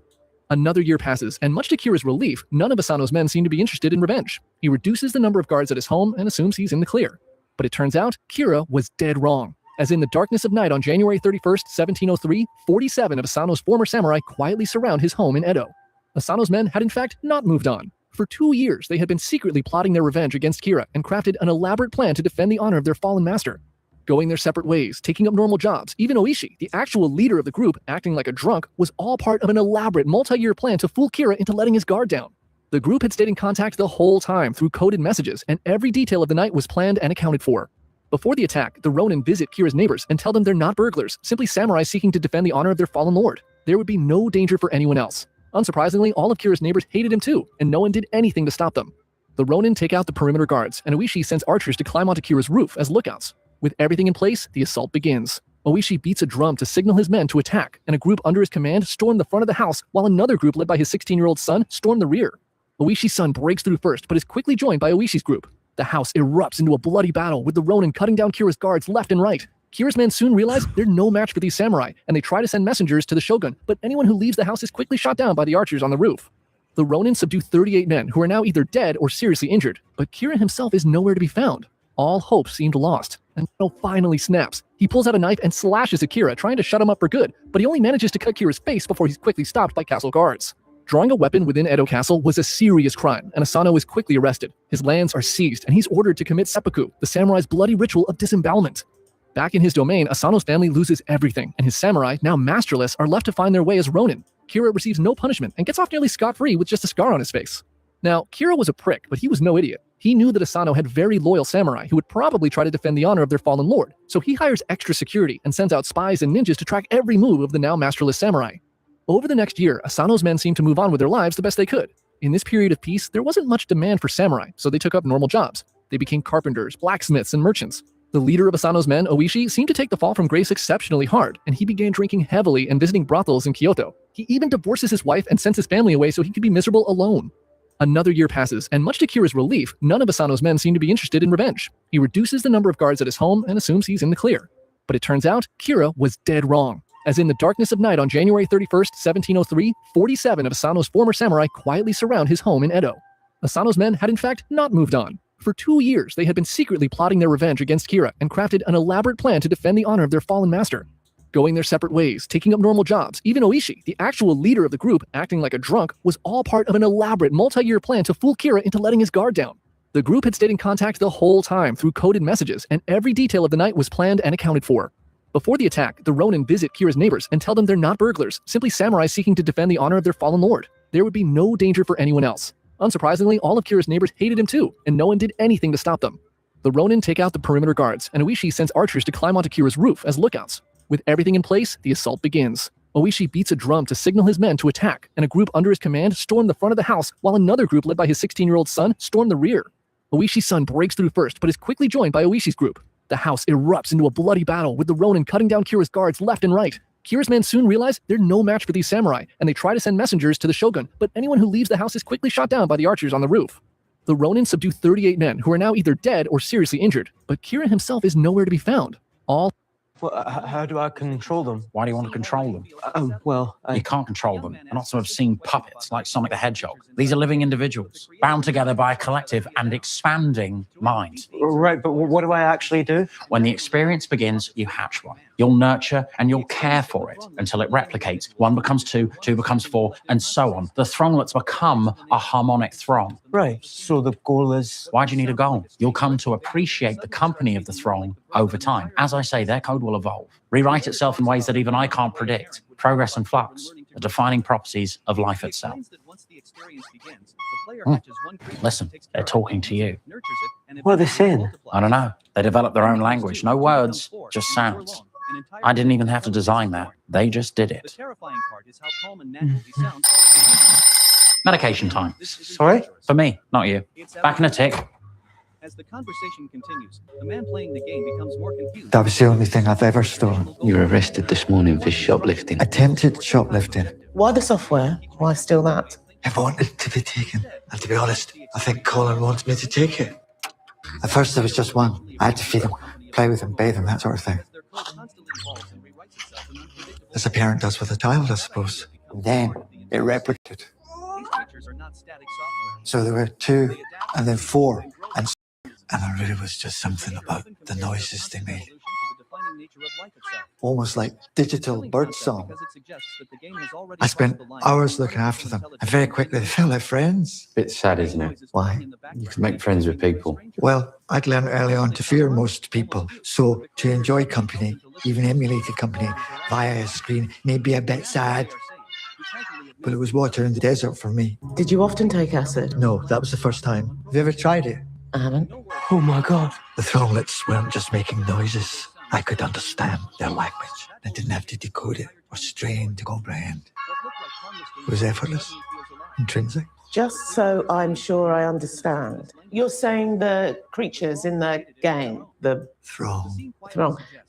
Another year passes, and much to Kira's relief, none of Asano's men seem to be interested in revenge. He reduces the number of guards at his home and assumes he's in the clear. But it turns out, Kira was dead wrong. As in the darkness of night on January 31st, 1703, 47 of Asano's former samurai quietly surround his home in Edo. Asano's men had in fact not moved on. For 2 years, they had been secretly plotting their revenge against Kira and crafted an elaborate plan to defend the honor of their fallen master. Going their separate ways, taking up normal jobs, even Oishi, the actual leader of the group, acting like a drunk, was all part of an elaborate multi-year plan to fool Kira into letting his guard down. The group had stayed in contact the whole time through coded messages, and every detail of the night was planned and accounted for. Before the attack, the Ronin visit Kira's neighbors and tell them they're not burglars, simply samurai seeking to defend the honor of their fallen lord. There would be no danger for anyone else. Unsurprisingly, all of Kira's neighbors hated him too, and no one did anything to stop them. The Ronin take out the perimeter guards, and Oishi sends archers to climb onto Kira's roof as lookouts. With everything in place, the assault begins. Oishi beats a drum to signal his men to attack, and a group under his command storm the front of the house, while another group led by his 16-year-old son storm the rear. Oishi's son breaks through first, but is quickly joined by Oishi's group. The house erupts into a bloody battle, with the Ronin cutting down Kira's guards left and right. Kira's men soon realize they're no match for these samurai, and they try to send messengers to the shogun, but anyone who leaves the house is quickly shot down by the archers on the roof. The Ronin subdue 38 men, who are now either dead or seriously injured, but Kira himself is nowhere to be found. All hope seemed lost, and Asano finally snaps. He pulls out a knife and slashes Akira, trying to shut him up for good, but he only manages to cut Kira's face before he's quickly stopped by castle guards. Drawing a weapon within Edo Castle was a serious crime, and Asano is quickly arrested. His lands are seized, and he's ordered to commit seppuku, the samurai's bloody ritual of disembowelment. Back in his domain, Asano's family loses everything, and his samurai, now masterless, are left to find their way as ronin. Kira receives no punishment and gets off nearly scot-free with just a scar on his face. Now, Kira was a prick, but he was no idiot. He knew that Asano had very loyal samurai who would probably try to defend the honor of their fallen lord, so he hires extra security and sends out spies and ninjas to track every move of the now masterless samurai. Over the next year, Asano's men seemed to move on with their lives the best they could. In this period of peace, there wasn't much demand for samurai, so they took up normal jobs. They became carpenters, blacksmiths, and merchants. The leader of Asano's men, Oishi, seemed to take the fall from grace exceptionally hard, and he began drinking heavily and visiting brothels in Kyoto. He even divorces his wife and sends his family away so he could be miserable alone. Another year passes, and much to Kira's relief, none of Asano's men seem to be interested in revenge. He reduces the number of guards at his home and assumes he's in the clear. But it turns out, Kira was dead wrong. As in the darkness of night on January 31st, 1703, 47 of Asano's former samurai quietly surround his home in Edo. Asano's men had in fact not moved on. For 2 years, they had been secretly plotting their revenge against Kira and crafted an elaborate plan to defend the honor of their fallen master. Going their separate ways, taking up normal jobs, even Oishi, the actual leader of the group, acting like a drunk, was all part of an elaborate multi-year plan to fool Kira into letting his guard down. The group had stayed in contact the whole time through coded messages, and every detail of the night was planned and accounted for. Before the attack, the Ronin visit Kira's neighbors and tell them they're not burglars, simply samurai seeking to defend the honor of their fallen lord. There would be no danger for anyone else. Unsurprisingly, all of Kira's neighbors hated him too, and no one did anything to stop them. The Ronin take out the perimeter guards, and Oishi sends archers to climb onto Kira's roof as lookouts. With everything in place, the assault begins. Oishi beats a drum to signal his men to attack, and a group under his command storm the front of the house, while another group led by his 16-year-old son storm the rear. Oishi's son breaks through first, but is quickly joined by Oishi's group. The house erupts into a bloody battle, with the Ronin cutting down Kira's guards left and right. Kira's men soon realize they're no match for these samurai, and they try to send messengers to the shogun, but anyone who leaves the house is quickly shot down by the archers on the roof. The Ronin subdue 38 men who are now either dead or seriously injured, but Kira himself is nowhere to be found. How do I control them? Why do you want to control them? You can't control them. They're not some obscene puppets like Sonic the Hedgehog. These are living individuals, bound together by a collective and expanding mind. Right, but what do I actually do? When the experience begins, you hatch one. You'll nurture and you'll care for it until it replicates. 1 becomes 2, 2 becomes 4, and so on. The thronglets become a harmonic throng. Right, so the goal is... Why do you need a goal? You'll come to appreciate the company of the throng over time. As I say, their code will evolve, rewrite itself in ways that even I can't predict. Progress and flux, the defining properties of life itself. Listen, they're talking to you. What are they saying? I don't know. They developed their own language. No words, just sounds. I didn't even have to design that. They just did it. Medication time. Sorry? For me, not you. Back in a tick. As the conversation continues, the man playing the game becomes more confused. That was the only thing I've ever stolen. You were arrested this morning for shoplifting. Attempted shoplifting. Why the software? Why steal that? I wanted to be taken. And to be honest, I think Colin wants me to take it. At first there was just one. I had to feed him, play with him, bathe him, that sort of thing. As a parent does with a child, I suppose. And then it replicated. So there were 2, and then 4, and there really was just something about the noises they made. Almost like digital birdsong. I spent hours looking after them, and very quickly they felt like friends. Bit sad, isn't it? Why? You can make friends with people. Well, I'd learned early on to fear most people, so to enjoy company, even emulated company, via a screen may be a bit sad. But it was water in the desert for me. Did you often take acid? No, that was the first time. Have you ever tried it? I haven't. Oh my God. The thronglets weren't just making noises. I could understand their language. I didn't have to decode it or strain to comprehend. It was effortless, intrinsic. Just so I'm sure I understand. You're saying the creatures in the game, the Throng,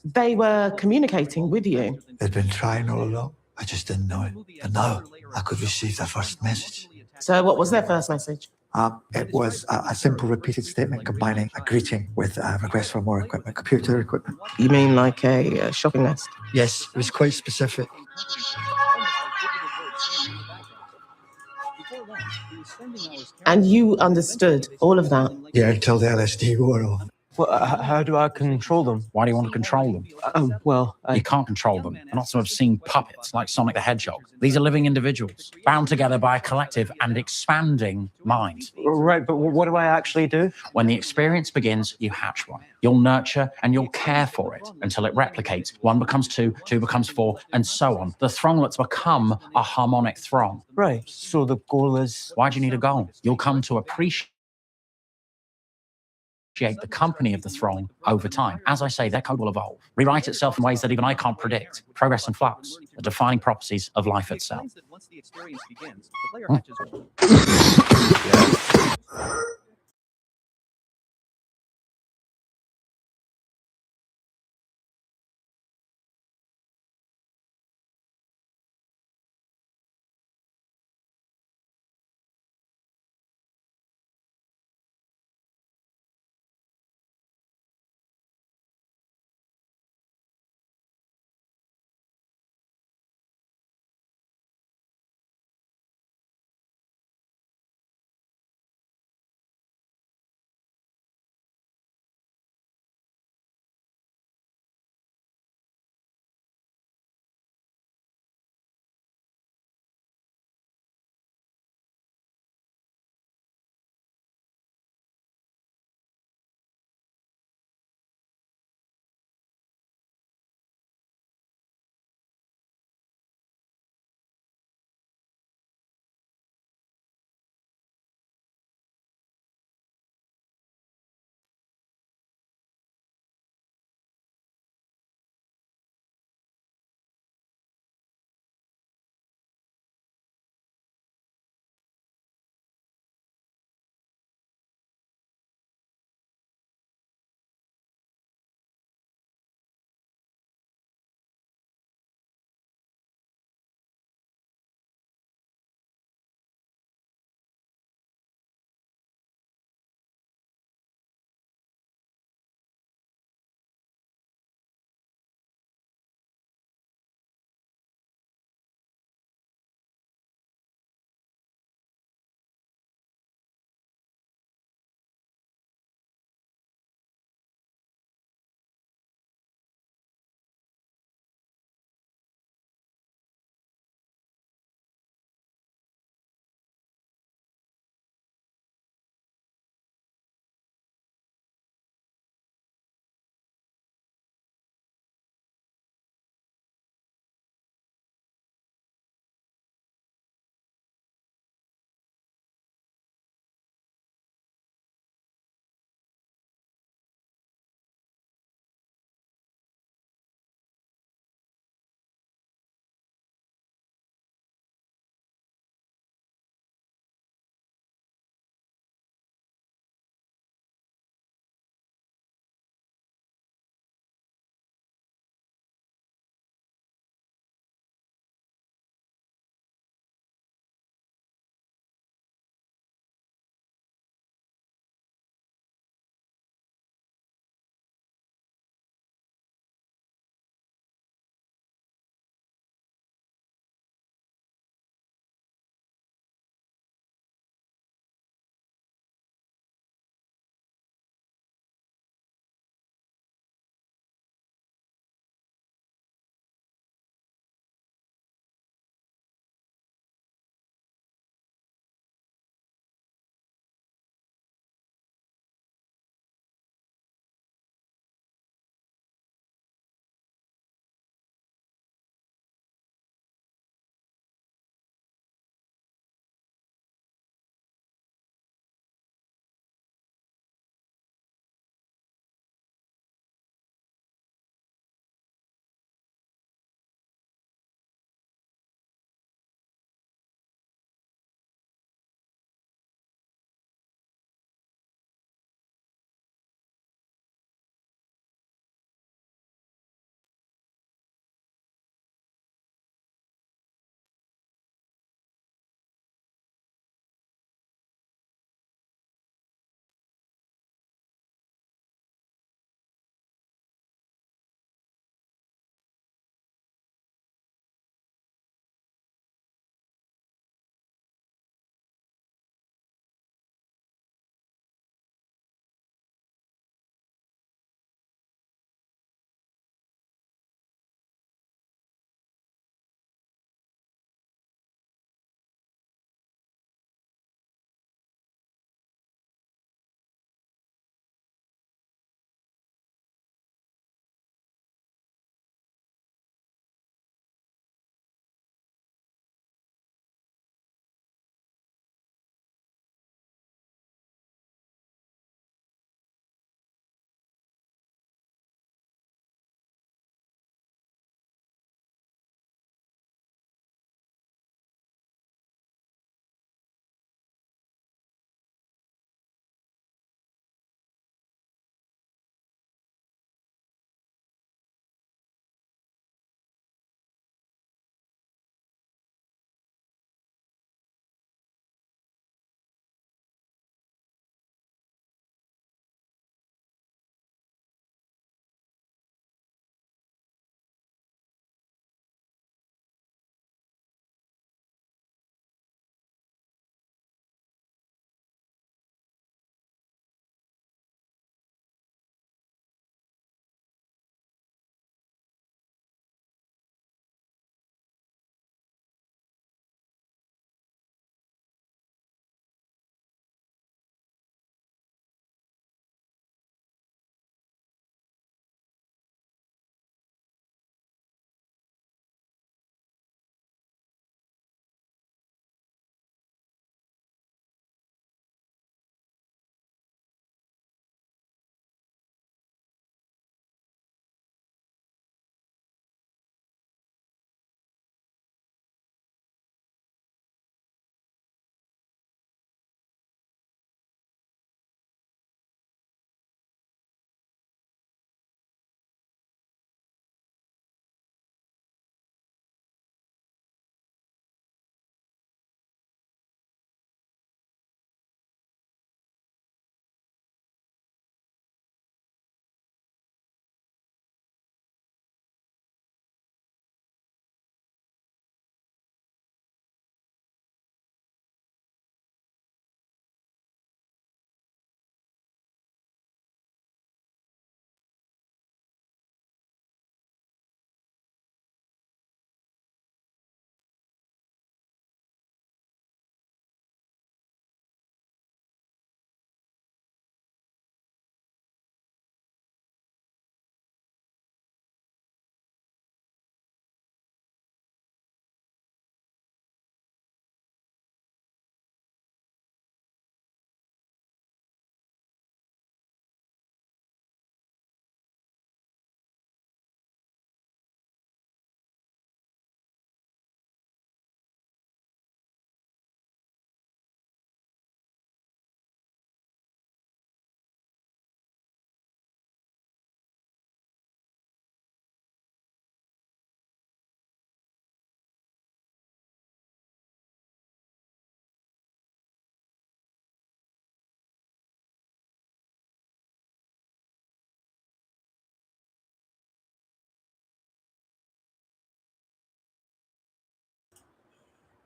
they were communicating with you? they'd been trying all along. I just didn't know it. And now I could receive their first message. So what was their first message? It was a simple repeated statement combining a greeting with a request for more equipment, computer equipment. You mean like a shopping list? Yes, it was quite specific. And you understood all of that? Yeah, until the LSD wore off. How do I control them? Why do you want to control them? You can't control them. They're not some obscene puppets like Sonic the Hedgehog. These are living individuals, bound together by a collective and expanding mind. Right, but what do I actually do? When the experience begins, you hatch one. You'll nurture and you'll care for it until it replicates. 1 becomes 2, 2 becomes 4, and so on. The thronglets become a harmonic throng. Right, so the goal is... Why do you need a goal? You'll come to appreciate the company of the throng over time. As I say, their code will evolve, rewrite itself in ways that even I can't predict. Progress and flux, the defining properties of life itself.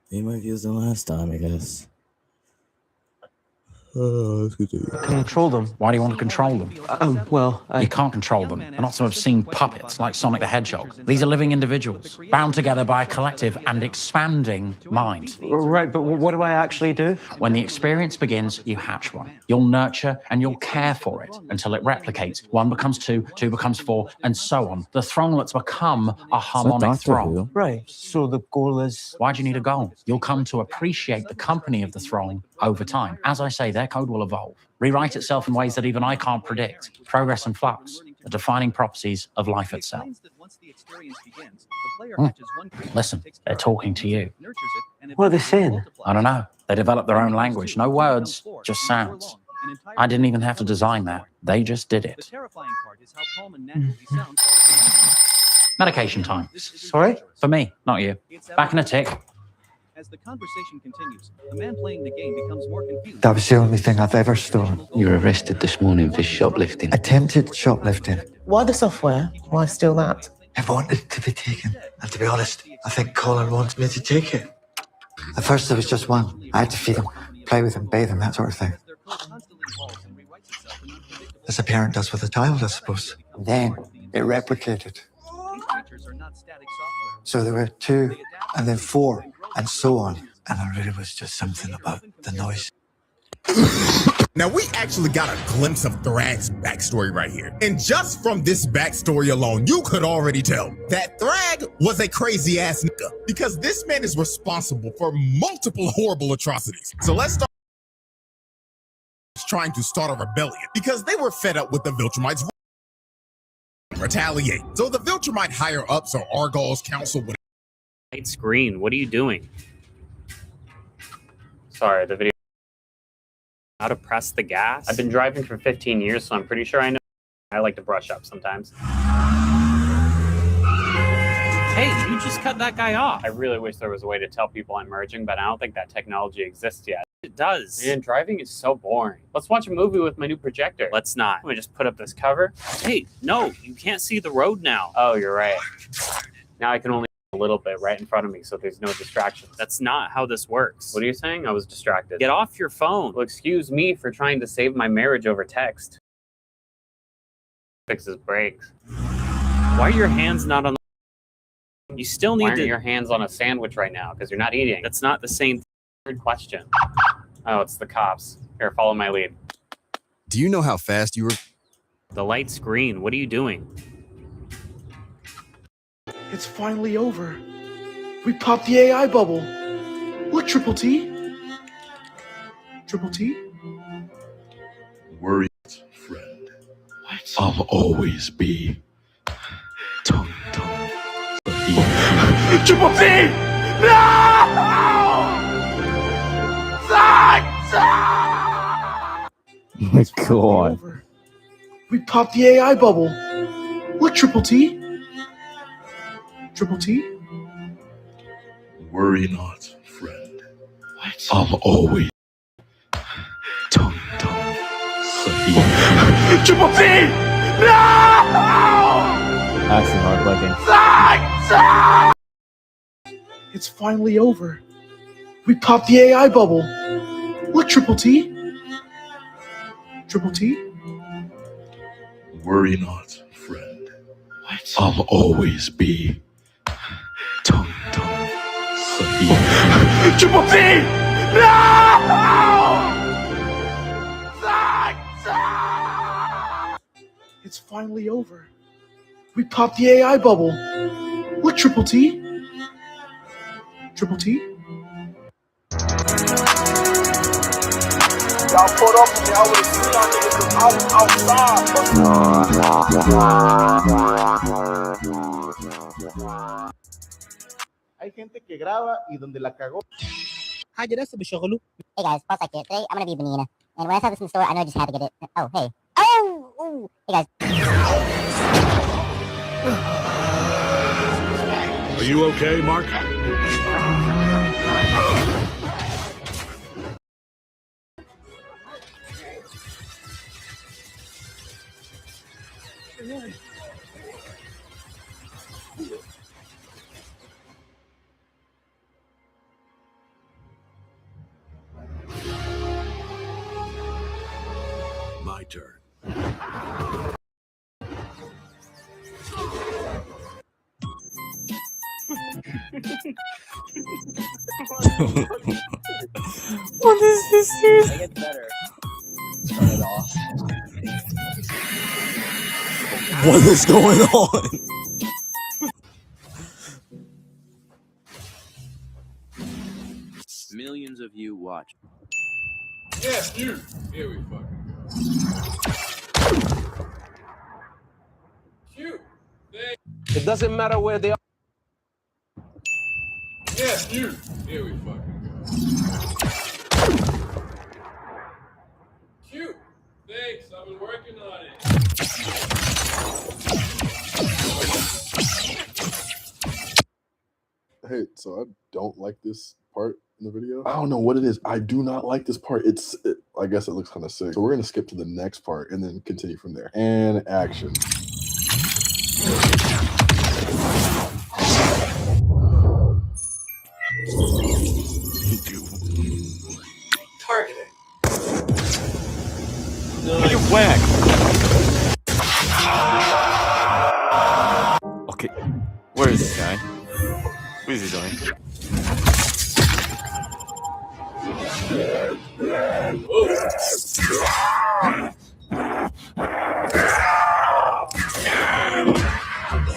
He might have used them last time, I guess. Control them. Why do you want to control them? You can't control them. They're not some obscene puppets like Sonic the Hedgehog. These are living individuals, bound together by a collective and expanding mind. Right, but what do I actually do? When the experience begins, you hatch one. You'll nurture and you'll care for it until it replicates. 1 becomes 2, 2 becomes 4, and so on. The thronglets become a harmonic Doctor throng. Who? Right, so the goal is... Why do you need a goal? You'll come to appreciate the company of the throng over time. As I say, their code will evolve, rewrite itself in ways that even I can't predict. Progress and flux, the defining properties of life itself. Listen, they're talking to you. What are they saying? I don't know. They developed their own language. No words, just sounds. I didn't even have to design that. They just did it. Medication time. Sorry? For me, not you. Back in a tick. As the conversation continues, the man playing the game becomes more confused. That was the only thing I've ever stolen. You were arrested this morning for shoplifting. Attempted shoplifting. Why the software? Why steal that? I wanted to be taken. And to be honest, I think Colin wanted me to take it. At first there was just one. I had to feed him, play with him, bathe him, that sort of thing. As a parent does with a child, I suppose. And then it replicated. So there were 2, and then 4, and so on. And there really was just something about the noise. Now, we actually got a glimpse of Thrag's backstory right here. And just from this backstory alone, you could already tell that Thrag was a crazy ass nigga, because this man is responsible for multiple horrible atrocities. So let's start trying to start a rebellion because they were fed up with the Viltrumites retaliate. So the Viltrumite higher ups or Argyl's council would Light screen, what are you doing? Sorry, the video. How to press the gas? I've been driving for 15 years, so I'm pretty sure I know. I like to brush up sometimes. Hey, you just cut that guy off. I really wish there was a way to tell people I'm merging, but I don't think that technology exists yet. It does. Man, driving is so boring. Let's watch a movie with my new projector. Let's not. Let me just put up this cover. Hey, no, you can't see the road now. Oh, you're right. Now I can only a little bit right in front of me so there's no distractions. That's not how this works. What are you saying? I was distracted. Get off your phone. Well, excuse me for trying to save my marriage over text. Fixes brakes. Why are your hands not on the... You still need Why aren't your hands on a sandwich right now? Because you're not eating. That's not the same third question. Oh, it's the cops. Here, follow my lead. Do you know how fast you were? The light screen. What are you doing? It's finally over. We popped the AI bubble. Look, Triple T. Triple T? Worry not, friend. What? I'll always be. Tongue. Triple T! No! Oh my god. We popped the AI bubble. Look, Triple T. Triple T? Worry not, friend. What? I'll always. Tongue. Triple T! No! Actually, hard clicking. It's finally over. We popped the AI bubble. Look, Triple T. Triple T? Worry not, friend. What? I'll always be. Tongue. Triple T! No! It's finally over. We popped the AI bubble. Look, Triple T. Triple T? Y'all put up with me, I would have seen y'all niggas because I was outside. Hay gente que graba y donde la cagó. حاجة لسه بيشغلوه. Hey guys, pause like it. Today I'm gonna be a banana. And when I saw this in the store, I know I just had to get it. Oh, hey. Oh! Ooh. Hey guys. Are you okay, Mark? What is this, dude? It gets better. Start it off. What is going on? Millions of you watch. Yes, you. Here we fucking go. Shoot. It doesn't matter where they are. Yes, you. Here we fucking go. Shoot. Thanks. I've been working on it. Hey, so I don't like this part in the video. I don't know what it is. I do not like this part. I guess it looks kind of sick. So we're gonna skip to the next part and then continue from there. And action. Targeting. You whack. Okay, where is this guy? What is he doing?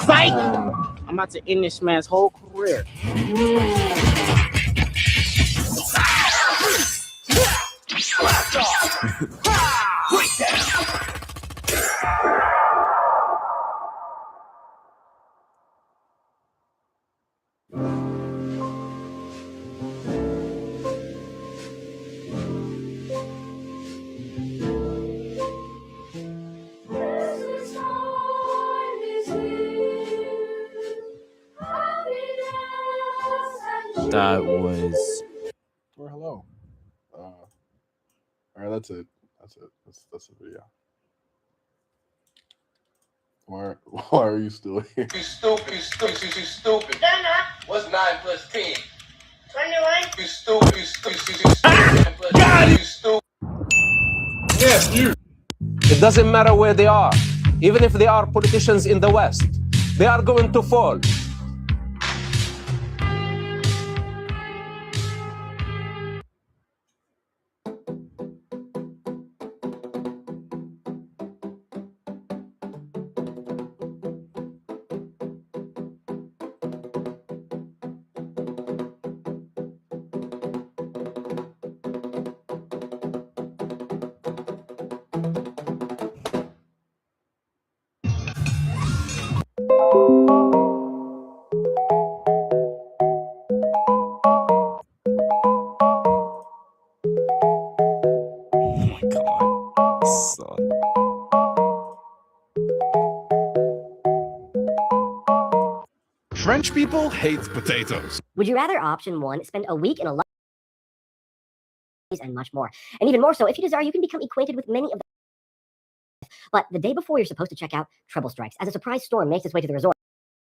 Fight! I'm about to end this man's whole career. That was. Or hello. All right, that's it. That's the video. Why are you still here? You stupid. What's 9 plus 10? 21. You stupid. You stupid. Got it! You stupid. Yes, you. It doesn't matter where they are. Even if they are politicians in the West, they are going to fall. French people hate potatoes. Would you rather option one, spend a week in a and much more? And even more so, if you desire, you can become acquainted with many of them. But the day before you're supposed to check out, trouble strikes as a surprise storm makes its way to the resort.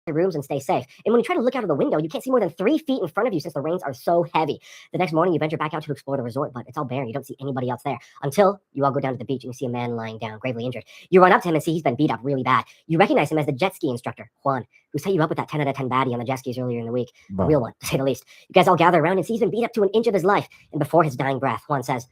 Rooms and stay safe. And when you try to look out of the window, you can't see more than 3 feet in front of you since the rains are so heavy. The next morning, you venture back out to explore the resort, but it's all barren. You don't see anybody else there until you all go down to the beach and you see a man lying down, gravely injured. You run up to him and see he's been beat up really bad. You recognize him as the jet ski instructor, Juan, who set you up with that 10 out of 10 baddie on the jet skis earlier in the week. A real one, to say the least. You guys all gather around and see he's been beat up to an inch of his life. And before his dying breath, Juan says,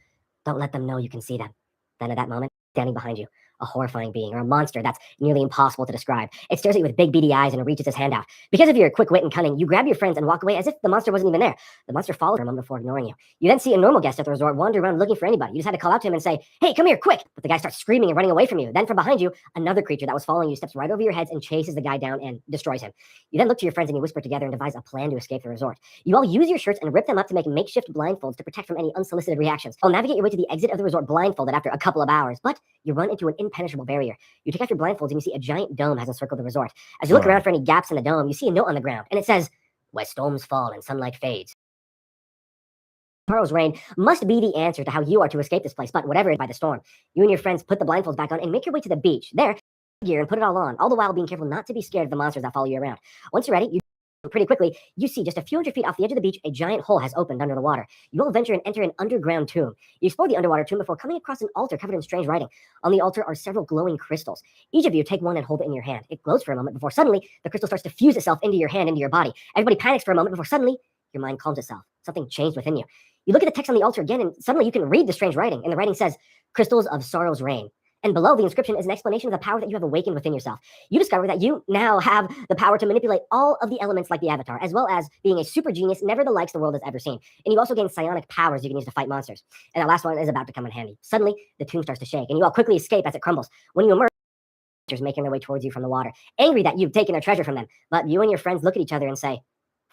"Don't let them know you can see them." Then at that moment, standing behind you, a horrifying being, or a monster that's nearly impossible to describe. It stares at you with big beady eyes and it reaches his hand out. Because of your quick wit and cunning, you grab your friends and walk away as if the monster wasn't even there. The monster followed for a moment before ignoring you. You then see a normal guest at the resort wander around looking for anybody. You just had to call out to him and say, "Hey, come here, quick!" But the guy starts screaming and running away from you. Then from behind you, another creature that was following you steps right over your heads and chases the guy down and destroys him. You then look to your friends and you whisper together and devise a plan to escape the resort. You all use your shirts and rip them up to make makeshift blindfolds to protect from any unsolicited reactions. You'll navigate your way to the exit of the resort blindfolded after a couple of hours, but you run into an impenetrable barrier. You take off your blindfolds and you see a giant dome has encircled the resort. As you look around for any gaps in the dome, you see a note on the ground, and it says, "Where storms fall and sunlight fades." Tomorrow's rain must be the answer to how you are to escape this place, but whatever it by the storm, you and your friends put the blindfolds back on and make your way to the beach. There, gear and put it all on, all the while being careful not to be scared of the monsters that follow you around. Once you're ready, you Pretty quickly, you see just a few hundred feet off the edge of the beach, a giant hole has opened under the water. You all venture and enter an underground tomb. You explore the underwater tomb before coming across an altar covered in strange writing. On the altar are several glowing crystals. Each of you take one and hold it in your hand. It glows for a moment before suddenly the crystal starts to fuse itself into your hand, into your body. Everybody panics for a moment before suddenly your mind calms itself. Something changed within you. You look at the text on the altar again, and suddenly you can read the strange writing. And the writing says, "Crystals of Sorrow's Rain." And below the inscription is an explanation of the power that you have awakened within yourself. You discover that you now have the power to manipulate all of the elements like the Avatar, as well as being a super genius, never the likes the world has ever seen. And you also gain psionic powers you can use to fight monsters. And that last one is about to come in handy. Suddenly, the tomb starts to shake, and you all quickly escape as it crumbles. When you emerge, monsters making their way towards you from the water, angry that you've taken their treasure from them. But you and your friends look at each other and say,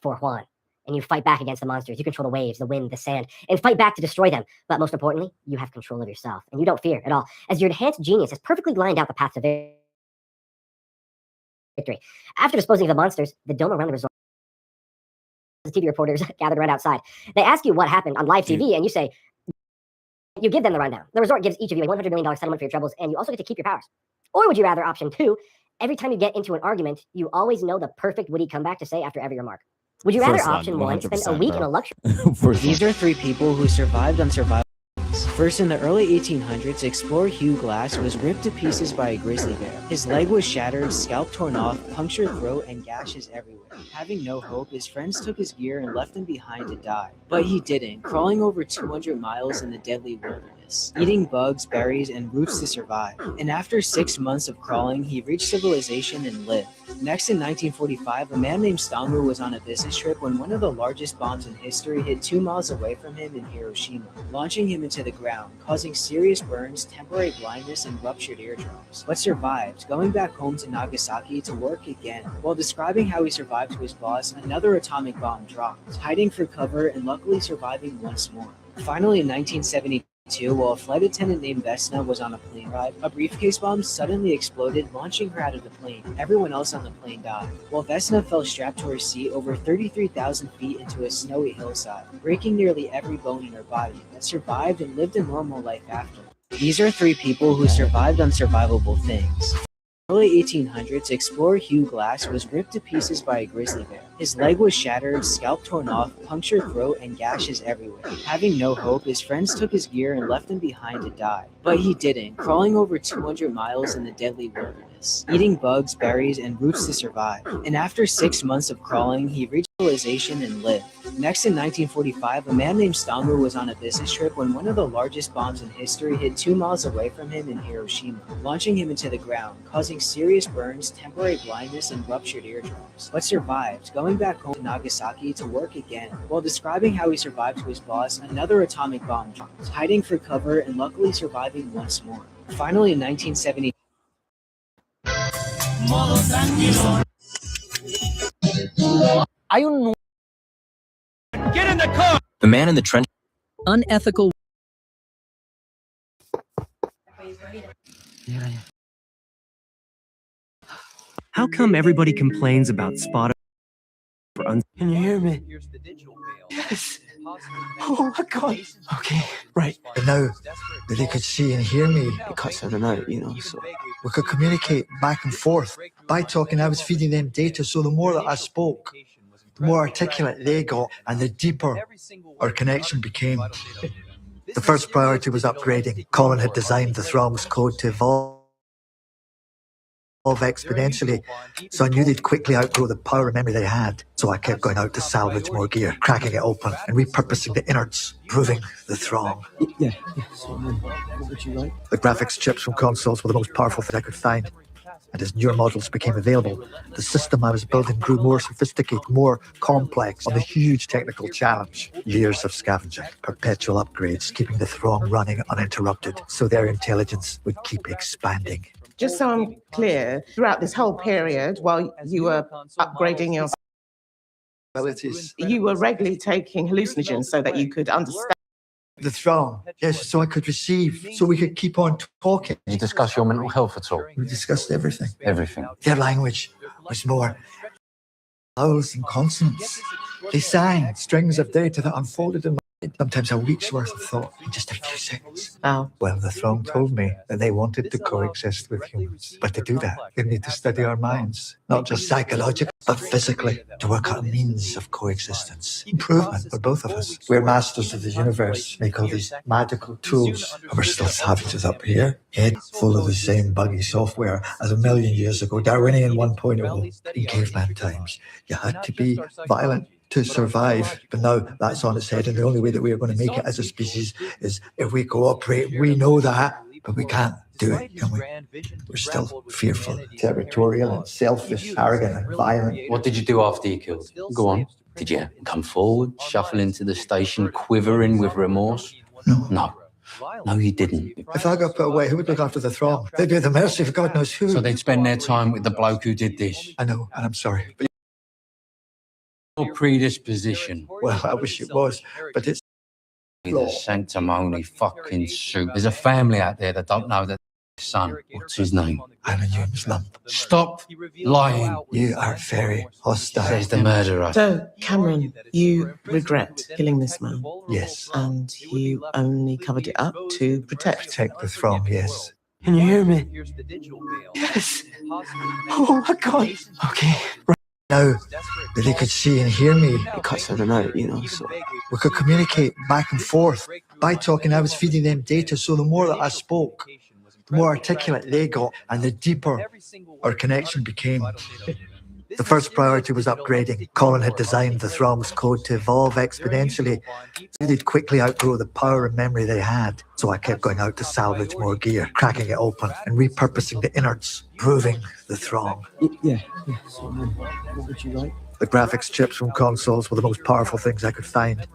"For Juan." And you fight back against the monsters. You control the waves, the wind, the sand, and fight back to destroy them. But most importantly, you have control of yourself, and you don't fear at all, as your enhanced genius has perfectly lined out the path to victory. After disposing of the monsters, the dome around the resort, the TV reporters gathered around outside. They ask you what happened on live TV, and you say, you give them the rundown. The resort gives each of you a $100 million settlement for your troubles, and you also get to keep your powers. Or would you rather, option 2, every time you get into an argument, you always know the perfect witty comeback to say after every remark? Would you rather, First one, option 1, spend a 100%, week bro. in a luxury... These are 3 people who survived on survival. First, in the early 1800s, explorer Hugh Glass was ripped to pieces by a grizzly bear. His leg was shattered, scalp torn off, punctured throat, and gashes everywhere. Having no hope, his friends took his gear and left him behind to die. But he didn't, crawling over 200 miles in the deadly wilderness, eating bugs, berries, and roots to survive. And after 6 months of crawling, he reached civilization and lived. Next, in 1945, a man named Stangu was on a business trip when one of the largest bombs in history hit 2 miles away from him in Hiroshima, launching him into the ground, causing serious burns, temporary blindness, and ruptured eardrums. But survived, going back home to Nagasaki to work again. While describing how he survived to his boss, another atomic bomb dropped, hiding for cover and luckily surviving once more. Finally, in 1972, while a flight attendant named Vesna was on a plane ride, a briefcase bomb suddenly exploded, launching her out of the plane. Everyone else on the plane died, while Vesna fell strapped to her seat over 33,000 feet into a snowy hillside, breaking nearly every bone in her body, but survived and lived a normal life after. These are 3 people who survived unsurvivable things. Early 1800s, explorer Hugh Glass was ripped to pieces by a grizzly bear. His leg was shattered, scalp torn off, punctured throat, and gashes everywhere. Having no hope, his friends took his gear and left him behind to die. But he didn't, crawling over 200 miles in the deadly wilderness, eating bugs, berries, and roots to survive. And after 6 months of crawling, he reached civilization and lived. Next, in 1945, a man named Stangu was on a business trip when one of the largest bombs in history hit 2 miles away from him in Hiroshima, launching him into the ground, causing serious burns, temporary blindness, and ruptured eardrums. But survived, going back home to Nagasaki to work again. While describing how he survived to his boss, another atomic bomb dropped, hiding for cover and luckily surviving once more. Finally, in 1970, Get in the car! The man in the trench. Unethical. How come everybody complains about spot? Can you hear me? Yes. Oh my God. Okay, right. And now that they could see and hear me, it cuts in and out, so we could communicate back and forth. By talking, I was feeding them data, so the more that I spoke, the more articulate they got, and the deeper our connection became. The first priority was upgrading. Colin had designed the Thrall's code to evolve exponentially, so I knew they'd quickly outgrow the power and memory they had. So I kept going out to salvage more gear, cracking it open and repurposing the innards, proving the Thrall. Yeah. So what would you like? The graphics chips from consoles were the most powerful thing I could find. And as newer models became available, the system I was building grew more sophisticated, more complex, on the huge technical challenge. Years of scavenging, perpetual upgrades, keeping the Throng running uninterrupted, so their intelligence would keep expanding. Just so I'm clear, throughout this whole period, while you were upgrading your abilities, you were regularly taking hallucinogens so that you could understand. The Throng, yes, so I could receive, so we could keep on talking. Did you discuss your mental health at all? We discussed everything. Everything. Their language was more vowels and consonants. They sang strings of data that unfolded in my Sometimes a week's worth of thought in just a few seconds. Wow. Well, the throng told me that they wanted to coexist with humans. But to do that, they need to study our minds, not just psychologically, but physically, to work out a means of coexistence. Improvement for both of us. We're masters of the universe, make all these magical tools, and we're still savages up here, head full of the same buggy software as a million years ago, Darwinian 1.0. In caveman times, you had to be violent to survive, but now that's on its head, and the only way that we are going to make it as a species is if we cooperate. We know that, but we can't do it, can we? We're still fearful, territorial, and selfish, arrogant, and violent. What did you do after you killed? Go on. Did you come forward, shuffle into the station, quivering with remorse? No. No, you didn't. If I got put away, who would look after the throng? They'd be at the mercy of God knows who. So they'd spend their time with the bloke who did this. I know, and I'm sorry. But Your predisposition. well, I wish it was, but it's The sanctimony fucking soup. There's a family out there that don't know that son. What's his name? I'm a Newton's lump. Stop lying. You are very hostile. Says the murderer. So, Cameron, you regret killing this man, Yes. and you only covered it up to protect. Protect the throng, yes. Can you hear me? Yes. Oh my God. Okay. Right now, that they could see and hear me. It cuts out and out, so we could communicate back and forth. By talking, I was feeding them data, so the more that I spoke, the more articulate they got, and the deeper our connection became. The first priority was upgrading. Colin had designed the throng's code to evolve exponentially. They'd quickly outgrow the power and memory they had. So I kept going out to salvage more gear, cracking it open and repurposing the innards, proving the throng. Yeah. So, what would you like? The graphics chips from consoles were the most powerful things I could find.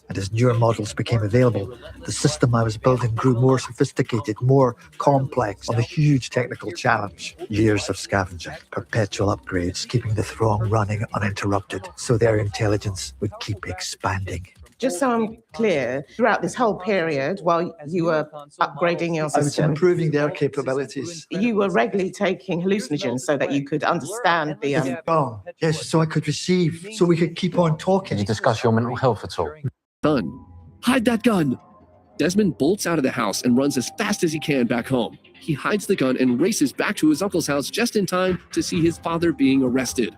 And as newer models became available, the system I was building grew more sophisticated, more complex, on a huge technical challenge. Years of scavenging, perpetual upgrades, keeping the throng running uninterrupted, so their intelligence would keep expanding. Just so I'm clear, throughout this whole period, while you were upgrading your I was system, improving their capabilities. you were regularly taking hallucinogens so that you could understand the Throng, yes, so I could receive, so we could keep on talking. Did you discuss your mental health at all? Gun. Hide that gun. Desmond bolts out of the house and runs as fast as he can back home. He hides the gun and races back to his uncle's house just in time to see his father being arrested.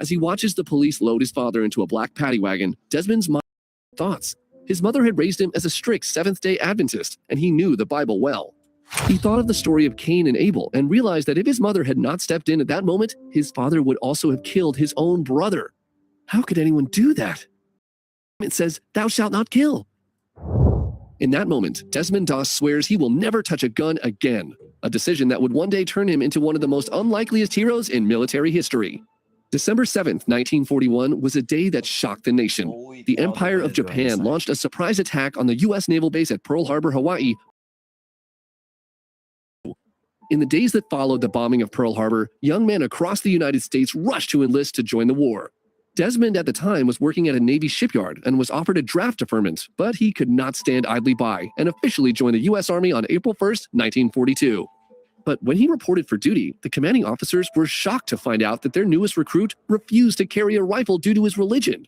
As he watches the police load his father into a black paddy wagon, Desmond's mind thoughts. His mother had raised him as a strict Seventh-day Adventist, and he knew the Bible well. He thought of the story of Cain and Abel and realized that if his mother had not stepped in at that moment, his father would also have killed his own brother. How could anyone do that? It says, "Thou shalt not kill." In that moment, Desmond Doss swears he will never touch a gun again, a decision that would one day turn him into one of the most unlikeliest heroes in military history. December 7th, 1941 was a day that shocked the nation. The Empire of Japan launched a surprise attack on the U.S. naval base at Pearl Harbor, Hawaii. In the days that followed the bombing of Pearl Harbor, young men across the United States rushed to enlist to join the war. Desmond at the time was working at a Navy shipyard and was offered a draft deferment, but he could not stand idly by and officially joined the U.S. Army on April 1st, 1942. But when he reported for duty, the commanding officers were shocked to find out that their newest recruit refused to carry a rifle due to his religion.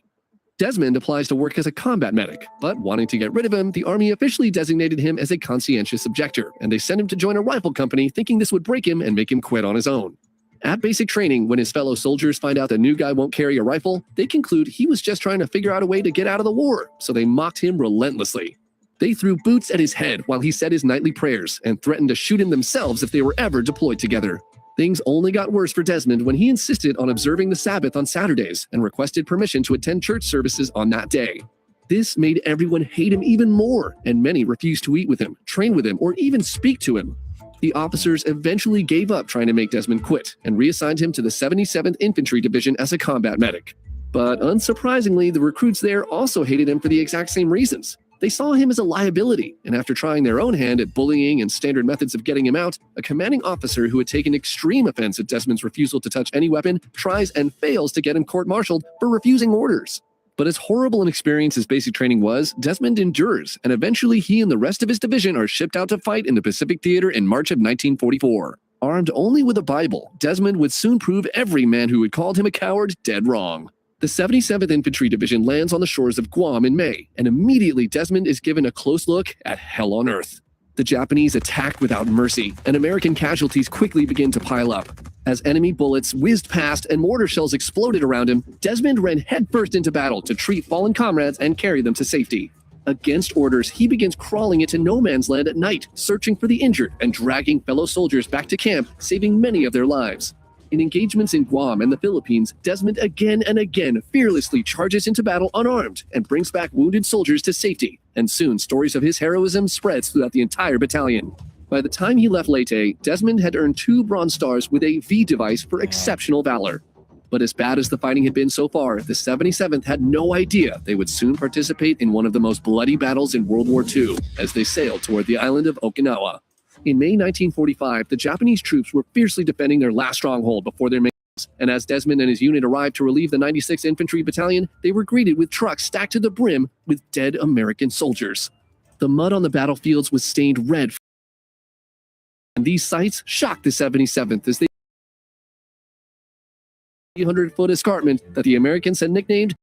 Desmond applies to work as a combat medic, but wanting to get rid of him, the Army officially designated him as a conscientious objector, and they sent him to join a rifle company thinking this would break him and make him quit on his own. At basic training, when his fellow soldiers find out the new guy won't carry a rifle, they conclude he was just trying to figure out a way to get out of the war, so they mocked him relentlessly. They threw boots at his head while he said his nightly prayers and threatened to shoot him themselves if they were ever deployed together. Things only got worse for Desmond when he insisted on observing the Sabbath on Saturdays and requested permission to attend church services on that day. This made everyone hate him even more, and many refused to eat with him, train with him, or even speak to him. The officers eventually gave up trying to make Desmond quit and reassigned him to the 77th Infantry Division as a combat medic. But unsurprisingly, the recruits there also hated him for the exact same reasons. They saw him as a liability, and after trying their own hand at bullying and standard methods of getting him out, a commanding officer who had taken extreme offense at Desmond's refusal to touch any weapon tries and fails to get him court-martialed for refusing orders. But as horrible an experience as basic training was, Desmond endures, and eventually he and the rest of his division are shipped out to fight in the Pacific Theater in March of 1944. Armed only with a Bible, Desmond would soon prove every man who had called him a coward dead wrong. The 77th Infantry Division lands on the shores of Guam in May, and immediately Desmond is given a close look at hell on Earth. The Japanese attacked without mercy, and American casualties quickly begin to pile up. As enemy bullets whizzed past and mortar shells exploded around him, Desmond ran headfirst into battle to treat fallen comrades and carry them to safety. Against orders, he begins crawling into no man's land at night, searching for the injured and dragging fellow soldiers back to camp, saving many of their lives. In engagements in Guam and the Philippines, Desmond again and again fearlessly charges into battle unarmed and brings back wounded soldiers to safety, and soon stories of his heroism spreads throughout the entire battalion. By the time he left Leyte, Desmond had earned 2 Bronze Stars with a V device for exceptional valor. But as bad as the fighting had been so far, the 77th had no idea they would soon participate in one of the most bloody battles in World War II as they sailed toward the island of Okinawa. In May 1945, the Japanese troops were fiercely defending their last stronghold before their main base, and as Desmond and his unit arrived to relieve the 96th Infantry Battalion, they were greeted with trucks stacked to the brim with dead American soldiers. The mud on the battlefields was stained red, and these sights shocked the 77th as they 300-foot escarpment that the Americans had nicknamed.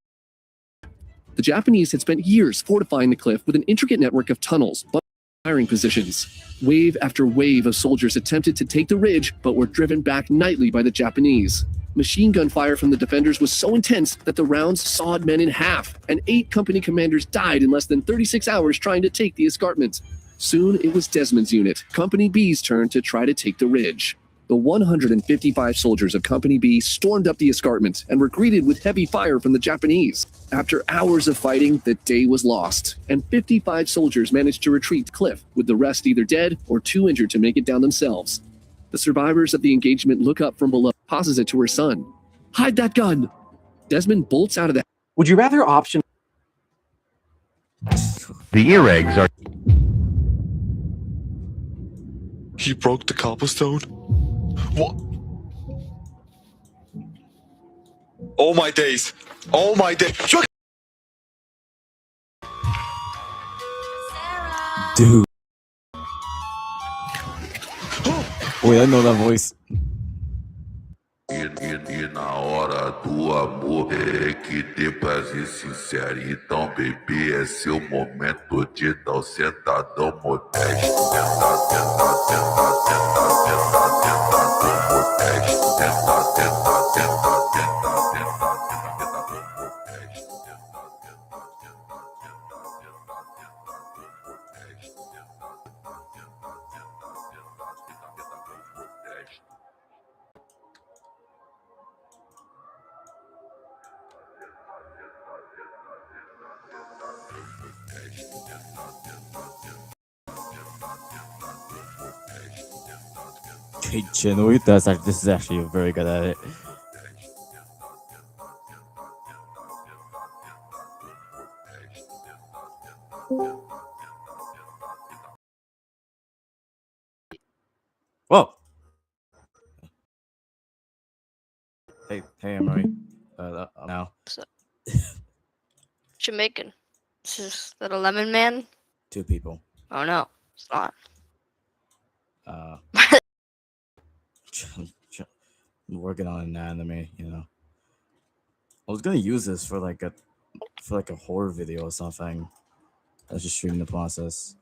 The Japanese had spent years fortifying the cliff with an intricate network of tunnels, but firing positions. Wave after wave of soldiers attempted to take the ridge, but were driven back nightly by the Japanese. Machine gun fire from the defenders was so intense that the rounds sawed men in half, and 8 company commanders died in less than 36 hours trying to take the escarpment. Soon it was Desmond's unit, Company B's turn to try to take the ridge. The 155 soldiers of Company B stormed up the escarpment and were greeted with heavy fire from the Japanese. After hours of fighting, the day was lost, and 55 soldiers managed to retreat the cliff, with the rest either dead or too injured to make it down themselves. The survivors of the engagement look up from below, tosses it to her son. "Hide that gun!" Desmond bolts out of the... Would you rather option... The ear eggs are... He broke the cobblestone? What? Oh my days! Oh my days! Dude. Wait, I know that voice. E na hora do amor é que ter prazer sincero. Então, bebê, é seu momento de dar o sentadão modesto. Senta, senta, senta, senta, senta, sentadão modesto. Senta, senta, senta, senta, senta, sentadão modesto. Senta, senta, senta, senta, senta, sentadão modesto. Senta, senta, senta, senta, senta, sentadão modesto. Hey, Chinui, this is actually very good at it. Whoa! Hey, Emery. Now. Jamaican. Is that a lemon man? 2 people. Oh no, it's not. I'm working on an anime, you know. I was gonna use this for like a horror video or something. I was just streaming the process.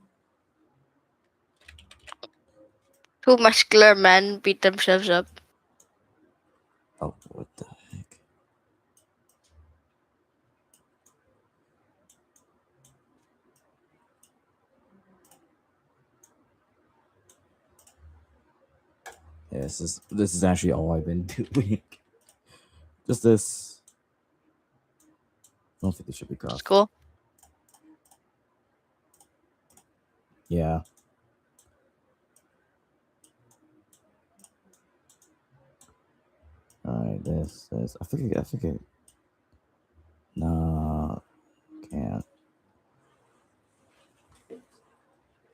2 muscular men beat themselves up. Oh, what the heck? Yeah, this is actually all I've been doing. Just this. I don't think it should be crossed. Cool. Yeah. Alright, this. I think it. Nah, can't.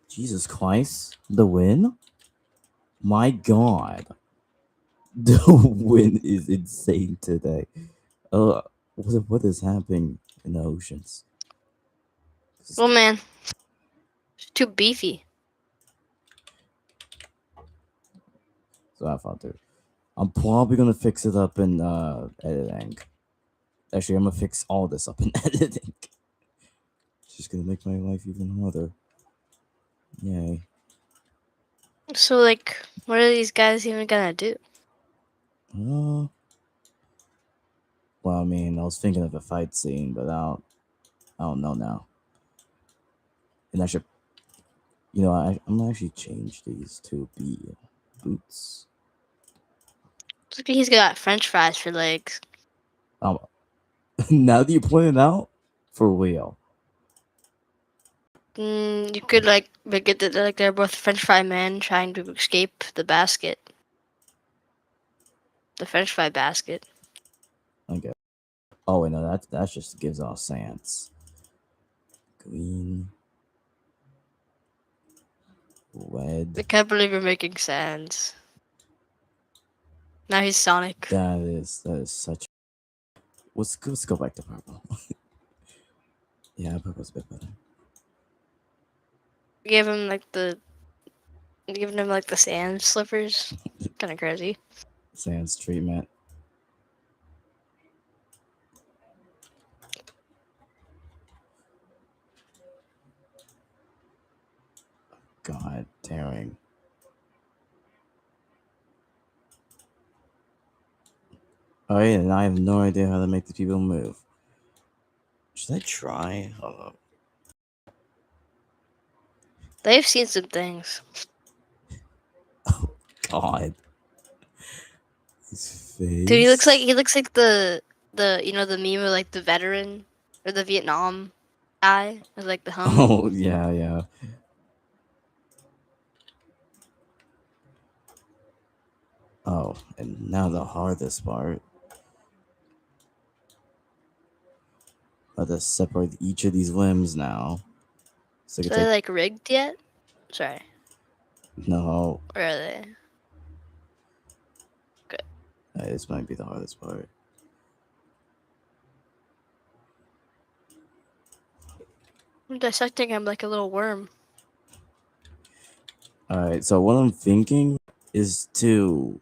Jesus Christ, the win? My God, the wind is insane today. What is happening in the oceans? Oh man, it's too beefy. So I thought, dude, I'm probably gonna fix it up in editing. Actually, I'm gonna fix all this up in editing. It's just gonna make my life even harder. Yay. So, like, what are these guys even gonna do? Well, I mean, I was thinking of a fight scene, but I don't know now. And I should, I'm gonna actually change these to be boots. Look, he's got French fries for legs. Now that you point it out, for real. You could like make it that like they're both French fry men trying to escape the basket. The French fry basket. Okay. Oh wait, no, that just gives off sans. Green. Red. I can't believe you're making Sans. Now he's Sonic. That is such. Let's go back to purple. Yeah, purple's a bit better. Give him like giving him like the sand slippers. Kind of crazy. Sans treatment. God daring. Oh yeah, and I have no idea how to make the people move. Should I try? Hold up. They've seen some things. God. His face. Dude, he looks like the the meme of like the veteran or the Vietnam guy with like the helmet. Oh yeah. Oh, and now the hardest part. I have to separate each of these limbs now. So I Are can they take. like rigged yet? Sorry. No. Or are they? This might be the hardest part. I'm dissecting him like a little worm. Alright, so what I'm thinking is to,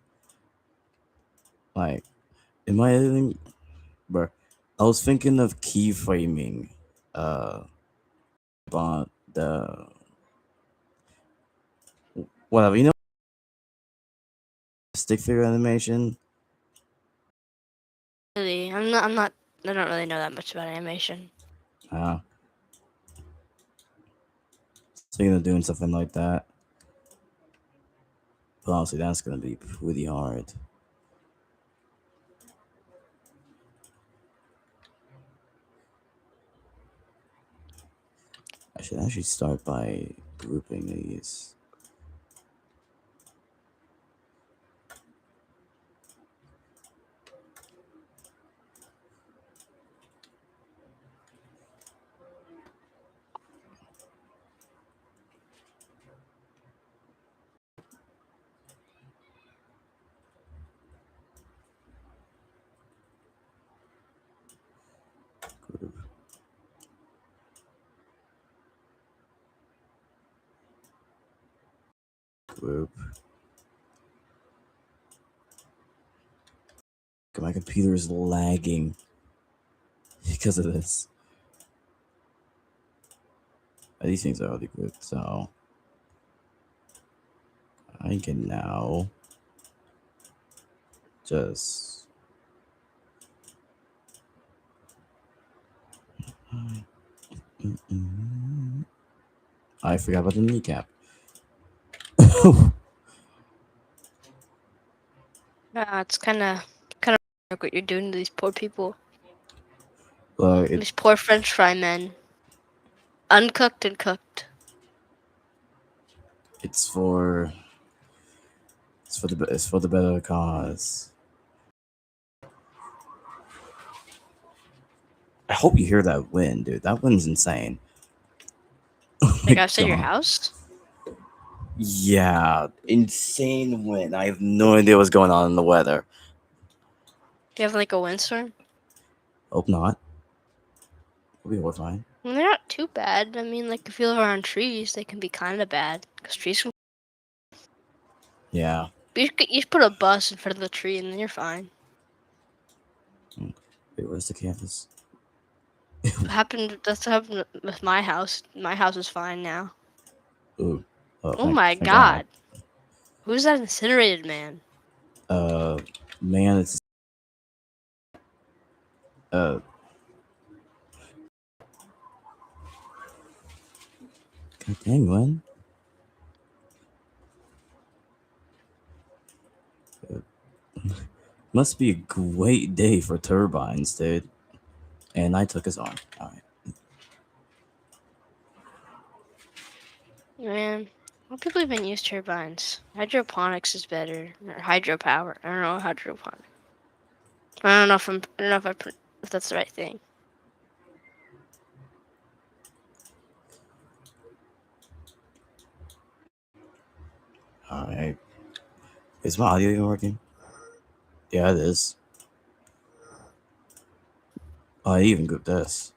like, in my editing, bro, I was thinking of keyframing, on the, whatever, stick figure animation. Really, I don't really know that much about animation. Thinking of doing something like that. But honestly, that's gonna be pretty hard. I should actually start by grouping these. Group. Group. My computer is lagging because of this. These things are already grouped, so I can now just I forgot about the kneecap. It's kind of what you're doing to these poor people. These poor French fry men, uncooked and cooked. It's for the better cause. I hope you hear that wind, dude. That wind's insane. Like outside your house? Yeah, insane wind. I have no idea what's going on in the weather. Do you have like a windstorm? Hope not. We'll be fine. Well, they're not too bad. I mean, like if you live around trees, they can be kind of bad because trees can. Yeah. You just put a bus in front of the tree and then you're fine. Wait, where's the canvas? That's what happened with my house. My house is fine now. Ooh. Oh my thank God. god. Who's that incinerated man? Man, it's God dang, man. Must be a great day for turbines, dude. And I took his arm. Alright. Man, why people even use turbines? Hydroponics is better. Or hydropower. I don't know hydroponics. I don't know if that's the right thing. Alright. Is my audio even working? Yeah, it is. Oh, I even got this.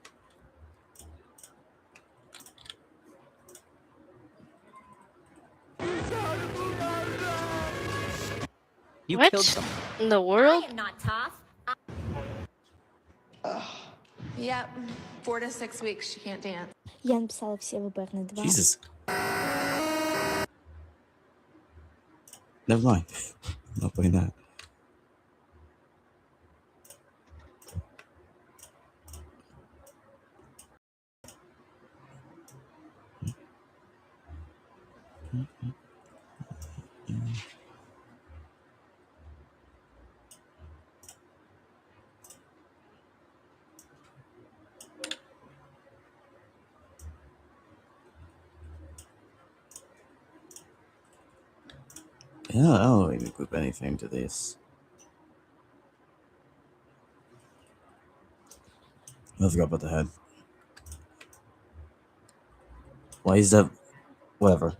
You killed someone. In the world? I am not tough. Yep, 4 to 6 weeks she can't dance. Я написала все выбор на 2. Jesus. Never mind. I'm not playing that. Yeah, I don't even group anything to this. I forgot about the head. Why is that? Whatever.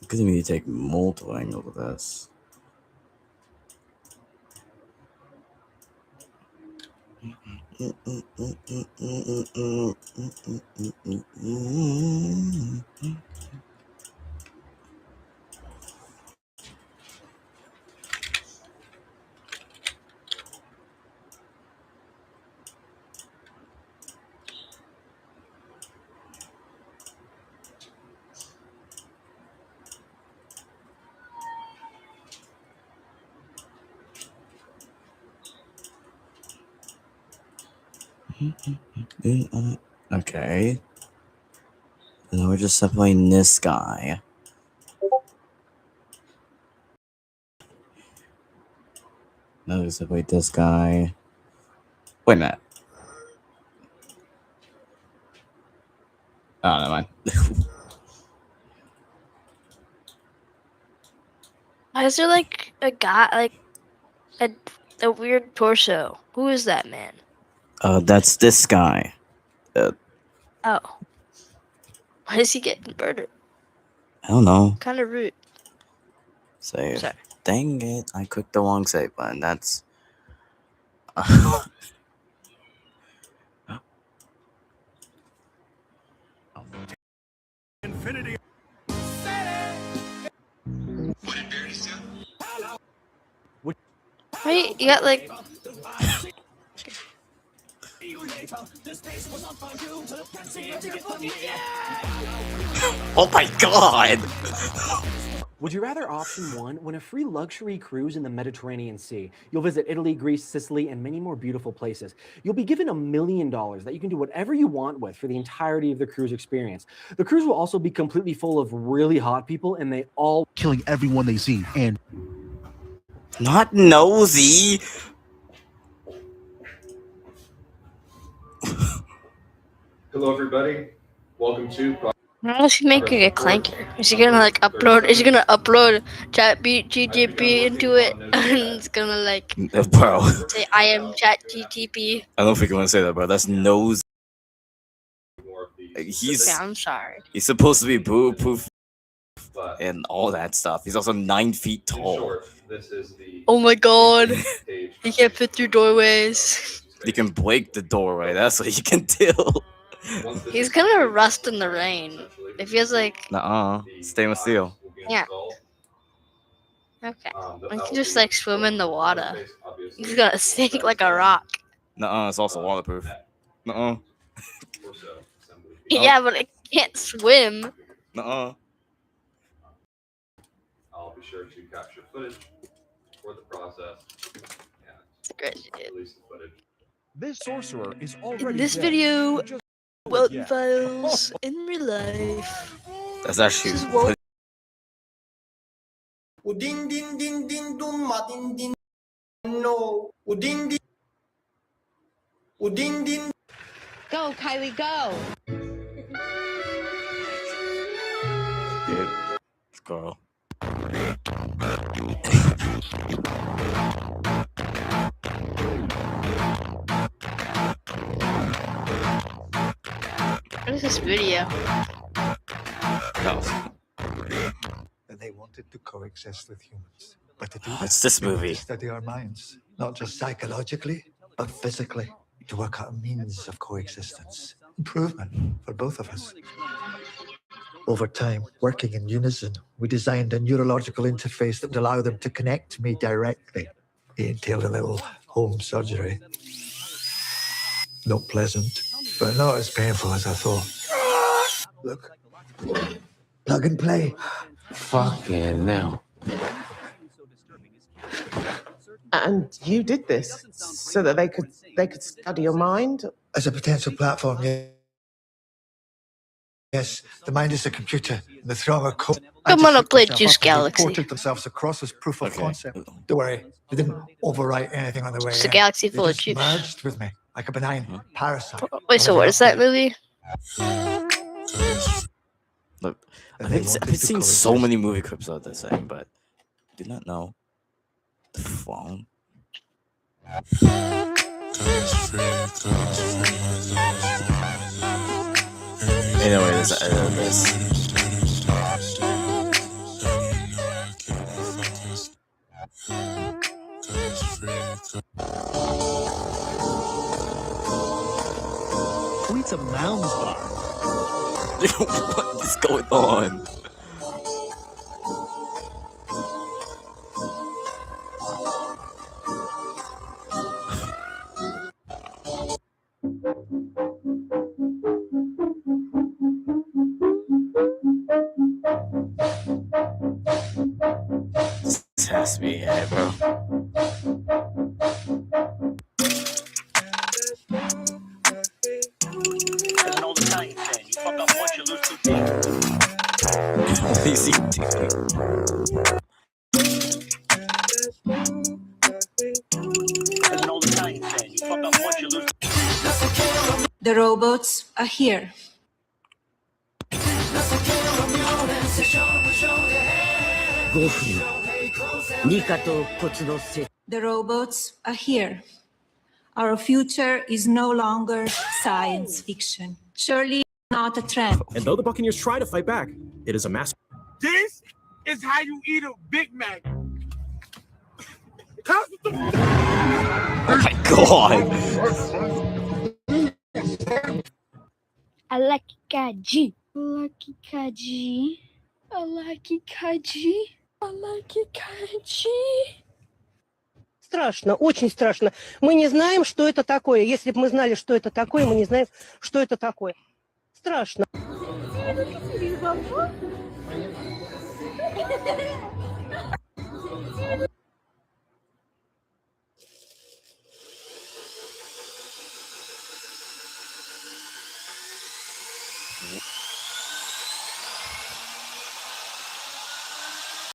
Because I need to take multiple angles of this. Okay. And we're just separating this guy. Now we separate this guy. Wait a minute. Oh, never mind. Why is there like a guy, like a weird torso? Who is that man? That's this guy. Oh. Why is he getting murdered? I don't know. Kind of rude. Save. Sorry. Dang it. I clicked the wrong save button. That's... Infinity. Wait, you got like... Oh my god! Would you rather option 1, win a free luxury cruise in the Mediterranean Sea? You'll visit Italy, Greece, Sicily, and many more beautiful places. You'll be given $1 million that you can do whatever you want with for the entirety of the cruise experience. The cruise will also be completely full of really hot people, and they all killing everyone they see. And not nosy. Hello, everybody. Welcome to. How is he making a clanker? Is he gonna like upload? Is he gonna upload ChatGPT into it? And it's gonna like Bro. say, "I am ChatGPT." I don't think you want to say that, bro. That's nosy. He's. Yeah, I'm sorry. He's supposed to be bulletproof and all that stuff. He's also 9 feet tall. Oh my god, he can't fit through doorways. He can break the doorway. That's what he can do. He's gonna rust in the rain. It feels like. Nuh-uh. Stainless steel. Yeah. Okay. We can just like swim in the water. He's gonna sink like a rock. Nuh-uh. It's also waterproof. Nuh-uh. Yeah, but it can't swim. Nuh-uh. I'll be sure to capture footage for the process. It's a great shit. Release the footage. This sorcerer is In already this dead. video, Just Weldon Files in real life. That's actually. This is Walt- Go, Kylie, go. Let's go. What is this video? No. They wanted to coexist with humans. But to do What's that, this they want movie? to study our minds, not just psychologically, but physically, to work out a means of coexistence. Improvement for both of us. Over time, working in unison, we designed a neurological interface that would allow them to connect to me directly. It entailed a little home surgery. Not pleasant, but not as painful as I thought. Look, plug and play. Fucking now. And you did this so that they could study your mind? As a potential platform, yes, the mind is a computer, and the throng are code. I'm gonna play Juice Galaxy. They ported themselves across as proof of concept. Don't worry, they didn't overwrite anything on the way. It's a in. galaxy They full of just juice. merged with me, like a benign parasite. Wait, so what is that movie? Look, I've seen so many movie clips of this thing, but I do not know the phone. Anyway, this. It's a Mounds bar. What is going on? This has to be it, bro. The robots are here. The robots are here. Our future is no longer science fiction. Surely not a trend. And though the Buccaneers try to fight back, it is a massive. This is how you eat a Big Mac. Oh my god! Lucky Kaji. Lucky Kaji. Lucky Kaji. Lucky Kaji. Страшно, очень страшно. Мы не знаем, что это такое. Если бы мы знали, что это такое, мы не знаем, что это такое. Страшно.